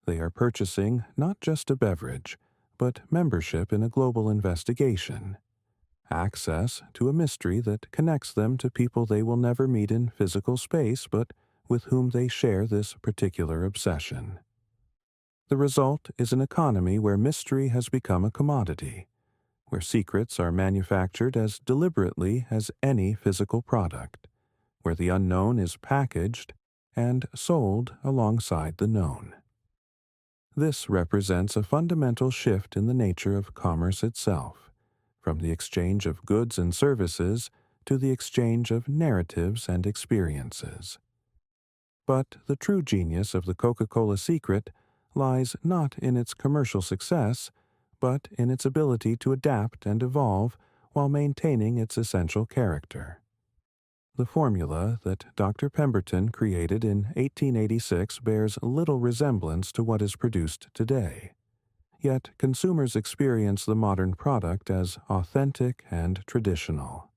They are purchasing not just a beverage, but membership in a global investigation, access to a mystery that connects them to people they will never meet in physical space but with whom they share this particular obsession. The result is an economy where mystery has become a commodity, where secrets are manufactured as deliberately as any physical product, where the unknown is packaged and sold alongside the known. This represents a fundamental shift in the nature of commerce itself, from the exchange of goods and services to the exchange of narratives and experiences. But the true genius of the Coca-Cola secret lies not in its commercial success, but in its ability to adapt and evolve while maintaining its essential character. The formula that Dr. Pemberton created in 1886 bears little resemblance to what is produced today. Yet consumers experience the modern product as authentic and traditional.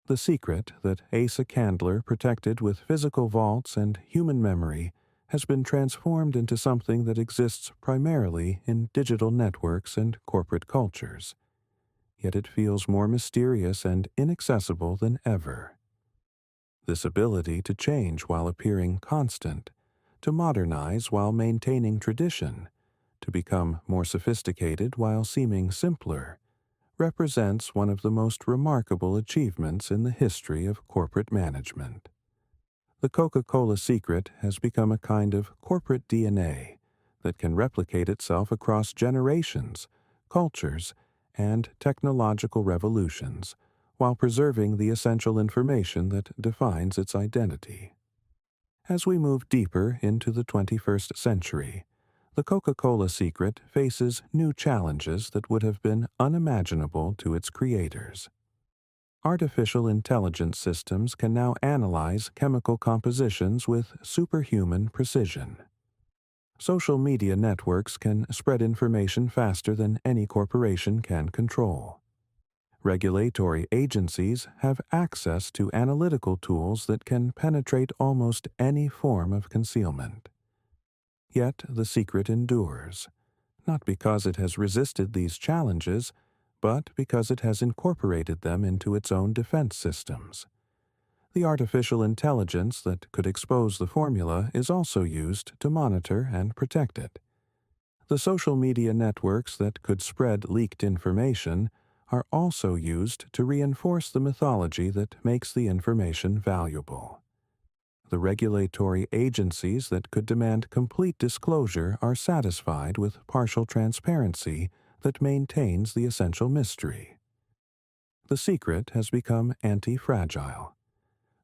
The secret that Asa Candler protected with physical vaults and human memory has been transformed into something that exists primarily in digital networks and corporate cultures. Yet it feels more mysterious and inaccessible than ever. This ability to change while appearing constant, to modernize while maintaining tradition, to become more sophisticated while seeming simpler, represents one of the most remarkable achievements in the history of corporate management. The Coca-Cola secret has become a kind of corporate DNA that can replicate itself across generations, cultures, and technological revolutions, while preserving the essential information that defines its identity. As we move deeper into the 21st century, the Coca-Cola secret faces new challenges that would have been unimaginable to its creators. Artificial intelligence systems can now analyze chemical compositions with superhuman precision. Social media networks can spread information faster than any corporation can control. Regulatory agencies have access to analytical tools that can penetrate almost any form of concealment. Yet the secret endures, not because it has resisted these challenges, but because it has incorporated them into its own defense systems. The artificial intelligence that could expose the formula is also used to monitor and protect it. The social media networks that could spread leaked information are also used to reinforce the mythology that makes the information valuable. The regulatory agencies that could demand complete disclosure are satisfied with partial transparency that maintains the essential mystery. The secret has become anti-fragile,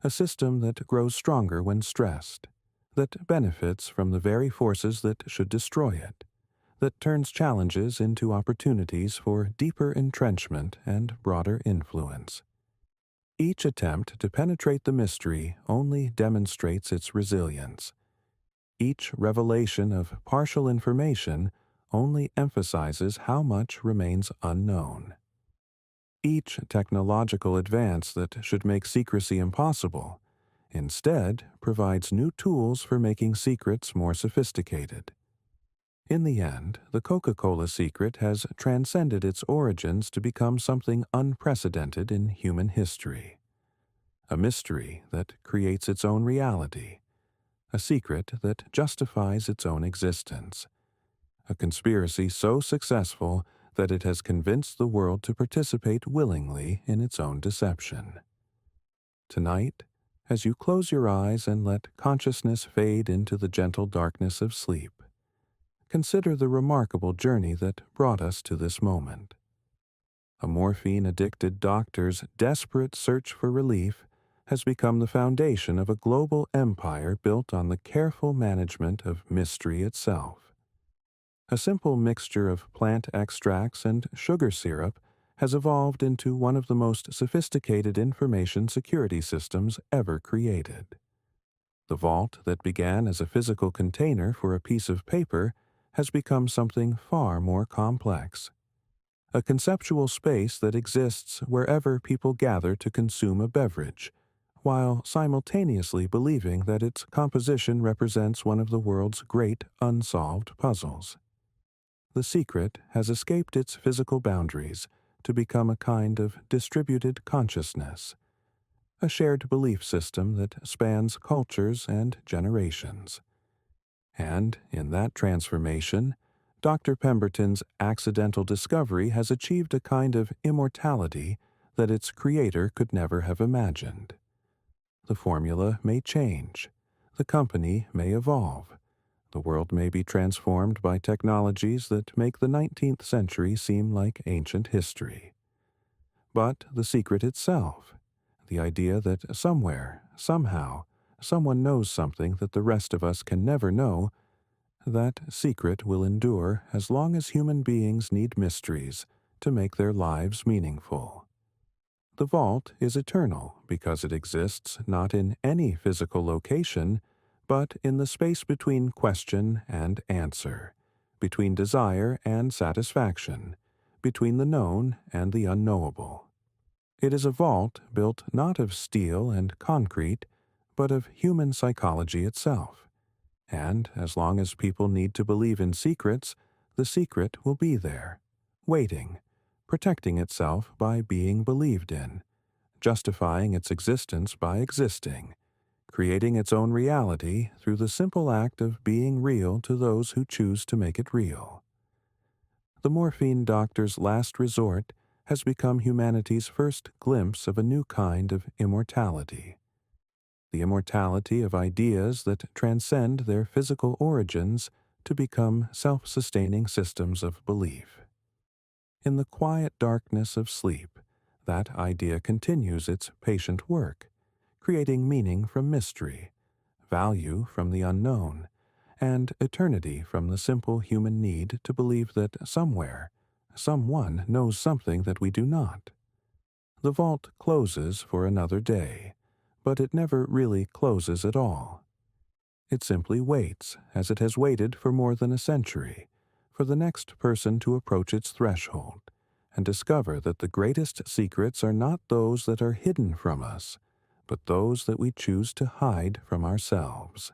a system that grows stronger when stressed, that benefits from the very forces that should destroy it, that turns challenges into opportunities for deeper entrenchment and broader influence. Each attempt to penetrate the mystery only demonstrates its resilience. Each revelation of partial information only emphasizes how much remains unknown. Each technological advance that should make secrecy impossible, instead provides new tools for making secrets more sophisticated. In the end, the Coca-Cola secret has transcended its origins to become something unprecedented in human history. A mystery that creates its own reality, a secret that justifies its own existence, a conspiracy so successful that it has convinced the world to participate willingly in its own deception. Tonight, as you close your eyes and let consciousness fade into the gentle darkness of sleep, consider the remarkable journey that brought us to this moment. A morphine-addicted doctor's desperate search for relief has become the foundation of a global empire built on the careful management of mystery itself. A simple mixture of plant extracts and sugar syrup has evolved into one of the most sophisticated information security systems ever created. The vault that began as a physical container for a piece of paper has become something far more complex. A conceptual space that exists wherever people gather to consume a beverage, while simultaneously believing that its composition represents one of the world's great unsolved puzzles. The secret has escaped its physical boundaries to become a kind of distributed consciousness, a shared belief system that spans cultures and generations. And in that transformation, Dr. Pemberton's accidental discovery has achieved a kind of immortality that its creator could never have imagined. The formula may change, the company may evolve, the world may be transformed by technologies that make the 19th century seem like ancient history. But the secret itself, the idea that somewhere, somehow, someone knows something that the rest of us can never know, that secret will endure as long as human beings need mysteries to make their lives meaningful. The vault is eternal because it exists not in any physical location, but in the space between question and answer, between desire and satisfaction, between the known and the unknowable. It is a vault built not of steel and concrete, but of human psychology itself. And as long as people need to believe in secrets, the secret will be there, waiting, protecting itself by being believed in, justifying its existence by existing, creating its own reality through the simple act of being real to those who choose to make it real. The morphine doctor's last resort has become humanity's first glimpse of a new kind of immortality. The immortality of ideas that transcend their physical origins to become self-sustaining systems of belief. In the quiet darkness of sleep, that idea continues its patient work, creating meaning from mystery, value from the unknown, and eternity from the simple human need to believe that somewhere, someone knows something that we do not. The vault closes for another day, but it never really closes at all. It simply waits, as it has waited for more than a century, for the next person to approach its threshold and discover that the greatest secrets are not those that are hidden from us, but those that we choose to hide from ourselves.